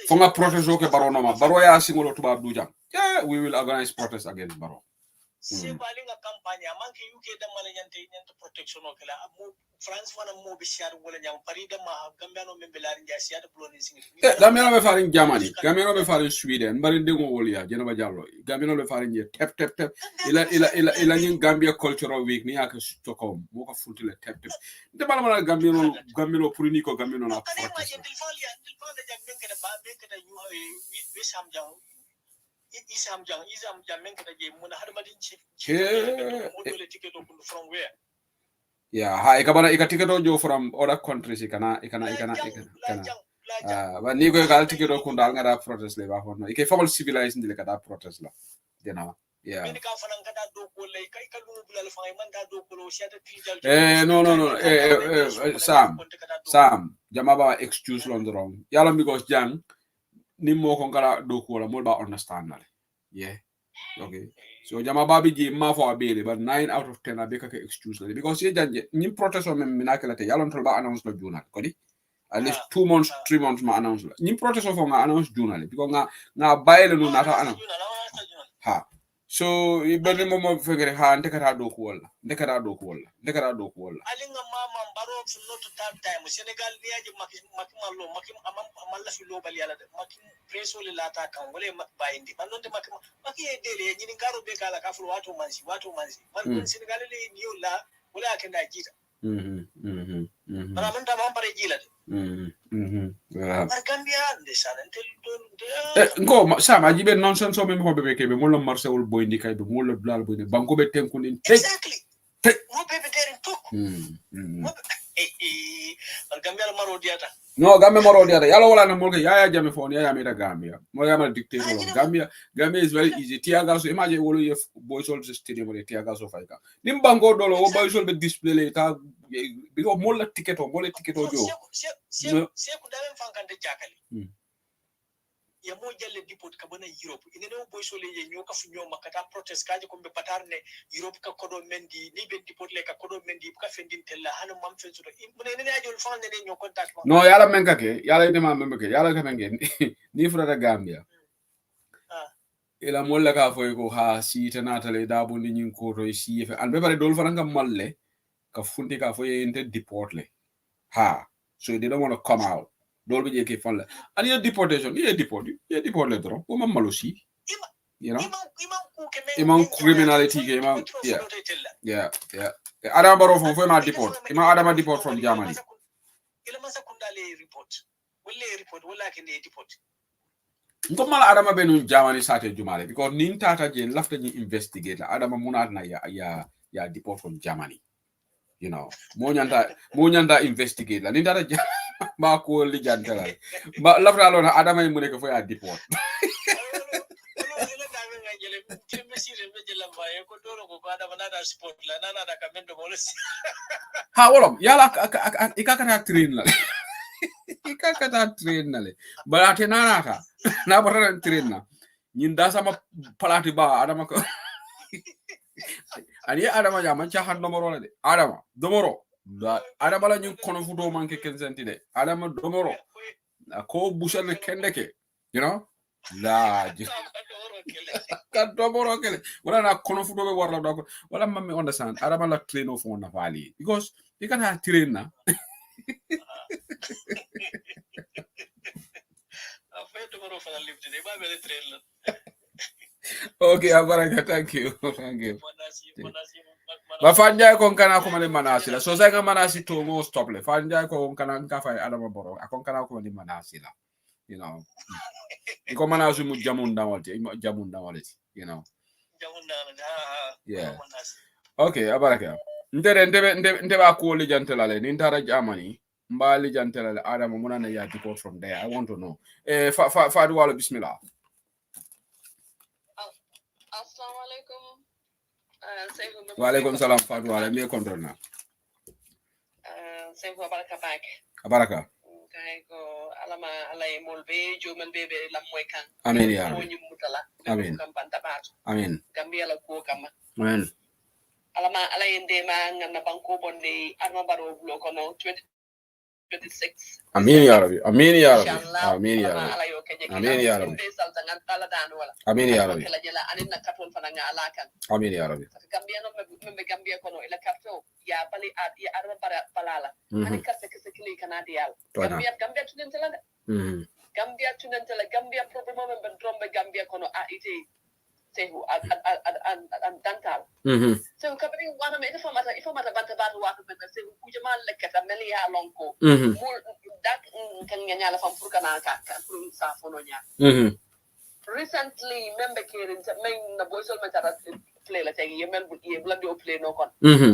C: fonga protest ke baro no ma baro ya singolo tubabdu jam we will organize protest against baro
B: se balinga campagne amanke UK da mala nyante protection o kala mo France wana mo be siar wala nyam pari da ma gambano membe la rinja siar bloni singi
C: gambano be farin Germany gambano be farin Sweden bari de ngo wol ya jeno ba jallo gambano be farin je tep ila nyin Gambia cultural week ni aka Stockholm mo ko fultile tep de bala gambino pour ni ko gambino na protest
B: isam jang men kada je mun har madin ci modole ticket do from where
C: yeah ha ikabana ikatiketo jo from other countries ikana ba ni ko gal tiketo ko dal ngada protest le ba hono ike famol civilized ndile kada protest la dena yeah
B: men ka fanan kada do ko lay kay ka lu bulal fa man da do ko lo shata tijal
C: no sam jama ba excuse londron yalla because jang ni mo ko ngara do ko la mo ba understand na yeah okay so jama babi ji ma fo abele but 9 out of 10 abeka ke excuse la because ye janje ni protest o men minakala te yalon tol ba announce la journal ko di at least 2 months 3 months ma announce la ni protest o fo nga announce journal because nga bayele no nata announce ha so ibani mo fegere ha ndekata do ko wala
B: alinga mama baro not that time Senegal niaje makimalo amalla fi lo bali yala makim preso le lata kan wala mak bayindi man non de maki dele nyini ngaro be kala ka fulu watu manzi man Senegal le niyo la wala akenda jita bara man ta man pare jila Gambia de sanentel
C: ngo sama jibe nonsense o me ko be ke be mo lo marché wol boy ndi kay be mo lo dal boy ne banko be tenkun
B: exactly mo bebe terin tok Gambia maro diata
C: no Gambia maro diata yalla wala na mo ke yaya jame fon yaya meta Gambia mo yama dictator Gambia is very easy tiaga so imagine wolo ye boy sol stadium le tiaga so fayka nim banko dolo o boy sol be display le ta bigo mo la ticket o jo
B: se ku dalen fankante jakali ya mo jalle deport ka bana Europe ine no boy sole ye nyoka fu nyoma kata protest kaje ko be patarne Europe ka kodo mendi ni be deport le ka kodo mendi ka fendin tella hanu mam fen sudo mun ne ajol fa ne ñoo contact
C: no yala men kake yala dema men kake yala ka men ni fura Gambia ila molla ka foy ko ha si tanatale dabu ni nyin ko to si fe an be pare dol fana ngam malle ka funti ka foy inte deport le ha so they don't want to come out dol be je ke fon la and your deportation you deport le dro ko mam malo si you know imam criminality ke imam yeah ada baro fo foy ma deport imam ada ma deport from Germany
B: ila masa kundale report wala ke ne deport
C: Nkomala adama benu Germany sate jumale because nin tata je lafta ni investigate la adama munat na ya deport from Germany you know mo nyanda investigate la nin tata ba ko li jantala ba lafta lo na adama mu nek fo ya deport ha wolom yala ikakata train la ikakata train na le balate nanata na barana train na nyinda sama palati ba adama ko ani adama ya man chahan domoro la de adama domoro adama la ñu kono fudo manke ken senti de adama domoro ko busal kendeke you know la ka domoro kele wala na kono fudo be warla do wala mamme understand adama la train of on na vali because you can have train na okay abaraka thank you ba fanja ko kana ko mali manasi la so sa ga manasi to mo stop le fanja ko kana ka fa adama boro akon kana ko mali manasi la you know iko manasi mu jamunda walti you know yeah okay abaraka ndere ba ko li jantela le ni tara Germany mbali jantela le adama munana ya deport from there I want to know fa wala bismillah
F: assalamu alaikum
C: wa alaikum salam Fatou wala mi control na
F: Seydou baraka bak
C: baraka
F: kay ko alama alay molbe joman bebe lam moy kan
C: amin ya
F: mo ñu mutala
C: amin
F: kam bantabato
C: amin
F: gambia la ko kam
C: amin
F: alama alay ndema ngana banko bonde arma baro blo ko no 2026
C: amin ya rabbi amin ya rabbi amin ya rabbi amin ya rabbi amin ya rabbi
F: kala jela anin na katon fana nga alakan
C: amin ya rabbi
F: gambia no me gambia kono ila karto ya bali ya arba balala anin kase kese kili kanadial gambia tunen tela gambia problem men ben drombe gambia kono a ite sehu an dantal so kabri wana me ifo mata banta batu wa be sehu kujama lekata meli ya lonko mul dak kan nyala fam pour kana ka pour sa fono nya recently member kerin men na boysol mata play la tagi yemen bu ye blandi o play no kon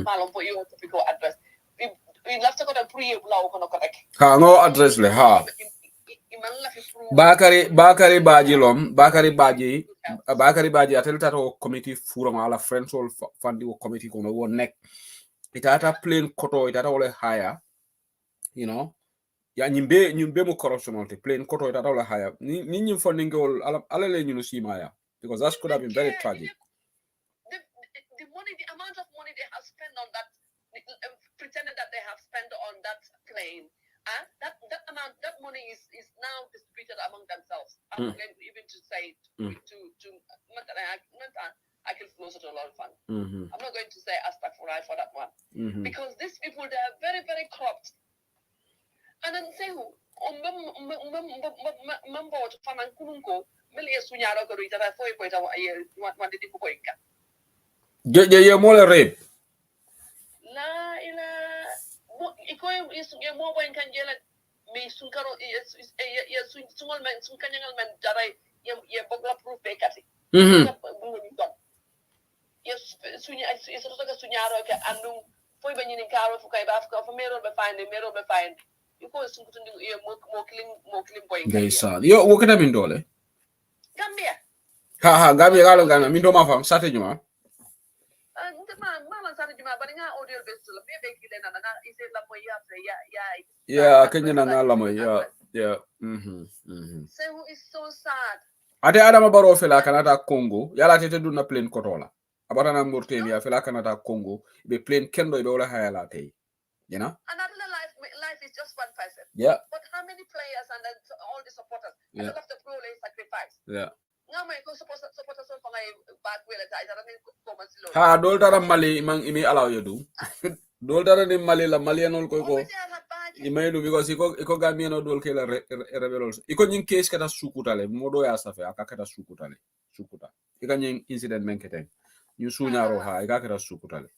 F: malon po yo to address we lafta ko da pour ye blaw kono ko rek
C: ha no address le ha Bakari Baji atelta to committee forum ala friends all fandi o committee kono wo nek itata plain koto itata wala haya you know ya nyimbe mo corruption te plain koto itata wala haya ni nyim funding gol ala le nyunu simaya because that could have been very tragic
F: the money the amount of money they have spent on that pretended that they have spent on that plane that amount, that money is now distributed among themselves. I'm not going even to say I can close it to a lot of fun. I'm not going to say astaghfirullah for that one because these people they are very very corrupt. And then say who member to faman kununko meli sunyaro ko rita foi ko ta wande di ko inka.
C: Je mole rape.
F: La ila iko ye mo boy kan jela mi sun karo ye sungol men sun kanyangal men jaray ye bogla proof be kati ye sunya so to sunyaro ke andum foi be nyini karo fu kay ba fa mero be find iko sun kutundi ye mo clean boy
C: they saw yo wo kada min dole
F: Gambia
C: ha Gambia galo gana min do ma fam sate juma ya kenya na ngala mo ya Yeah.
F: Sehu is so sad.
C: Ate Adama Barrow fela kanata Congo. Yala tete do na plane kotola. Abata na Mauritania fela kanata Congo. Be plane kendo ibe wala hayala tay. You know?
F: Another life is just one person.
C: Yeah.
F: But how many players and then all the supporters?
C: Yeah.
F: And all of the pro sacrifice.
C: Yeah.
F: Supporters on back wheel at
C: Ha dol tara Mali mang imi allow you do. Dol tara ni Mali la Malianol ko imaidu because iko Gambian dol ke la rebels. Iko nyin case kata sukutale modo ya safe akakata sukutale. Sukuta. Ika nyin incident menketen. You sunyaro ha ikakata sukutale.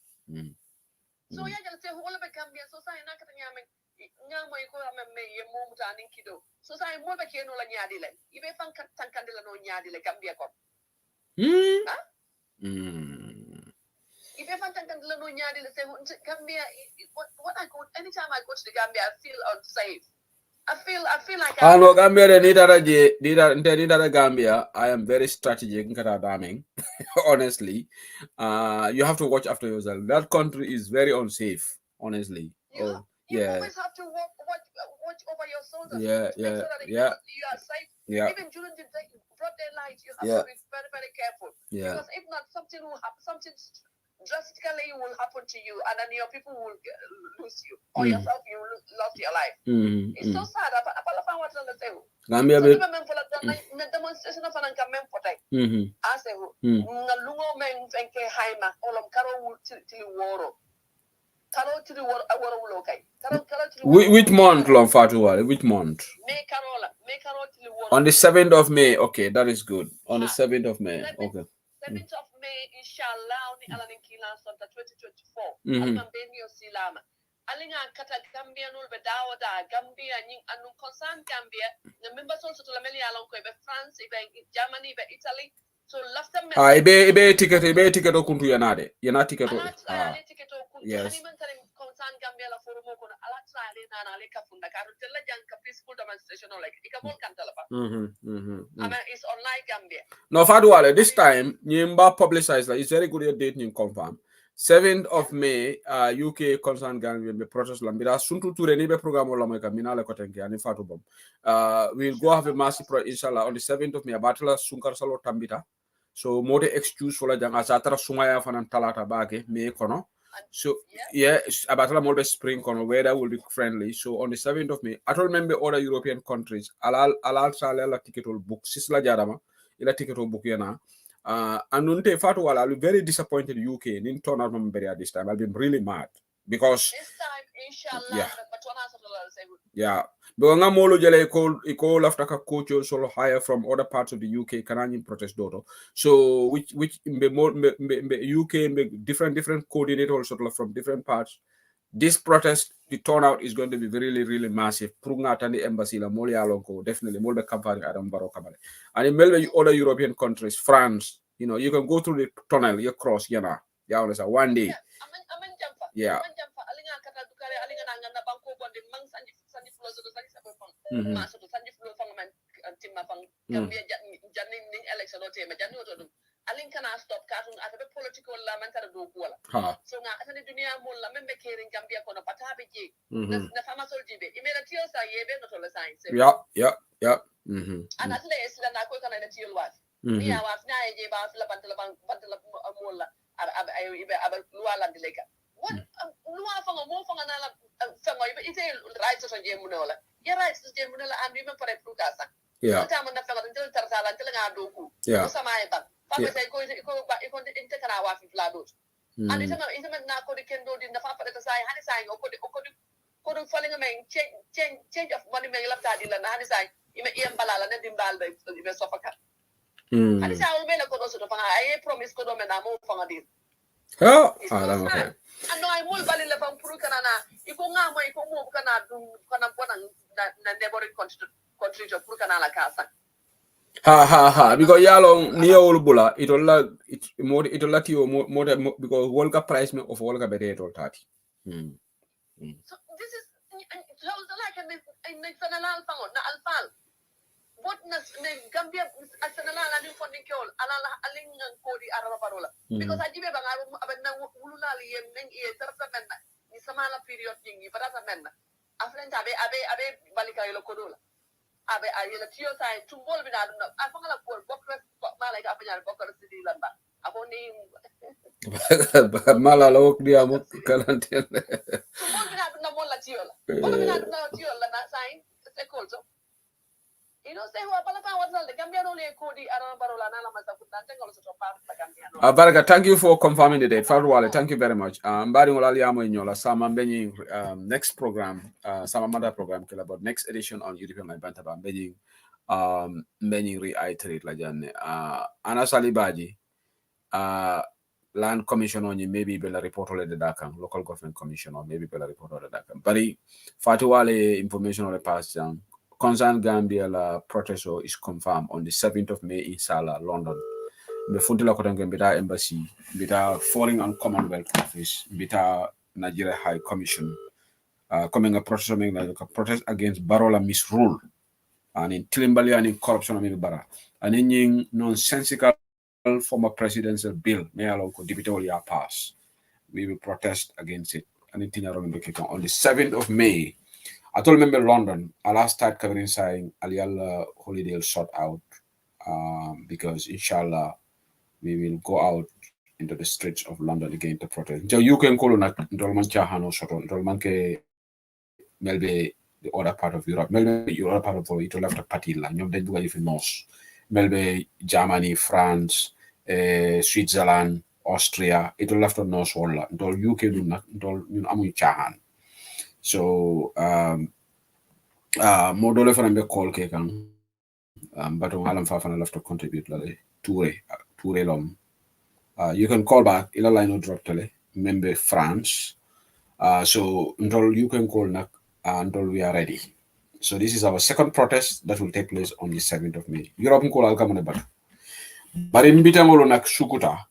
F: So yeah, just say whole be Gambia so say na kata nyama iko me yemu mutani kido. So say mo be keno la nyaadi le. Ibe fan tankandela no nyaadi le Gambia ko. If you find no nyadi, say Gambia. What I go anytime I go to the Gambia, I feel unsafe. I feel like
C: I know Gambia need Gambia. I am very strategic honestly. You have to watch after yourself. That country is very unsafe, honestly.
F: You always have to watch over your shoulders.
C: Yeah.
F: You are safe.
C: Yeah.
F: Even during the day, broad daylight, you have to be very, very careful.
C: Yeah.
F: Because if not, something will happen. Something drastically will happen to you, and then your people will lose you, or yourself you will lose your life. It's so sad. Gambia demonstration of an campaign for that. I say, "Ngalungo men fenke haima olom karo till woro, karo till woro ulokai, karo till."
C: Which month, Long Fatuwa? Which month?
F: May karo till woro.
C: On the 7th of May. Okay, that is good. On the 7th of May. Okay.
F: 7th of May, inshallah, ni alanin kilan sonta 2024. Almambenio silama. Alinga kata Gambia nul bedawa da Gambia nying anu concern Gambia. The members also to la meli alon ko be France, be Germany, be Italy. So last time
C: ibe ticket o kuntu yanade. Yana ticket o.
F: Yes. Concern Gambia la forumo kono ala tsale na ale kafunda karu tella janka peaceful demonstration like ikamol kantala pa. It's online Gambia.
C: No, Fadwale, this time, Nyimba publicized that it's very good date you confirm. 7th of May, UK concerned Gambia be protest lambida suntu ture ni be program la moika minale kotenke ani fatu bom. We'll go have a massive inshallah on the 7th of May batala sunkar salo tambita. So more excuse for la jang asatara sumaya fanan talata bage me kono. So yeah, abatala more spring kono weather will be friendly. So on the 7th of May, I don't remember other European countries. Alal sale la ticket will book sisla jarama ila ticket will book yana. And unte fatu wala I'll be very disappointed UK didn't turn out Mberia this time. I'll be really mad because
F: this time inshallah
C: yeah. But nga molo jele iko lafta ka coach solo hire from other parts of the UK kanani protest doto. So which UK different coordinators sort of from different parts. This protest, the turnout is going to be really massive. Prunga tani embassy la moli alonko definitely molbe kampani Adam Barrow kamale. And in melbe other European countries, France, you know, you can go through the tunnel, you cross, you know, one day. Yeah.
F: Alin kana stop katun atabe political la mantara do kuwala so nga atani dunia mol la membe kering Gambia kono patabe je na fama soljibe imela tiyo sa yebe no to la science
C: yeah
F: and at least la na ko kana na tiyo wat ni ya wat na je ba la bantala mol la ayo ibe aba luala dilega what luwa fanga mo fanga na la fanga ibe ite right to je munola ya right to je munola and me pare prukasa
C: yeah
F: ta man na fanga ntel tarsala ntel nga do ku sama e ba Papa say ko inte kana wa fi fladot. Ani sama na ko de kendo din na papa de say hani say ko do falling men change of money men lapta di la hani say ime balala ne dimbal be be sofaka. Hani say o mena ko do so to fanga ay promise ko do mena mo fanga di. Ano ay mul bali la pam puru kana na iko nga mo iko mo kana dum kana bona na neighboring country jo puru kana la kasa.
C: Ha because yalo niya ulbula itola tiyo more because Wolga price me of Wolga bete itol 30.
F: So this is like in national fango na alfal. What na Gambia national and funding kol alala aling kodi araba parola because ajibe banga abena uluna li yeng e tarta ni samala period nyingi parata menna afrenta abe balika ilo kodola abe ayela tiyo sai tumbol bina dum afangala ko bokra mala ka fanya bokra sidi lamba akoni
C: mala la wok dia mo kalante
F: tumbol bina dum mo la tiyo la wala bina dum tiyo la na sai se kolso say wa bala fa wadal de gambia no le kodi arana barola na la masa kunta tengol so pa gambia no
C: Baraka, thank you for confirming the date. Farwale, thank you very much. Mbari ngolali amo inyola sama mbenyi next program sama mother program kila about next edition on European My Bantaba mbenyi reiterate la janne ana salibaji land commission on maybe bela report ole de dakam local government commission or maybe bela report ole de dakam bari fatuwale information ole pass down concern Gambia la protest is confirmed on the 7th of May in Sala, London. The Funtila Kotangan Bita Embassy, Bita Foreign and Commonwealth Office, Bita Nigeria High Commission, coming a protest against Barola misrule, and in Tilimbali and in corruption of Bara, and in nonsensical former presidential bill, may allow Deputy pass. We will protest against it. And on the 7th of May, I told remember London, I'll start covering saying Aliala holiday will sort out because inshallah we will go out into the streets of London again to protest. So you can call on Dolman Chahano Soto, Dolmanke Melbe, the other part of Europe, Melbe, the other part of it will have to party line. You don't do anything North. Melbe, Germany, France, Switzerland, Austria, it will have to North all. Dol UK do not, Dol Amu Chahan. So, modole for them call kekan, but on Alam Fafana left to contribute, Toure Lom. You can call back, ila line or drop tele, member France. So until you can call until we are ready. So this is our second protest that will take place on the 7th of May. Europe call alkamane bat. But in bitangolo nak sukuta,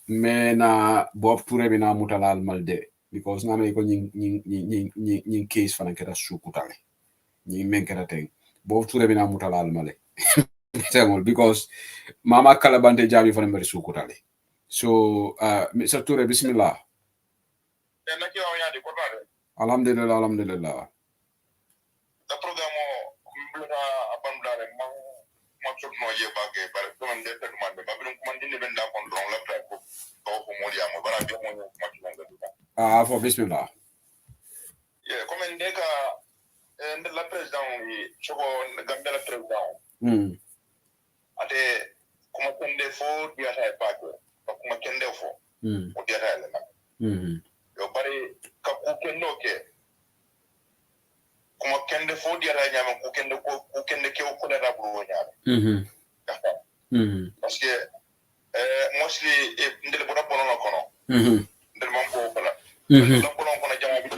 C: me na Bob Toure bina mutalal malde because na me ko nying case fana keta sukutale. Nying menketa teng. Bob Toure bina mutalal male. Because mama kalabante jabi fana mbere sukutale. So, Mr. Toure, bismillah. Alhamdulillah, alhamdulillah.
D: The program abandoned much of no year back, but don't get the money. But don't come in even down on long left for Modiamo, but I don't want much longer.
C: For bismillah.
D: Yeah, come and take and the press down, show on the Gambia press down. At the Kumakende for the attack back. Kumakende for the attack. Your body Kapukendo. Kumakende for the attack, Kukende Kyo Kodera Brunia. Parce que mostly in the Bonapono Kono, the Mambo Kola. The Bonapono Jamabi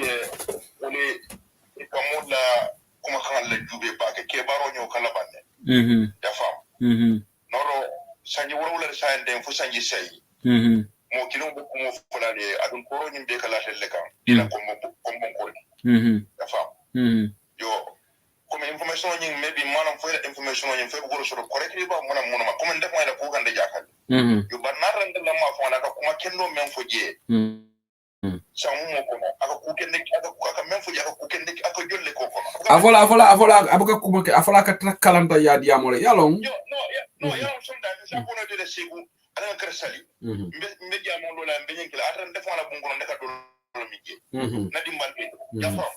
D: only Kamola Kumakan let you be back, Kebaronio Calabane. The farm. Noro Sanji Wola sign them for Sanji say. Mo kilo mo fola de adun koro nyimbe kala teleka ila kombo kori the farm. Yo comme information nyim maybe manam fo information nyim fe go so correctly ba mona ma comme ndef may da ko gande jakal yo barnar rande la ma fo na ka kuma kendo men fo je samu mo ko aka ku kende aka men fo je aka ku kende aka jolle ko ko
C: afola abuka kuma afola ka kalanta ya diamole yalong
D: yo no yalong sometimes sa ko no de segu ala kresali mbe jamo lo la mbe nyinkila atan defon la bungono ndeka do mije na dimbalbe ya fa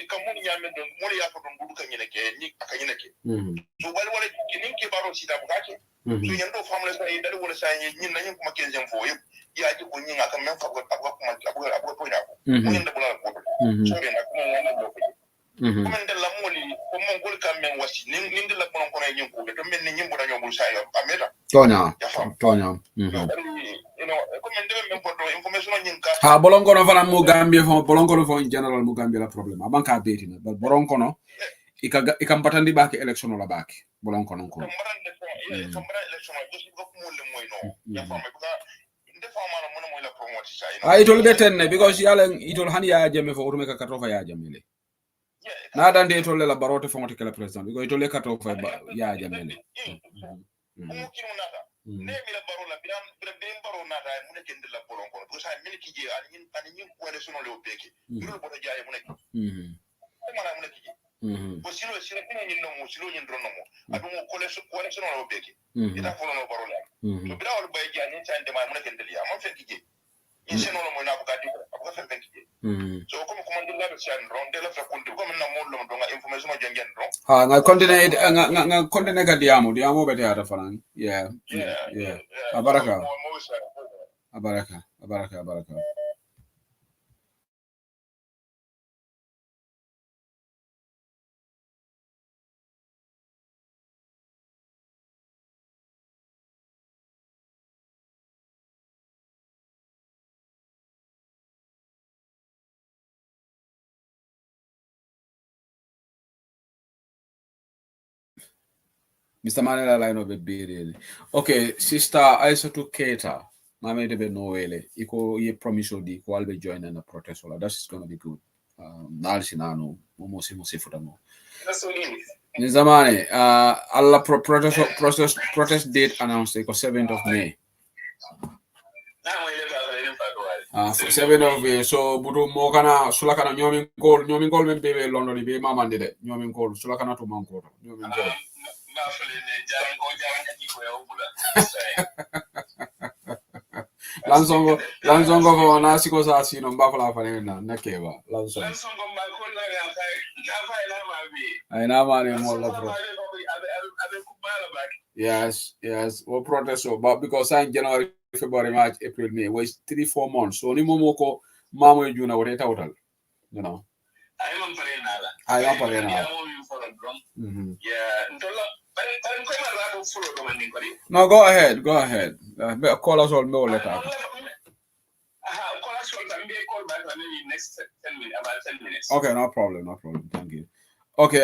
D: kamoni nyame don moli ya ko don budu kan nyene ke ni aka nyene ke so wala kininki baro sida bukake so yando famle sa yi dare wala sa yi nyin na nyin kuma kenzen fo yep ya ji ko nyin aka men fa ko kuma abu ko ina ko nyin da bula ko so be na kuma wala do ko kuma ndella moli ko mon gol kam men wasi nin ndella ko ko nyin ko to men nyin bu dañu bul sa yo ameta tonya you know comme ndebe men ko do information nyin ka
C: ha bolongo no fana mo Gambia fo bolongo no fo in general mo Gambia la problem abanka beti na but bolongo no ikam batandi baki election la baki bolongo non ko
D: kambara election just go mo le moy no ya fa me buka inde fa ma no mo la promote sa
C: it will get ten because yalen it will hani ya jame fo urme ka katofa ya jamele na dande to le la barote fo ngote kala president because to le katofa ya jamele
D: mo kinu nata ne mi la barola biram baro nata mu ne kende la bolon ko do sa miliki je ani ko le sono le obeke duro boto jaay mu ne ko mala mu ne ki ko silo ni no mo silo ni ndrono mo adu mo collection no beki ita folo no barola to bida wal bay jani tan de ma mun ken delia mo fen kije ise no mo na bugadi ko fen kije so comme comment dire la sian ron de la fa kunti comme na mo lo do nga information mo jongen ron
C: ha nga continue ga diamo bete ata fanan yeah abaraka Mr. Manela line of be okay, sister Aisatu Keita. Mama de be noele. Iko ye promise di ko albe join in the protest. That's gonna be good. Nalsinano, momosi fudamo.
D: That's so easy.
C: Nizamane, alla protest date announced for 7th of May. 7th of May. So budu mo kana sulakana nyomin call men bebe London be mamande de nyomin call sulakana to manko nyomin call. Lansongo ko na siko sa sino mbafala fane na keba Lansongo mbakula ay na mane mo la pro yes we protest so but because in January February March April May was 3-4 months so ni momoko mamo juna wote total you know I am parena yeah no, go ahead. Call us all more later.
D: Call us all and be call back maybe next 10 minutes, about 10 minutes.
C: Okay, no problem. Thank you. Okay,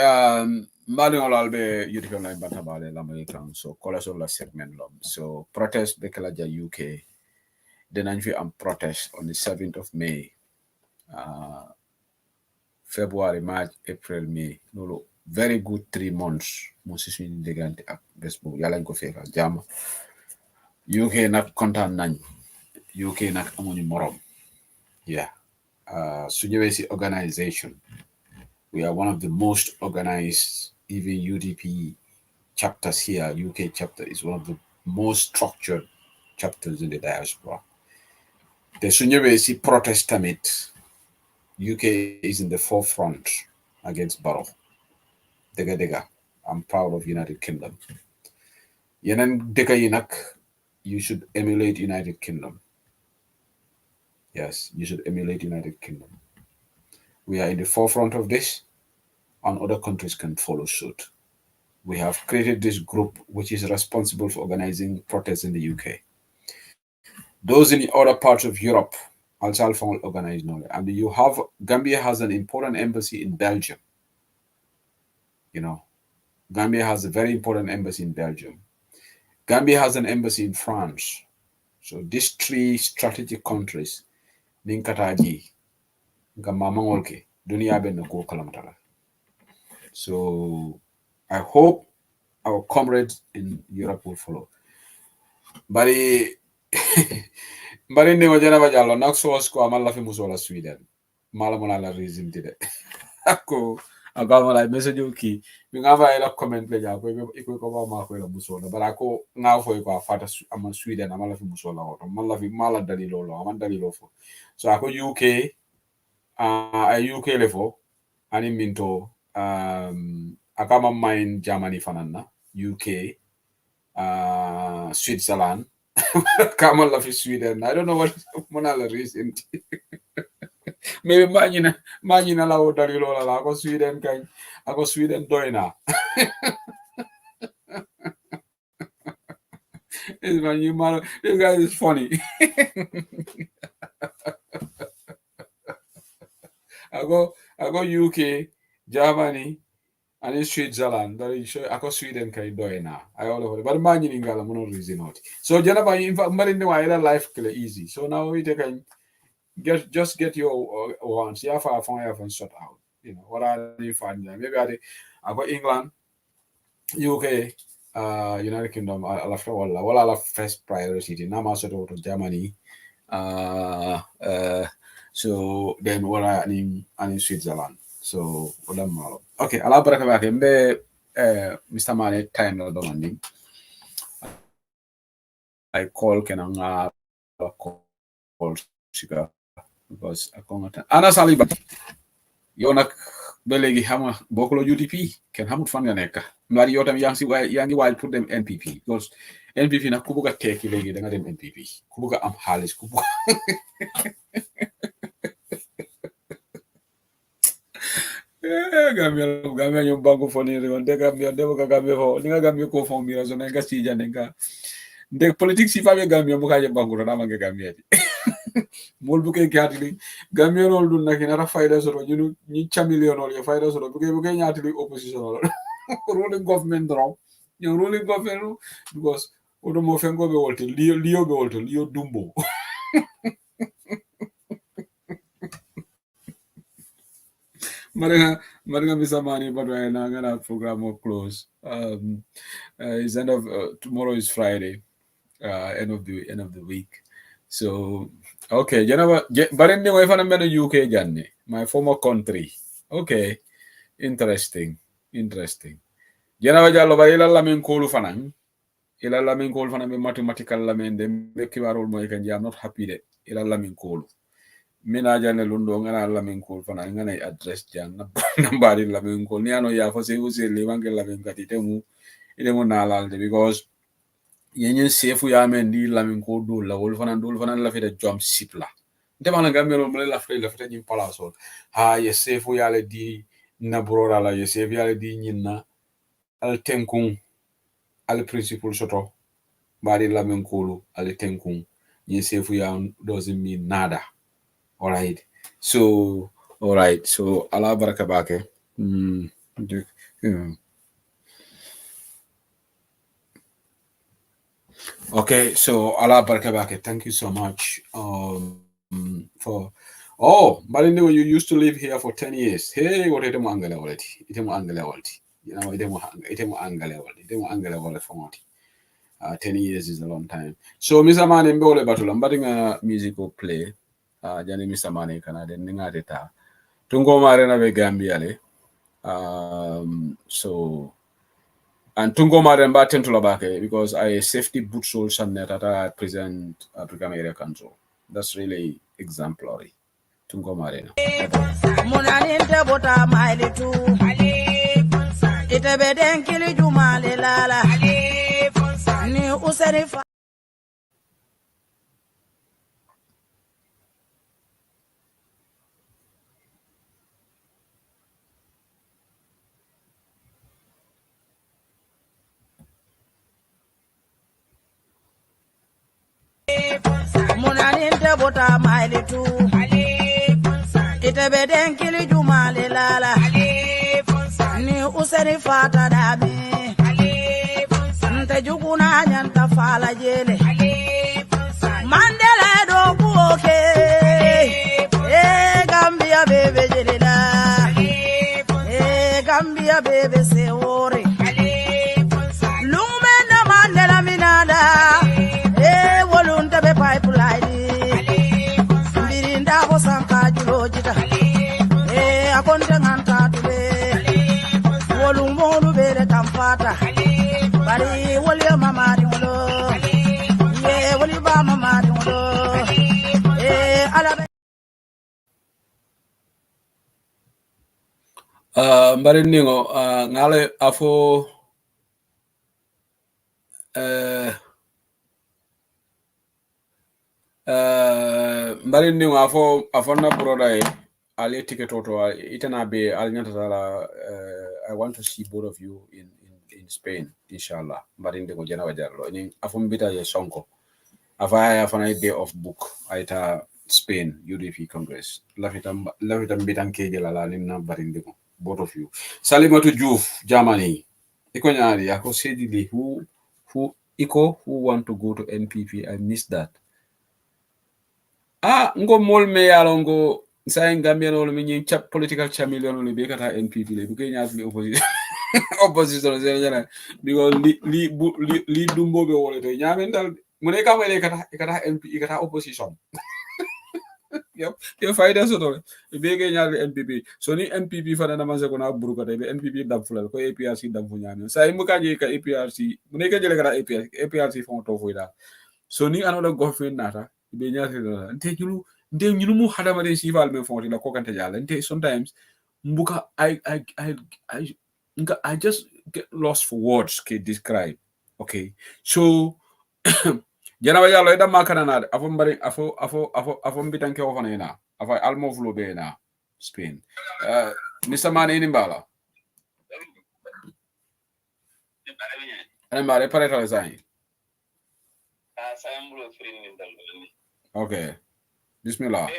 C: Malin Albe, you can like Batabale Lamerican, so call us all a segment. So, protest Bekalaja UK, then and protest on the 7th of May, February, March, April, May. No, very good 3 months. Moses in the Gante Facebook, Yalan Kofeka, Jam. UK not content none. UK not among morom. Yeah. Sujewesi organization. We are one of the most organized, even UDP chapters here. UK chapter is one of the most structured chapters in the diaspora. The Sujewesi Protestant UK is in the forefront against Barrow. Dega. I'm proud of United Kingdom. Yenen deka yinak, you should emulate United Kingdom. Yes, you should emulate United Kingdom. We are in the forefront of this, and other countries can follow suit. We have created this group which is responsible for organizing protests in the UK. Those in the other parts of Europe also organize now. And Gambia has an important embassy in Belgium. You know, Gambia has a very important embassy in Belgium. Gambia has an embassy in France. So these 3 strategic countries, Ninkataji, Gamamangolke, Dunia Ben Ko Kalamtala. So I hope our comrades in Europe will follow. Bari ne wajana bajalo nakso ko amala fi musola Sweden. Mala mona la reason tide. Ako agama la message ki mi ngava ila comment le ja ko iko ba ma ko la musola bara ko ngafo ko afata ama Sweden amala fi musola oto mala dalilo lo aman dalilo fo. So ako UK UK level ani minto akama mine Germany fanana UK Switzerland kama la fi Sweden I don't know what monala reason maybe manyina la odari lola la ako Sweden kany ako Sweden doina this guy is funny I go UK, Germany, and in Switzerland. That is ako Sweden kay doina. I all over. But man in Ingala mono reason not. So jana ba in marin de wa life kile easy. So now we take just get your ones. Yeah, for sort out. You know what are you find? Maybe I go England, UK, United Kingdom. After all our first priority. Nama sort of Germany. So then what are in Switzerland? So ulam malo. Okay, ala baraka ba mbe Mr. Mane time no demanding. I call kenanga call siga because akonga ana saliba yo nak ba legi xama bokolo UDP ken xamut fan nga nek mari yo tam yang wild pour dem NPP because NPP nak ku buga teki legi da nga dem NPP ku buga am xaliss ku buga Gambia ñom banko foni on de Gambia de ko Gambia fo ni nga Gambia ko fo mi raison nga ci jane nga de politique si fa be Gambia bu ka je banko na ma nga Gambia di mol bu kay gatili Gambia rol dun nak na fayda soro ñu ñi chameleon ol ya fayda soro bu kay ñaati opposition ol ruling government draw ñu ruling government because odo mo fengo be wolte liyo be wolte liyo dumbo Marga Misamani, but right now I'm gonna program more close. It's end of tomorrow is Friday, end of the week. So okay, you know what? But anyway, if I'm in the UK, Janne, my former country. Okay, interesting. You know what? Jalo bari la men kolu fanan. Ila la men kolu fanan be mathematical la men dem be kibarol moy kan I'm not happy de. Ila la men kolu. Mina jane lundo ngana lamin kol fana ngana address jang nambari lamin kol ni ano ya fo se use le wange lamin kati temu ile mo nalalde because yenyen sefu ya men di lamin ko do la wol fana la fete jump ship la ndema na gamelo mo la fete nyim palaso ha ye sefu ya le di na brora la ye sefu ya le di nyinna al tenkun al principal soto bari lamin kolu al tenkun ye sefu ya doesn't mean nada. All right. So Allah baraka bake. Okay, so Allah baraka bake. Thank you so much for Malinde, you used to live here for 10 years. Hey, what itemu angale already. Itemu angale already. You know, itemu angale already for what? 10 years is a long time. So Mr. Mane mbole batula mbadinga musical play. Jani Mr. Mane kana den nga deta tungo mare na be Gambia le so and tungo mare mba tentula bake because I safety boot soul sannet that I present African Area Council. That's really exemplary. Tungo mare na
A: munani nte bota maili tu ite beden kili jumale lala ni useri fa munani nte bota maili tu ite beden kili jumale lala ni useri fata dami nte juguna nyanta fala jele mandele do kuoke Gambia bebe jelela Gambia bebe se ore lume na mandela minada wolunta be pipeline birinda ko sanka jilojita akonte nganta tube wolumolu bere kampata bari woli mama dimulo woli ba mama dimulo ala
C: mbari ningo ngale afo mbari ningo afo na broda ali ticket auto itana be al nyanta sala I want to see both of you in Spain inshallah mbari ningo jana wajarlo ni afo mbita ye sonko afaya afana day of book aita Spain UDP Congress lafita mbitan keje la nimna mbari ningo both of you. Salimatu Juf, Germany. Iko nyari, ako sedili, who want to go to NPP? I missed that. Ngo mol me yalongo, sa Gambia no me chap political chameleon no be kata NPP le, buke nyari opposition. Opposition, because li dumbo be wole to nyamendal, mune kamele kata NPP kata opposition. Yo fayda soto be ge nyaal MPP so ni MPP fana na manse ko na buruka be MPP dam fulal ko APRC dam fu nyaami sa mu ka je ka APRC mu ne ka jele ka APRC fon to fuida so ni anoda government nata be nyaati nte ñunu mu hadama de sifal men fon la ko kante jala nte sometimes mbuka I just get lost for words to describe. Okay, so jana yalo ida makana na afo mbari afo mbitanke ofana ina afo almo flo be na Spain Mr. Mane ni mbala ana mbale pare tale sai okay bismillah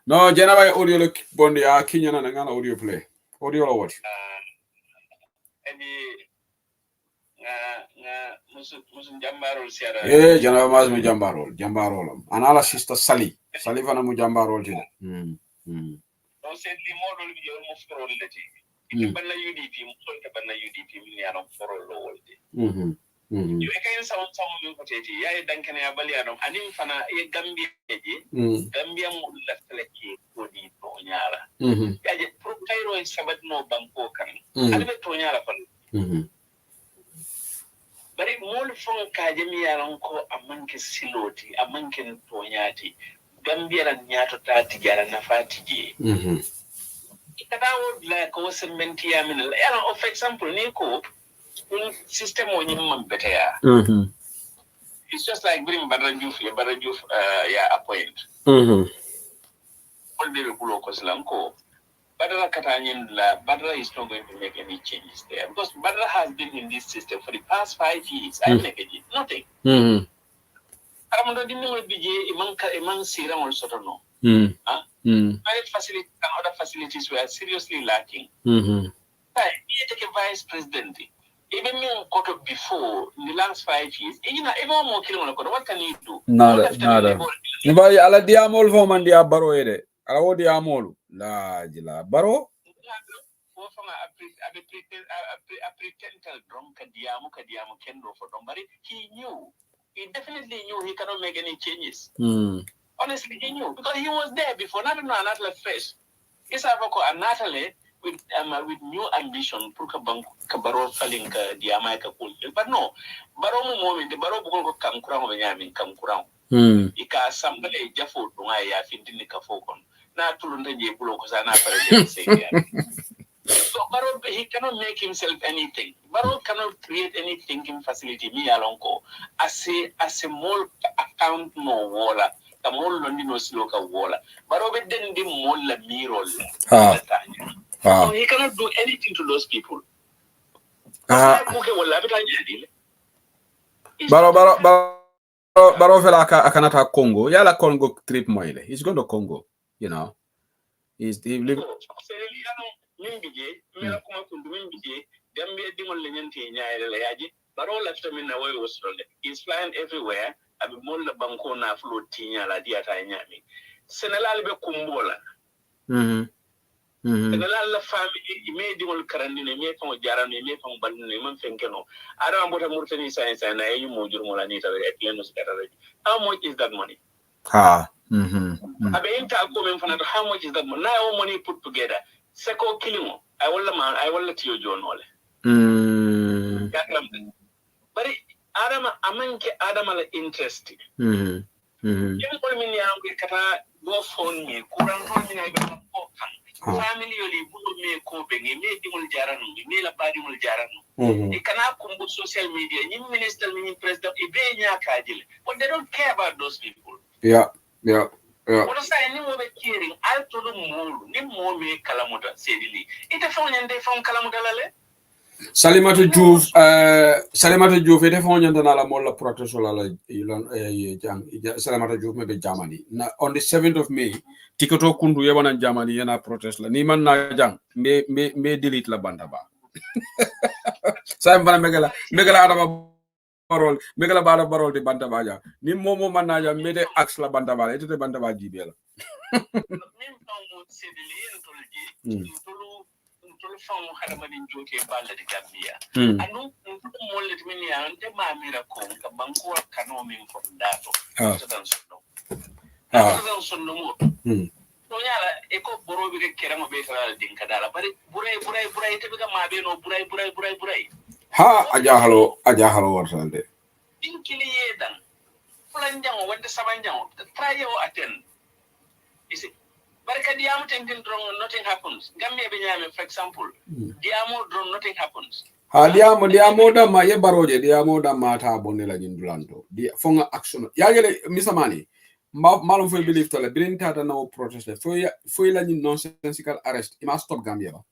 C: no jana bay audio lo bondi a kinyana na ngana audio play audio lo what
B: musu jambarol siara
C: jana mas mu jambarol ana la sister Sali fana mu jambarol ti
B: on se li modol bi yo mo forol lati ke banna UDP mo sol ke banna UDP mi ya non forol lo wolde yo e kayen samu mi ko teti yayi dankene ya bali adon anim fana e Gambia je Gambia mo la teleki ko di to nyaara yaje pro kayro en sabat no banko kan albe to nyaara fal bari mol fon ka jami yaran ko amanke siloti amanke to nyaati Gambia ran nyaato tati jara na fatije kada wo la ko sementi ya min la for example ni ko system o nyim man betaya it's just like bring Badara Diouf ya appoint all the bulo ko slanko Badara katanyin la Badara is not going to make any changes there because Badara has been in this system for the past 5 years I make it nothing Aramondo di mo bije imang sira mo soto no private facilities and other facilities were seriously lacking he take a vice president even me koto before in the last 5 years even more killing what can you do
C: nada ni bari ala diamol fo man dia baro ede ala wo diamol la jila baro
B: wo fanga a pretended drunk diamu kendo for dombari he definitely knew he cannot make any changes honestly he knew because he was there before not another face is another with new ambition pour ka baro falling ka diama ka cool but no baro mo moment baro bugol ko kam kuran o nyami kam kuran ika sambale jafo do ya findini ka fokon na tulunde je bulo ko sana pare de sege so baro he cannot make himself anything baro cannot create any thinking facility mi alonko as a mall account no wala the mall londi no silo ka wala baro be den di mall la mirol so he cannot do anything to those people.
C: Baro fela akanata Congo. Yala Congo trip moile. He's going to Congo, you know. He's live.
B: He's flying everywhere. Abi molla banko na float tinya la diata nyami. Senelal be kumbola. La famille me di wol karandi ne me famo jarano me famo bandune man fenkeno ara mbota murtani science na yu mo jurmo la ni tawe et leno skatara how much is that money abe inta ko men fana how much is that money now money put together seko kilimo I walla tiyo jonole bari adama amanke adama la interest yem ko min ya ko kata go phone me kuran to min ay ko family yoli bulo me ko be me dimul jaranu me la badimul jaranu e kana kumbu social media ni minister ni president e be nya kajil but they don't care about those people
C: yeah
B: what is saying ni mo be caring al to do mulu ni mo me kalamuda sedili ite fawnyande fam kalamuda lale
C: Salimata Diouf ite fawnyande na la molla protest la Salimata Diouf me be Germany na on the 7th of May tikoto kundu yebana Germany yana protest la ni man na jang me delete la banda ba bana megala adama barol de banda ba ja ni momo man na ja me de ax la banda ba ite banda ba jibe la
B: min taw sedili en tolu famu hadama din joke balle de Gambia anu mo le min ya ante ma mira ko ka banko kano min ko dato son no mo to yala e ko boro bi kere mo be fala din kadala bari buray te bi ma be no buray
C: ha ajahalo wartande
B: din kiliye dan fulan jango wonde saban jango try o attend isi barka diamu tendin drone nothing happens gambe be nyame for example diamu drone nothing happens
C: ha diamo da ma ye baroje diamo da mata bonela jindulanto di fonga action yagele misamani malum fo believe to la bilin tata no protest fo la ni nonsensical arrest ima stop Gambia ba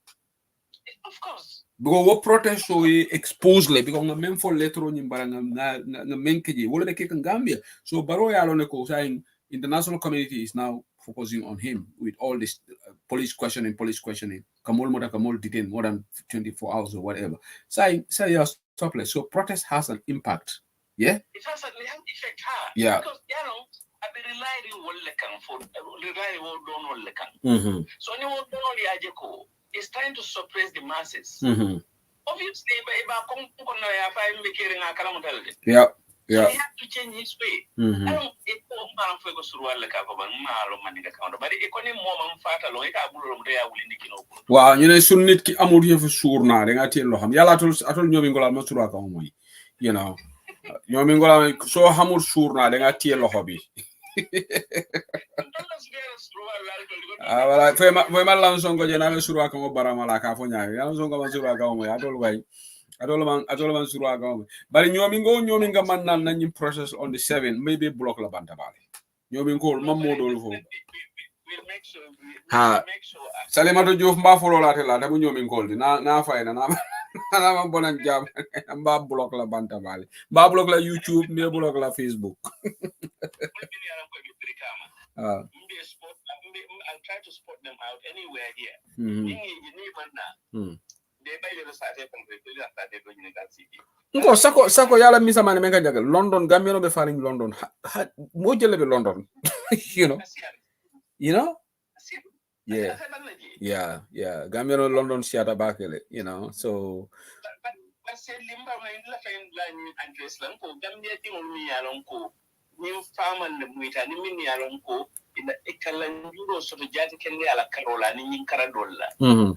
B: of course
C: because what protest so expose le because na même fo letro ni baranga na menkeji wala de ke Gambia so baro ya lo ne ko saying international community is now focusing on him with all this police questioning kamol detain more than 24 hours or whatever say you're stopless so protest has an impact yeah
B: it has an effect
C: yeah
B: because I be relying on lekan for relying on don wol lekan so ni won don ya jeko is trying to suppress the masses obviously ba kon na ya fa mi kiri na kala mutalde
C: yeah
B: so he had to change his way I don't it ko mbaram fo ko surwal ka ko ban malo man nga ka bari e ko ni momam fata lo e ka bulo mo ya wuli ndikino
C: waaw ñu ne sun nit ki amul yefu suur naa da nga teel lo xam yalla atul ñomi ngolal ma sura ka moy you know ñomi ngolal so xamul suur naa da nga teel loxo bi wala fue mal lan songo je na me sura ka mo barama la ka fo ñaaw ya songo ma sura ka mo ya tol way atol man sura ka mo bari ñomi nga man nan nañ process on the 7 maybe block la banta bale ñomi ngol mam mo dol fo ha Salimatu Diouf mba folo la tela tamu ñomi ngol di na fay na ma bonan jam mba block la banta bale mba block la YouTube mba block la Facebook
B: I'll try to spot them out anywhere here.
C: Nko sako yala misa mane menga jagal London Gambia no be faring London mo jele be London you know yeah Gambia no London siata bakele you know so
B: but say limba ma indla fen la ni address lan ko Gambia ti mo mi yalon ko ni famal le muita ni min yalon ko ina ikala njuro so to jati kende ala karola ni nyin karadolla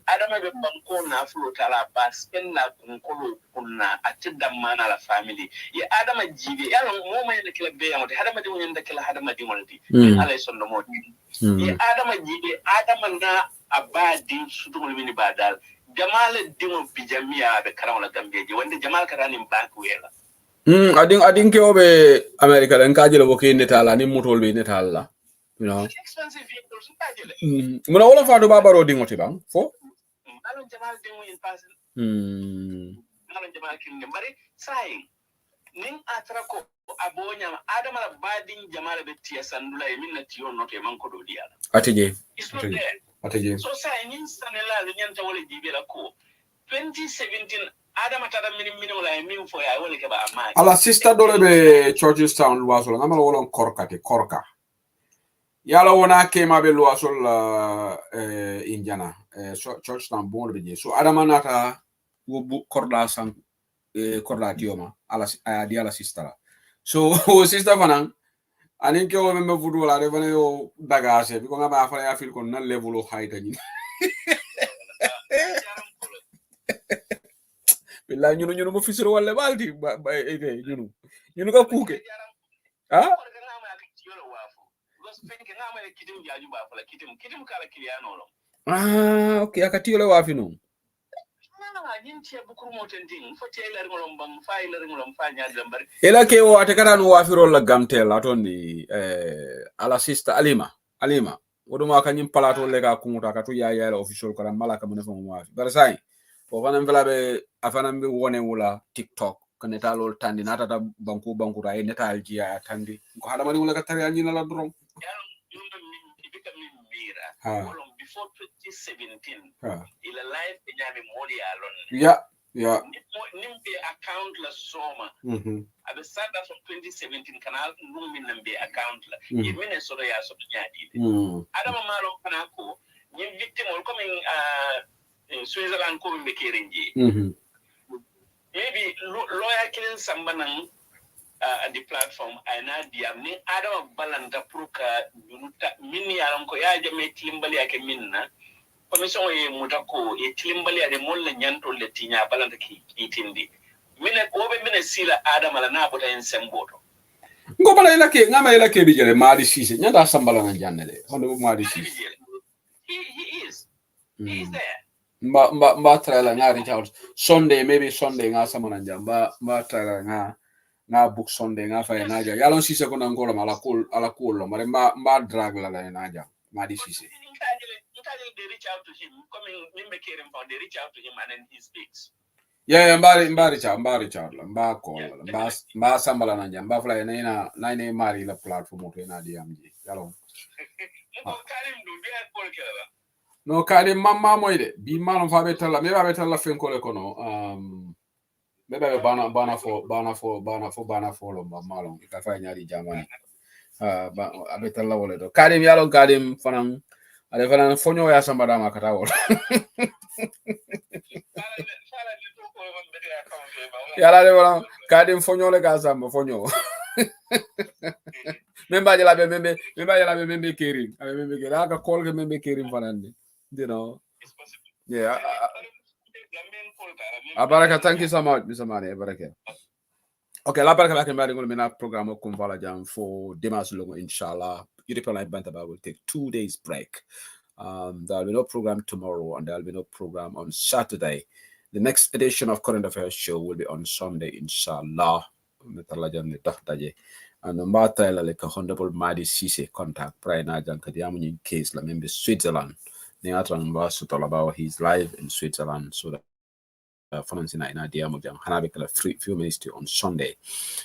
B: adama be banko na fulo tala bas penna kunkolo kunna atidda mana la family ya adama jibe yalo mo may ne kala be yamote adama di wonda kala adama di molti ala sondo mo ya adama jibe adama na abadi sudul mini badal jamal dimo bijamiya be karawla gambeje wonde jamal karani bank wela
C: adin ke obe America den kajelo bo ke netala ni mutol be netala you know
B: expensive vehicles kajele
C: muna wala faatu babaro dingoti bang fo
B: alon jamal dimo in person alon jamal kin bari sai nin atrako abonya adama la badin jamal be tiya sandula e minna tiyo noto e manko do diala
C: atije
B: so sai nin sanela le nyanta wala jibela ko 2017 adama tada min wala min fo ya wala ke ba amma
C: ala sister dole be Georgetown wasol ngamal wolon korka yala wona kema be luwasol Indiana Georgetown bon be je so adama nata wo korda san korda dioma ala di ala sister so sister fanan anin ke wo membe fudu wala de bane yo bagage bi ko ngama fa ya fil kon nan level high tani billahi ñunu mo fisiro wala balti ñunu ko kuke okay akati ole wafi no ela ke o atakara no wafi rolla gamtel atondi ala sister alima woduma kanyim palato le ka kumuta ka to ya official kala malaka mo ne fo mo wafi bar sai fo fanam vela be afanam be wone wula TikTok kaneta lol tandi nata banku ray neta aljiya tandi ko hada mari wala ka tari anyina la dron
B: before 2017 ila live nyame modi alon
C: yeah
B: nimbe account la soma abe sada from 2017 kanal numi nambe account la yemene so ya so nyaadi adama malo kana ko nyim victim ko min Switzerland ko be kerenji maybe lawyer killing sambanan and the platform ay na diam ni adama balanta pour que min yaram ko ya jame tilimbali ake minna commission e mutako e tilimbali ade molla nyanto le tinya balanta ki tindi mine obe mine sila adama la na bota en semboto
C: ngo bala ila ke ngama ila ke bijele mari sise nyanda sambala na jannele hono mari sise
B: he is there
C: mba trailer nga reach out Sunday maybe Sunday nga samana jamba mba trailer nga book Sunday nga fa naja yalon sise ko nangola ala cool mare mba drag la naja mari sise
B: they reach out to him coming they reach out to him and then he speaks
C: yeah mbari cha mba call mba sambala na jamba fly na mari la platform to na DMG yalon no kadi mamma moyde bi manam fa be talla me ba be talla fen ko le kono me ba bana fo lo malon ka fa nyaari jamani abe talla wala do kadi yalo kadi fanan ale fanan fonyo ya samba dama kata wala yala de wala kadi fonyo le ga samba fonyo memba jala be keri abe membe keri aka call ke membe keri fanan you know yeah abaraka thank you so much Mr. Mane abaraka okay la baraka la kembali ngol mena programme ko vala jam for dimanche longo inshallah European Live Bantaba will take 2 days break. There will be no program tomorrow and there will be no program on Saturday. The next edition of Current Affairs show will be on Sunday inshallah and the matter like a honorable Madi Sise contact prior na jankadiamu in case la member Switzerland. He's live in Switzerland, so that financing in idea a few minutes to on Sunday.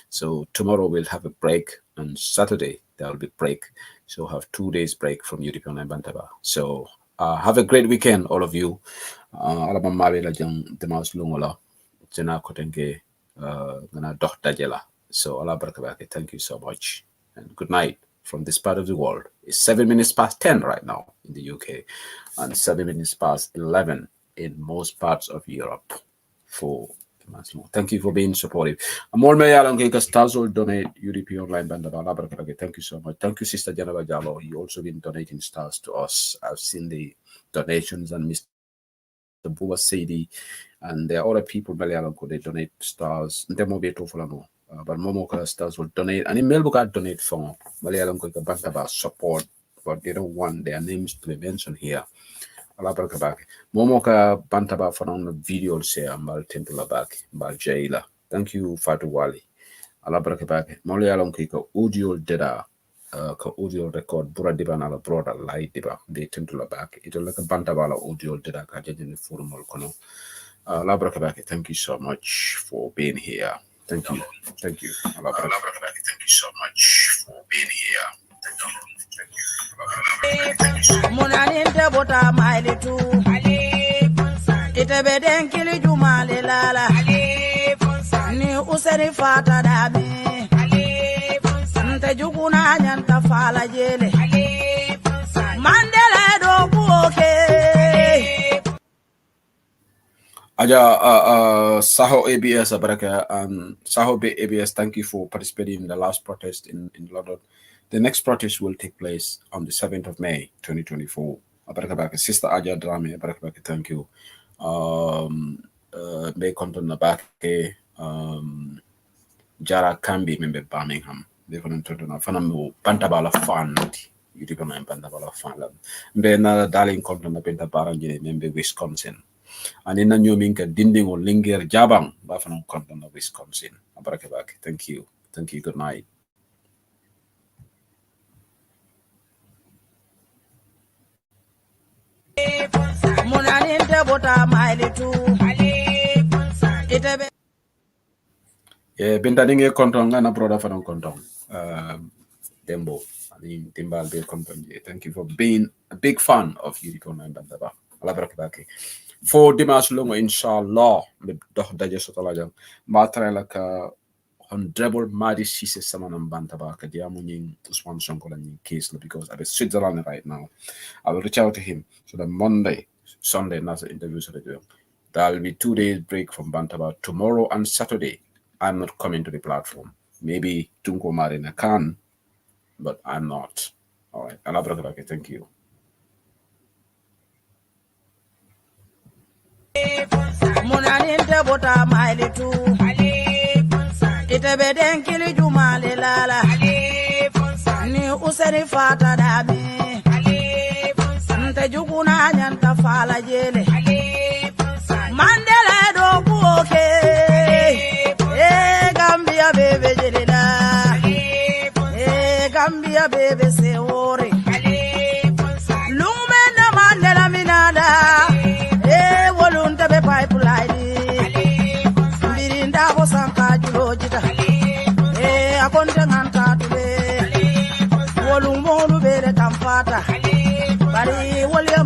C: So tomorrow we'll have a break, and Saturday there will be break. So we'll have 2 days break from European and Bantaba. So have a great weekend, all of you. Alabama la jang demas lungola jena kotenge gana doh dajela. So Allah barakabake. Thank you so much, and good night. From this part of the world. It's 7 minutes past 10 right now in the UK and 7 minutes past 11 in most parts of Europe. Thank you for being supportive. Stars will donate UDP online band. Thank you so much. Thank you, Sister Janaba Jalo. You also been donating stars to us. I've seen the donations and Mr. Buba Sadi and there are other people they donate stars. But Momoka stars will donate and in Melbourne donate for Malayalam Bantaba support, but they don't want their names to be mentioned here. Momoka Bantaba found a video say Mbal Temple back Mbal Jaila. Thank you, Fatu Wali. Alabarakabake. Malayalam Kiko audio data ka audio record Bura Diban ala broader light diba be Temple back. It will like a Bantabala audio data ka in the forum kono. Alabarakabake. Thank you so much for being here. Thank you. Thank you. Thank you so much for being here.
A: Munaninte bota maili tu ite beden kili jumale lala ni useni fata dami nte jukuna nyanta fala jele mandela do kuoke
C: Aja Saho ABS Abaraka Saho ABS, thank you for participating in the last protest in London. The next protest will take place on the 7th of May 2024. Abaraka Sister Aja Drame Abaraka, thank you. May content Nabake Jara Kambi member Birmingham. They're going to Fanamu Pantabala Fund. You depend Pantabala Fund. Then darling content of Pentabarangi member Wisconsin. And in a new minka dinding or linger jabang bafan content of Wisconsin. Abarakabak. Thank you. Thank you. Good night. Yeah, bintading a content and a brother from content. Dembo. Timbal be content. Thank you for being a big fan of Unicorn and Bandaba. Abarakabaki. For Dimas Lungo, inshallah, the Dajesotalajan, Matra like a honorable Madi Sise Saman Bantaba, Kadiamuning, Usman Shankolan case because I'm in Switzerland right now. I will reach out to him so that Monday, Sunday, NASA interviews. There will be 2 days break from Bantaba tomorrow and Saturday. I'm not coming to the platform. maybe Tunko Marina can, but I'm not. All right. Okay, thank you.
A: Munaninte bota maili tu Itebe denkili jumale lala Ni useni fata dami Nte jukuna nyanta fala jele Mandela do kuoke Gambia bebe jelila Gambia bebe se ore Lume na Mandela minada Volunta be pipeline Birinda ko sanka julojita akonde nganta tule Volumolu bere kampata Bari